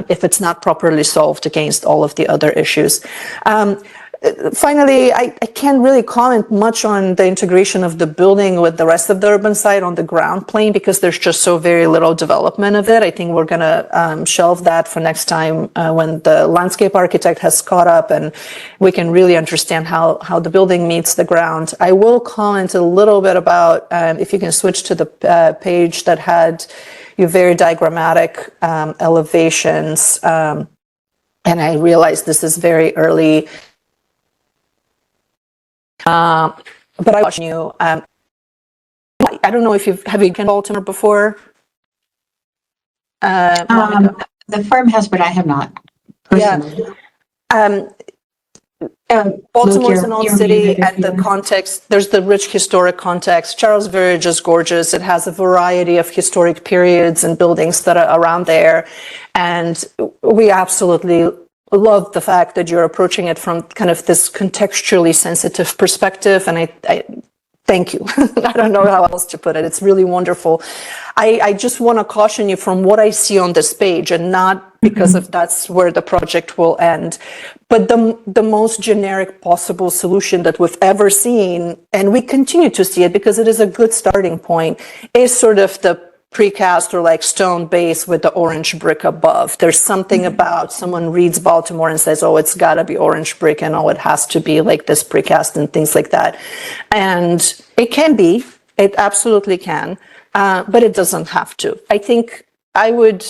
if it's not properly solved against all of the other issues. Finally, I can't really comment much on the integration of the building with the rest of the urban site on the ground plane, because there's just so very little development of it. I think we're going to shelve that for next time when the landscape architect has caught up and we can really understand how the building meets the ground. I will comment a little bit about, if you can switch to the page that had your very diagrammatic elevations. And I realize this is very early. But I watch you. I don't know if have you been to Baltimore before? The firm has, but I have not personally. Baltimore's an old city, and the context, there's the rich historic context. Charles Village is gorgeous. It has a variety of historic periods and buildings that are around there. And we absolutely love the fact that you're approaching it from kind of this contextually sensitive perspective. And I thank you. I don't know how else to put it. It's really wonderful. I just want to caution you from what I see on this page, and not because of that's where the project will end, but the most generic possible solution that we've ever seen, and we continue to see it because it is a good starting point, is sort of the precast or like stone base with the orange brick above. There's something about someone reads Baltimore and says, oh, it's got to be orange brick, and oh, it has to be like this precast and things like that. And it can be, it absolutely can, but it doesn't have to. I think I would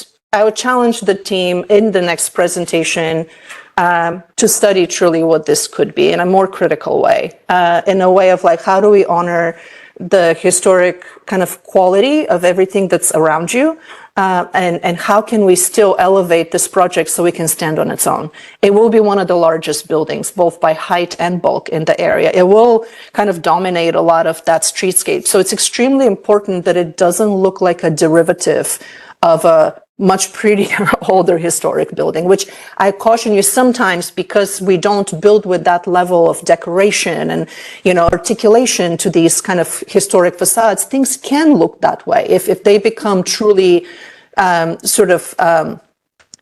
challenge the team in the next presentation to study truly what this could be in a more critical way, in a way of like, how do we honor the historic kind of quality of everything that's around you, and how can we still elevate this project so we can stand on its own. It will be one of the largest buildings, both by height and bulk in the area. It will kind of dominate a lot of that streetscape. So it's extremely important that it doesn't look like a derivative of a much prettier, older historic building, which I caution you sometimes, because we don't build with that level of decoration and, articulation to these kind of historic facades, things can look that way. If they become truly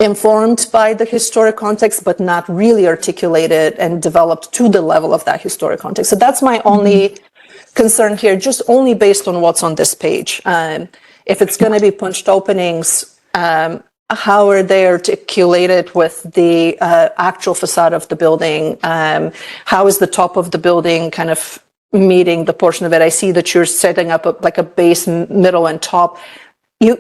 informed by the historic context, but not really articulated and developed to the level of that historic context. So that's my only concern here, just only based on what's on this page. If it's going to be punched openings, how are they articulated with the actual facade of the building? How is the top of the building kind of meeting the portion of it? I see that you're setting up a base, middle, and top.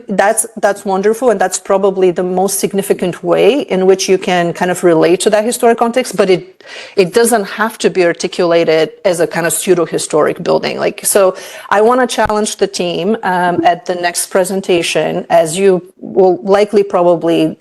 That's wonderful, and that's probably the most significant way in which you can kind of relate to that historic context, but it doesn't have to be articulated as a kind of pseudo-historic building. So I want to challenge the team at the next presentation, as you will likely probably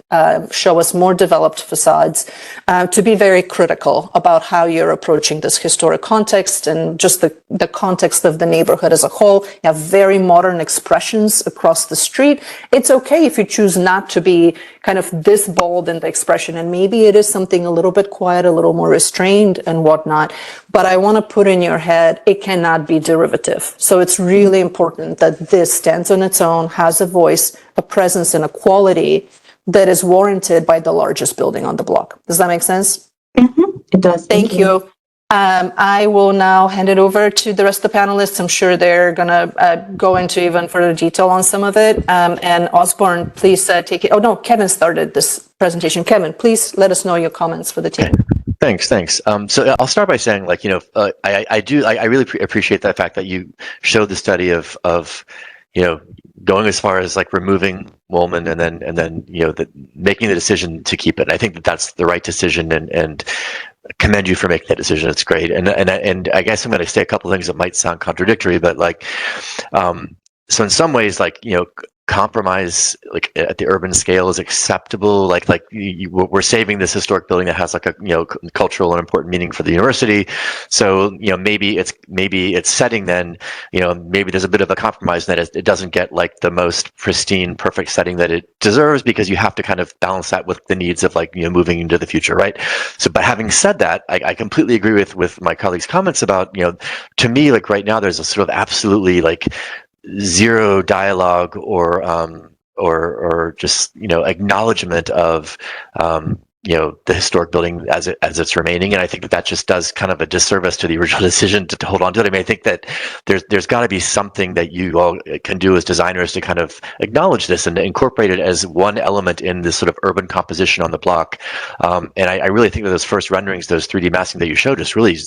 show us more developed facades, to be very critical about how you're approaching this historic context and just the context of the neighborhood as a whole. You have very modern expressions across the street. It's okay if you choose not to be kind of this bold in the expression, and maybe it is something a little bit quiet, a little more restrained and whatnot, but I want to put in your head, it cannot be derivative. So it's really important that this stands on its own, has a voice, a presence, and a quality that is warranted by the largest building on the block. Does that make sense? Mm-hmm. It does. Thank you. I will now hand it over to the rest of the panelists. I'm sure they're going to go into even further detail on some of it. And Osborne, please take it. Oh, no, Kevin started this presentation. Kevin, please let us know your comments for the team. Thanks. So I'll start by saying, I really appreciate the fact that you showed the study of going as far as removing Woolman and then making the decision to keep it. I think that's the right decision, and commend you for making that decision. It's great. And I guess I'm going to say a couple of things that might sound contradictory, but so in some ways, compromise at the urban scale is acceptable. We're saving this historic building that has a cultural and important meaning for the university. So maybe it's setting then maybe there's a bit of a compromise that it doesn't get the most pristine, perfect setting that it deserves, because you have to kind of balance that with the needs of moving into the future, right? So, but having said that, I completely agree with my colleagues' comments about to me right now there's a sort of absolutely zero dialogue or just acknowledgement of the historic building as it's remaining, and I think that just does kind of a disservice to the original decision to hold on to it. I mean, I think that there's got to be something that you all can do as designers to kind of acknowledge this and incorporate it as one element in this sort of urban composition on the block. And I really think that those first renderings, those 3D massing that you showed us, really,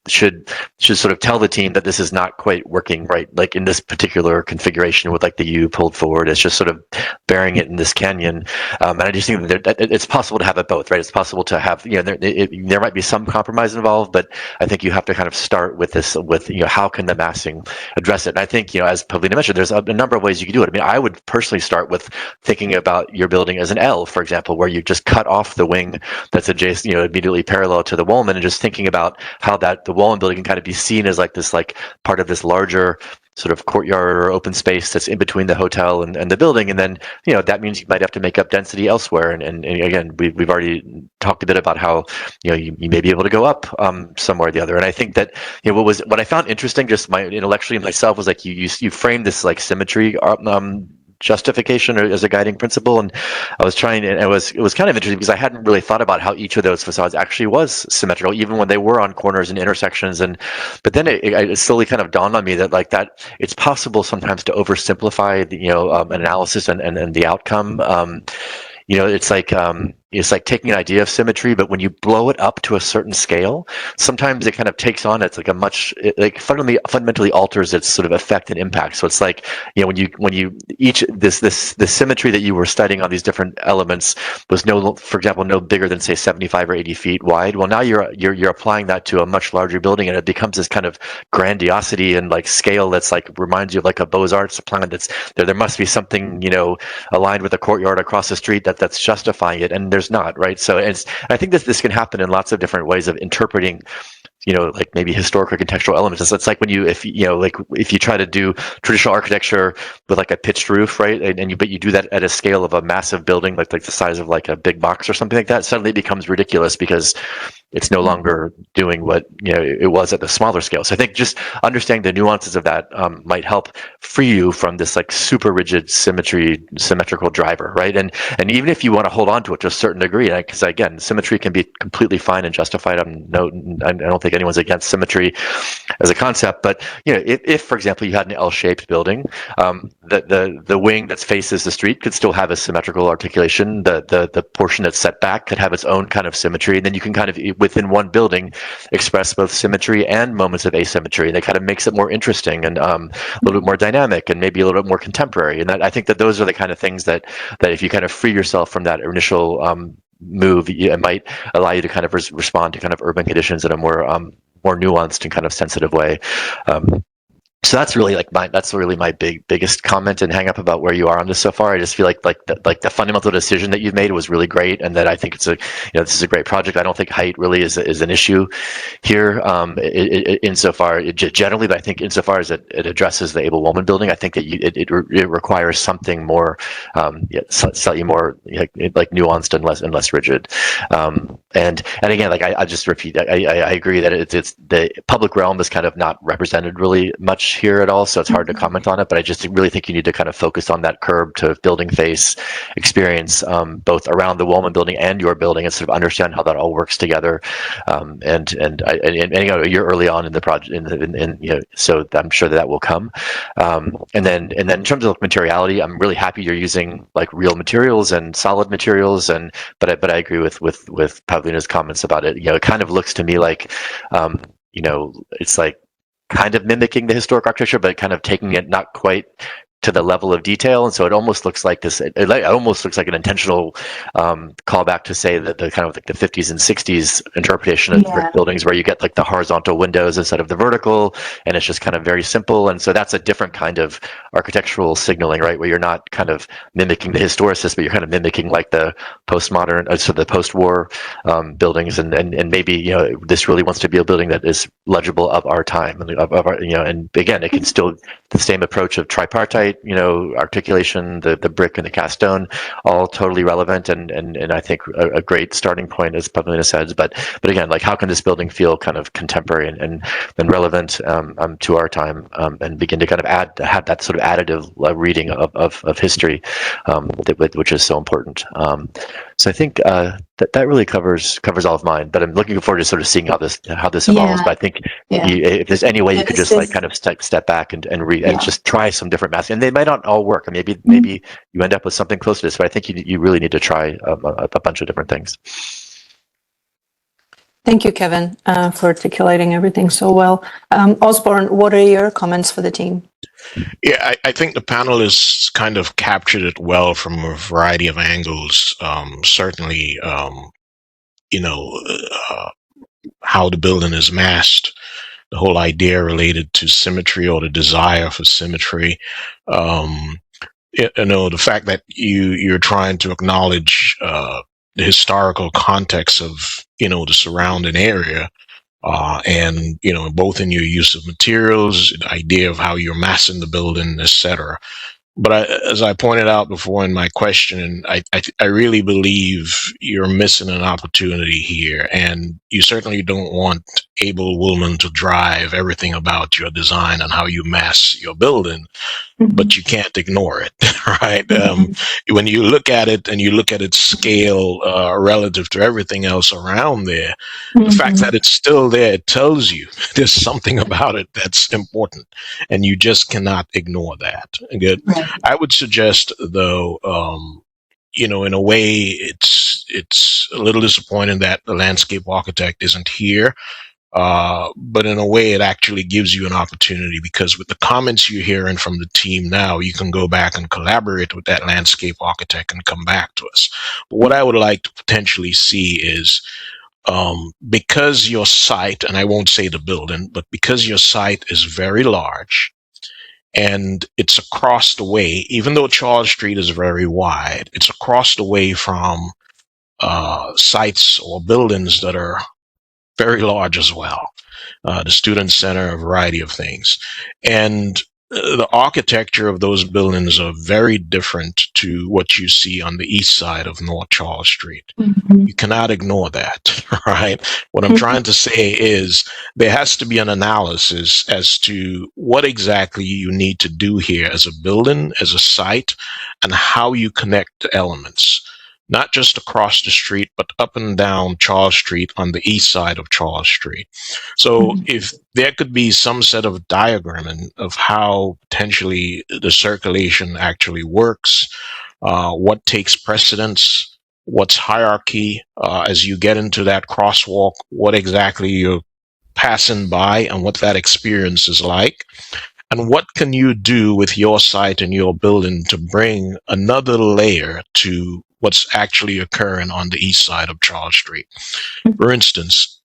should sort of tell the team that this is not quite working right, in this particular configuration with the U pulled forward. It's just sort of burying it in this canyon. And I just think that it's possible to have it both, right? It's possible to have, there might be some compromise involved, but I think you have to kind of start with this, how can the massing address it? And I think, as Pavlina mentioned, there's a number of ways you can do it. I mean, I would personally start with thinking about your building as an L, for example, where you just cut off the wing that's adjacent, immediately parallel to the Woolman, and just thinking about how the Woolman building can kind of be seen as this part of this larger sort of courtyard or open space that's in between the hotel and the building. And then, that means you might have to make up density elsewhere. And again, we've already talked a bit about how, you may be able to go up somewhere or the other. And I think that, what I found interesting, just intellectually myself, was you framed this symmetry justification or as a guiding principle, and I was trying, and it was kind of interesting because I hadn't really thought about how each of those facades actually was symmetrical, even when they were on corners and intersections. But then it slowly kind of dawned on me that it's possible sometimes to oversimplify the an analysis and the outcome. It's it's like taking an idea of symmetry, but when you blow it up to a certain scale, sometimes it kind of takes on, it's like like fundamentally alters its sort of effect and impact. So it's like, when you the symmetry that you were studying on these different elements was for example, no bigger than say 75 or 80 feet wide. Well, now you're applying that to a much larger building, and it becomes this kind of grandiosity and like scale that's like reminds you of like a Beaux-Arts plan. That's there must be something, aligned with a courtyard across the street that's justifying it, and there's not, right? So I think this can happen in lots of different ways of interpreting, like maybe historic or contextual elements. It's like if you try to do traditional architecture with like a pitched roof, right? But you do that at a scale of a massive building, like the size of like a big box or something like that. Suddenly it becomes ridiculous because it's no longer doing what it was at the smaller scale. So I think just understanding the nuances of that might help free you from this like super rigid symmetrical driver, right? And even if you want to hold on to it to a certain degree, because again, symmetry can be completely fine and justified. I don't think anyone's against symmetry as a concept, but if for example you had an L-shaped building, the wing that faces the street could still have a symmetrical articulation. The portion that's set back could have its own kind of symmetry, and then you can kind of within one building express both symmetry and moments of asymmetry. And that kind of makes it more interesting and a little bit more dynamic and maybe a little bit more contemporary. And I think that those are the kind of things that if you kind of free yourself from that initial move, it might allow you to kind of respond to kind of urban conditions in a more nuanced and kind of sensitive way. So that's really my biggest comment and hang up about where you are on this so far. I just feel like the fundamental decision that you've made was really great, and that I think it's this is a great project. I don't think height really is an issue here insofar generally, but I think insofar as it addresses the able woman building, I think that it requires something more slightly more like nuanced and less rigid. And again, like I just repeat, I agree that it's the public realm is kind of not represented really much here at all, so it's hard to comment on it, but I just really think you need to kind of focus on that curb to building face experience, both around the Woolman building and your building, and sort of understand how that all works together. And you're early on in the project, so I'm sure that will come. And then in terms of materiality, I'm really happy you're using like real materials and solid materials, but I agree with Pavlina's comments about it. It kind of looks to me like it's like kind of mimicking the historic architecture, but kind of taking it not quite to the level of detail, and so it almost looks like this. It almost looks like an intentional callback to say that the kind of like the 50s and 60s interpretation of brick buildings, where you get like the horizontal windows instead of the vertical, and it's just kind of very simple. And so that's a different kind of architectural signaling, right? Where you're not kind of mimicking the historicists, but you're kind of mimicking like the postmodern, so the post-war buildings, and maybe this really wants to be a building that is legible of our time, and of our, and again, it can still the same approach of tripartite, articulation, the brick and the cast stone, all totally relevant, and I think a great starting point, as Pavlina says. But again, like how can this building feel kind of contemporary and relevant to our time, and begin to kind of have that sort of additive reading of history, which is so important. So I think that really covers all of mine. But I'm looking forward to sort of seeing how this evolves. But I think if there's any way you could just like kind of step back and just try some different masks, and they might not all work. And maybe you end up with something close to this. But I think you really need to try a bunch of different things. Thank you, Kevin, for articulating everything so well. Osborne, what are your comments for the team? Yeah, I think the panelists kind of captured it well from a variety of angles. Certainly, how the building is masked, the whole idea related to symmetry or the desire for symmetry. The fact that you're trying to acknowledge the historical context of the surrounding area. And both in your use of materials, the idea of how you're massing the building, etc. But as I pointed out before in my question, I really believe you're missing an opportunity here, and you certainly don't want able women to drive everything about your design and how you mass your building, but you can't ignore it, right? When you look at it and you look at its scale relative to everything else around there, the fact that it's still there, it tells you there's something about it that's important, and you just cannot ignore that. Good. Right. I would suggest, though, in a way, it's it's a little disappointing that the landscape architect isn't here. But in a way, it actually gives you an opportunity, because with the comments you're hearing from the team now, you can go back and collaborate with that landscape architect and come back to us. But what I would like to potentially see is, because your site, and I won't say the building, but because your site is very large and it's across the way, even though Charles Street is very wide, it's across the way from sites or buildings that are very large as well. The student center, a variety of things. And the architecture of those buildings are very different to what you see on the east side of North Charles Street. Mhm. You cannot ignore that, right? What I'm trying to say is there has to be an analysis as to what exactly you need to do here as a building, as a site, and how you connect the elements. Not just across the street, but up and down Charles Street on the east side of Charles Street. So if there could be some set of diagramming of how potentially the circulation actually works, what takes precedence, what's hierarchy, as you get into that crosswalk, what exactly you're passing by and what that experience is like. And what can you do with your site and your building to bring another layer to what's actually occurring on the east side of Charles Street? For instance,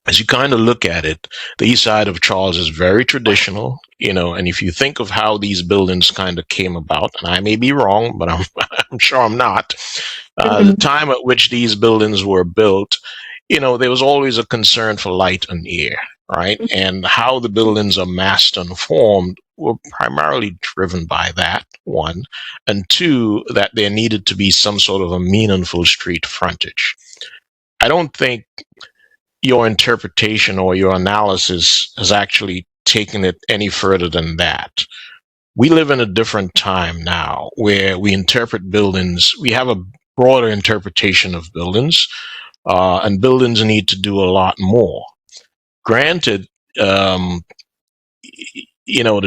as you kind of look at it, the east side of Charles is very traditional, and if you think of how these buildings kind of came about, and I may be wrong, but I'm sure I'm not, the time at which these buildings were built, there was always a concern for light and air, right? And how the buildings are massed and formed were primarily driven by that, one. And two, that there needed to be some sort of a meaningful street frontage. I don't think your interpretation or your analysis has actually taken it any further than that. We live in a different time now where we interpret buildings, we have a broader interpretation of buildings. And buildings need to do a lot more. Granted, the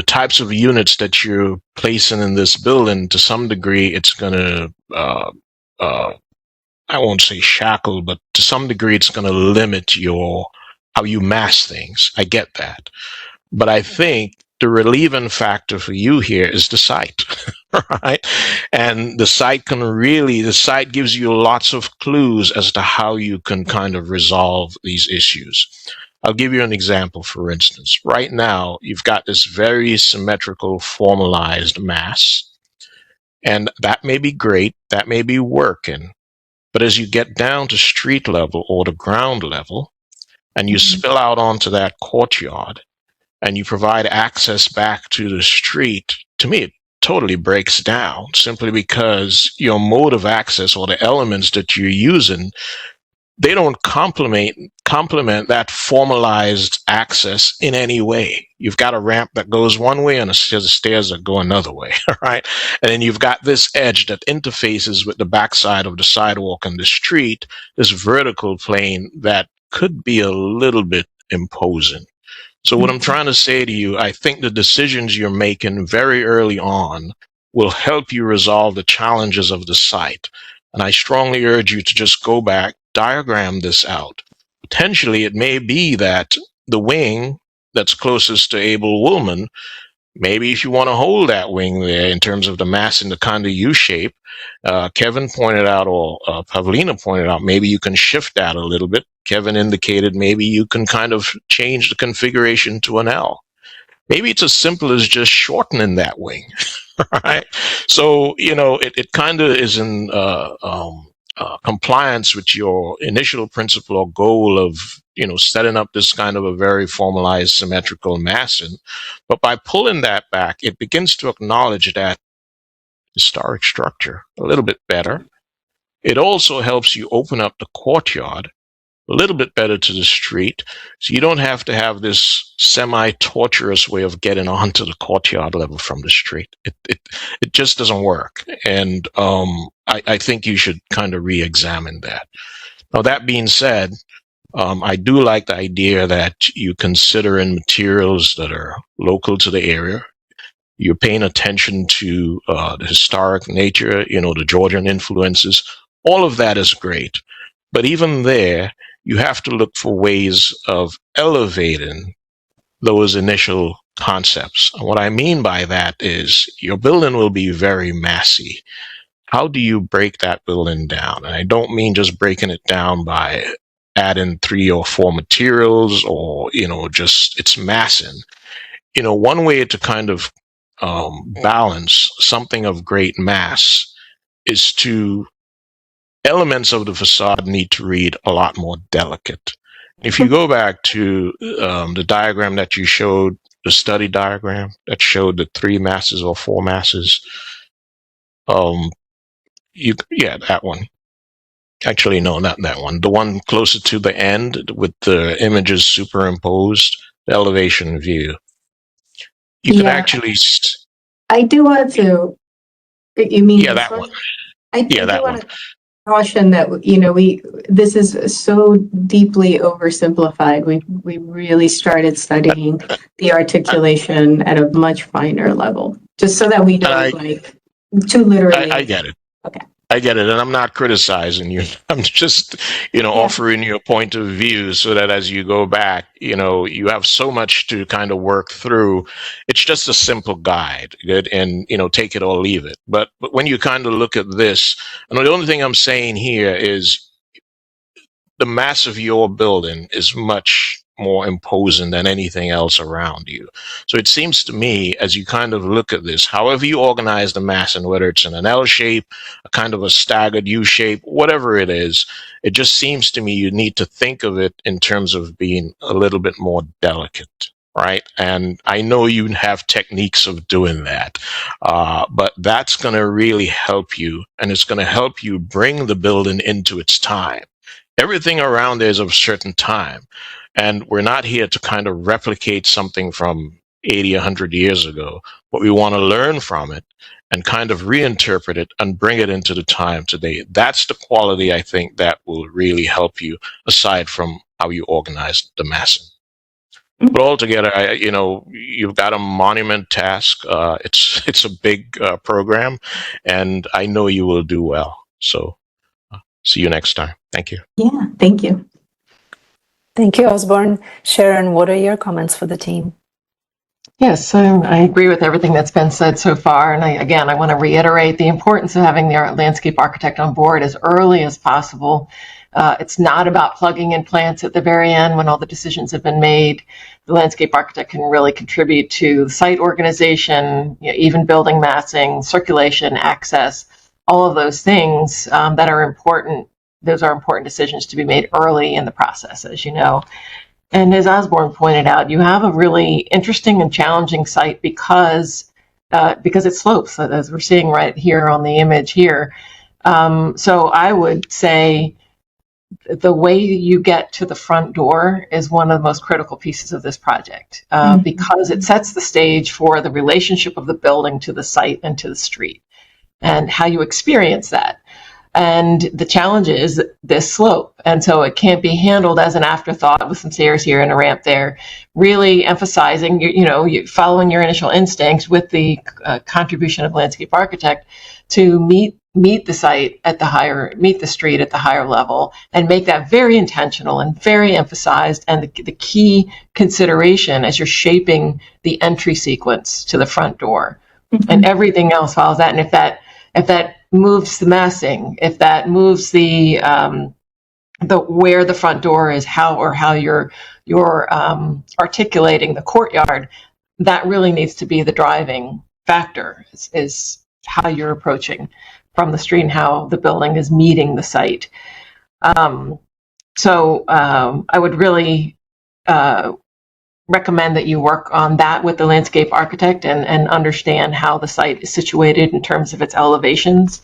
types of units that you're placing in this building, to some degree, it's going to, I won't say shackle, but to some degree, it's going to limit how you mass things. I get that. But I think the relieving factor for you here is the site, right? And the site gives you lots of clues as to how you can kind of resolve these issues. I'll give you an example, for instance. Right now, you've got this very symmetrical, formalized mass, and that may be great, that may be working. But as you get down to street level or the ground level, and you spill out onto that courtyard, and you provide access back to the street, to me, it totally breaks down simply because your mode of access or the elements that you're using, they don't complement that formalized access in any way. You've got a ramp that goes one way and a set of stairs that go another way, right? And then you've got this edge that interfaces with the backside of the sidewalk and the street, this vertical plane that could be a little bit imposing. So what I'm trying to say to you, I think the decisions you're making very early on will help you resolve the challenges of the site. And I strongly urge you to just go back, diagram this out. Potentially, it may be that the wing that's closest to Abel Woolman, maybe if you want to hold that wing there in terms of the mass in the kind of U shape, Kevin pointed out, or Pavlina pointed out, maybe you can shift that a little bit. Kevin indicated maybe you can kind of change the configuration to an L. Maybe it's as simple as just shortening that wing, right? So, it kind of is in compliance with your initial principle or goal of, setting up this kind of a very formalized symmetrical massing. But by pulling that back, it begins to acknowledge that historic structure a little bit better. It also helps you open up the courtyard a little bit better to the street, so you don't have to have this semi-torturous way of getting onto the courtyard level from the street. It just doesn't work, and I think you should kind of re-examine that. Now, that being said, I do like the idea that you consider in materials that are local to the area. You're paying attention to the historic nature, the Georgian influences. All of that is great. But even there, you have to look for ways of elevating those initial concepts. And what I mean by that is your building will be very massy. How do you break that building down? And I don't mean just breaking it down by adding 3 or 4 materials or, just it's massing. One way to kind of balance something of great mass is to elements of the facade need to read a lot more delicate. If you go back to the diagram that you showed, the study diagram that showed the 3 masses or 4 masses, that one. Actually, no, not that one. The one closer to the end with the images superimposed, the elevation view. You can actually. I do want to. You mean that one? I that do one. want to caution that this is so deeply oversimplified. We really started studying the articulation at a much finer level, just so that we don't too literally. I get it. Okay. I get it, and I'm not criticizing you. I'm just, offering you a point of view so that as you go back, you have so much to kind of work through. It's just a simple guide, and take it or leave it. But when you kind of look at this, and the only thing I'm saying here is the mass of your building is much more imposing than anything else around you. So it seems to me, as you kind of look at this, however you organize the massing, whether it's in an L shape, a kind of a staggered U shape, whatever it is, it just seems to me you need to think of it in terms of being a little bit more delicate, right? And I know you have techniques of doing that, but that's going to really help you, and it's going to help you bring the building into its time. Everything around there is of a certain time. And we're not here to kind of replicate something from 80, 100 years ago, but we want to learn from it and kind of reinterpret it and bring it into the time today. That's the quality, I think, that will really help you, aside from how you organize the massing. But altogether, you've got a monument task. It's a big program, and I know you will do well. So see you next time. Thank you. Yeah, thank you. Thank you, Osborne. Sharon, what are your comments for the team? Yes, I agree with everything that's been said so far. And I want to reiterate the importance of having the landscape architect on board as early as possible. It's not about plugging in plants at the very end when all the decisions have been made. The landscape architect can really contribute to site organization, even building massing, circulation, access, all of those things that are important. Those are important decisions to be made early in the process, as you know. And as Osborne pointed out, you have a really interesting and challenging site because it slopes, as we're seeing right here on the image here. So I would say the way you get to the front door is one of the most critical pieces of this project because it sets the stage for the relationship of the building to the site and to the street and how you experience that. And the challenge is this slope. And so it can't be handled as an afterthought with some stairs here and a ramp there, really emphasizing, you following your initial instincts with the contribution of landscape architect to meet the site at meet the street at the higher level and make that very intentional and very emphasized. And the key consideration as you're shaping the entry sequence to the front door and everything else follows that. And if that moves the massing, if that moves the where the front door is, how you're articulating the courtyard, that really needs to be the driving factor. Is how you're approaching from the street and how the building is meeting the site. So I would really recommend that you work on that with the landscape architect and understand how the site is situated in terms of its elevations.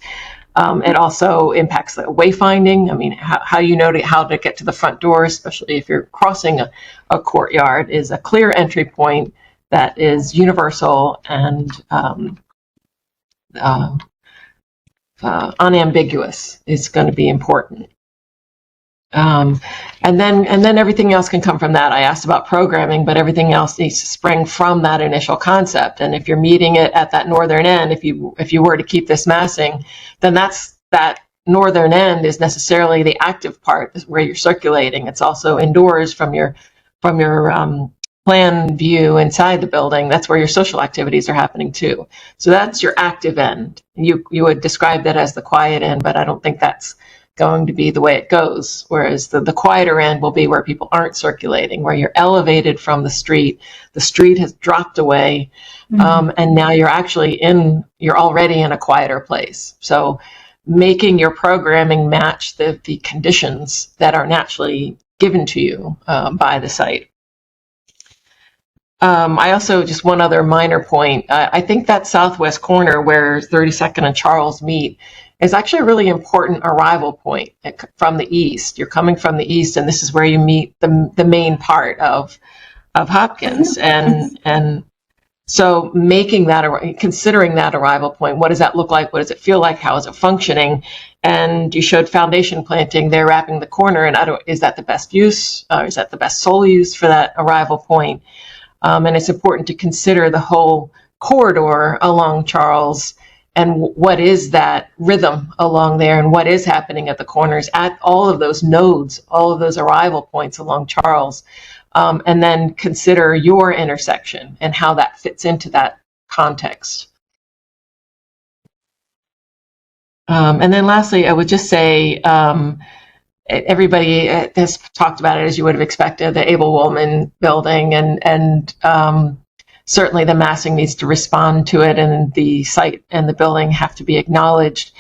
It also impacts the wayfinding. I mean, how you know how to get to the front door, especially if you're crossing a courtyard, is a clear entry point that is universal and unambiguous is going to be important. And then everything else can come from that. I asked about programming, but everything else needs to spring from that initial concept. And if you're meeting it at that northern end, if you were to keep this massing, then that northern end is necessarily the active part where you're circulating. It's also indoors from your plan view inside the building. That's where your social activities are happening too. So that's your active end. You would describe that as the quiet end, but I don't think that's going to be the way it goes. Whereas the quieter end will be where people aren't circulating, where you're elevated from the street has dropped away, and now you're already in a quieter place. So making your programming match the conditions that are naturally given to you by the site. I also, just one other minor point, I think that southwest corner where 32nd and Charles meet is actually a really important arrival point from the east. You're coming from the east, and this is where you meet the main part of Hopkins. And so considering that arrival point, what does that look like? What does it feel like? How is it functioning? And you showed foundation planting there wrapping the corner, and is that the best use? Is that the best sole use for that arrival point? And it's important to consider the whole corridor along Charles and what is that rhythm along there and what is happening at the corners at all of those nodes, all of those arrival points along Charles, and then consider your intersection and how that fits into that context. And then lastly, I would just say, everybody has talked about it as you would have expected, the Abel-Woolman building, and certainly the massing needs to respond to it, and the site and the building have to be acknowledged.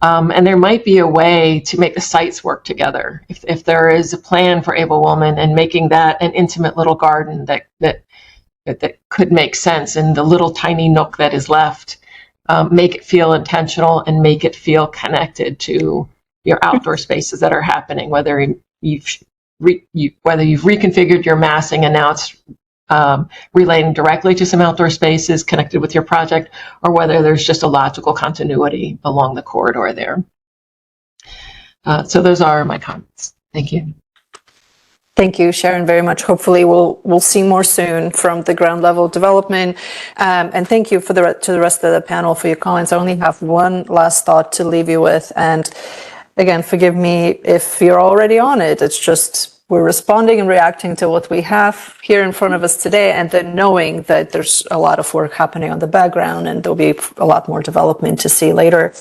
And there might be a way to make the sites work together. If there is a plan for Abel-Woolman and making that an intimate little garden that could make sense in the little tiny nook that is left, make it feel intentional and make it feel connected to your outdoor spaces that are happening, whether you've reconfigured your massing and now it's relating directly to some outdoor spaces connected with your project, or whether there's just a logical continuity along the corridor there. So those are my comments. Thank you. Thank you, Sharon, very much. Hopefully we'll see more soon from the ground level development. And thank you to the rest of the panel for your comments. I only have one last thought to leave you with. And again, forgive me if you're already on it. It's just we're responding and reacting to what we have here in front of us today, and then knowing that there's a lot of work happening on the background and there'll be a lot more development to see later.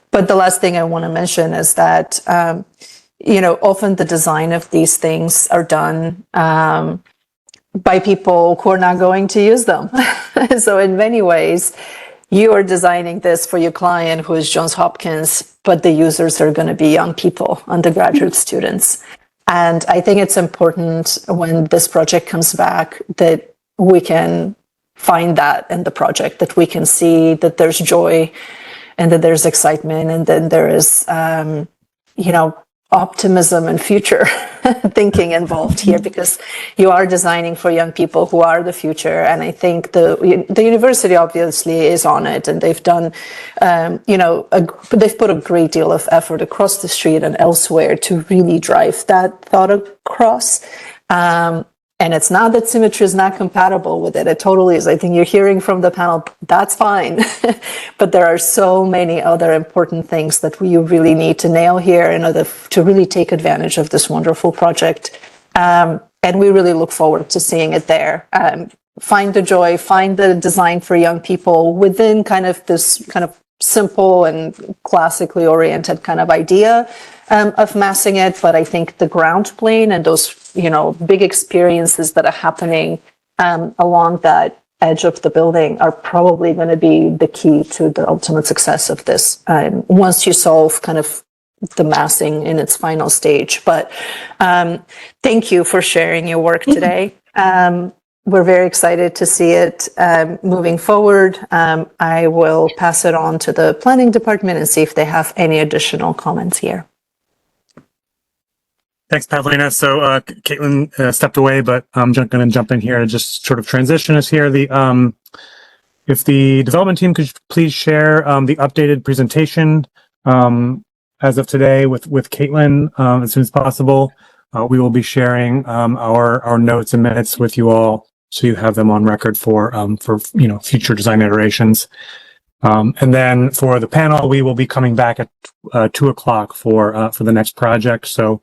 But the last thing I want to mention is that, often the design of these things are done by people who are not going to use them. So in many ways, you are designing this for your client who is Johns Hopkins, but the users are going to be young people, undergraduate students. And I think it's important when this project comes back that we can find that in the project, that we can see that there's joy and that there's excitement, and then there is, optimism and future thinking involved here, because you are designing for young people who are the future. And I think the university obviously is on it, and they've done, they've put a great deal of effort across the street and elsewhere to really drive that thought across. And it's not that symmetry is not compatible with it. It totally is. I think you're hearing from the panel, that's fine. But there are so many other important things that you really need to nail here in order to really take advantage of this wonderful project. And we really look forward to seeing it there. Find the joy, find the design for young people within kind of this kind of simple and classically oriented kind of idea of massing it. But I think the ground plane and those big experiences that are happening along that edge of the building are probably going to be the key to the ultimate success of this, once you solve kind of the massing in its final stage. But thank you for sharing your work today. We're very excited to see it moving forward. I will pass it on to the planning department and see if they have any additional comments here. Thanks, Pavlina. So Caitlin stepped away, but I'm going to jump in here and just sort of transition us here. If the development team could please share the updated presentation as of today with Caitlin as soon as possible. We will be sharing our notes and minutes with you all, so you have them on record for future design iterations. And then for the panel, we will be coming back at 2:00 for the next project. So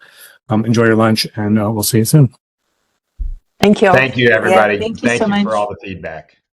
enjoy your lunch, and we'll see you soon. Thank you. Thank you, everybody. Thank you so much. for all the feedback.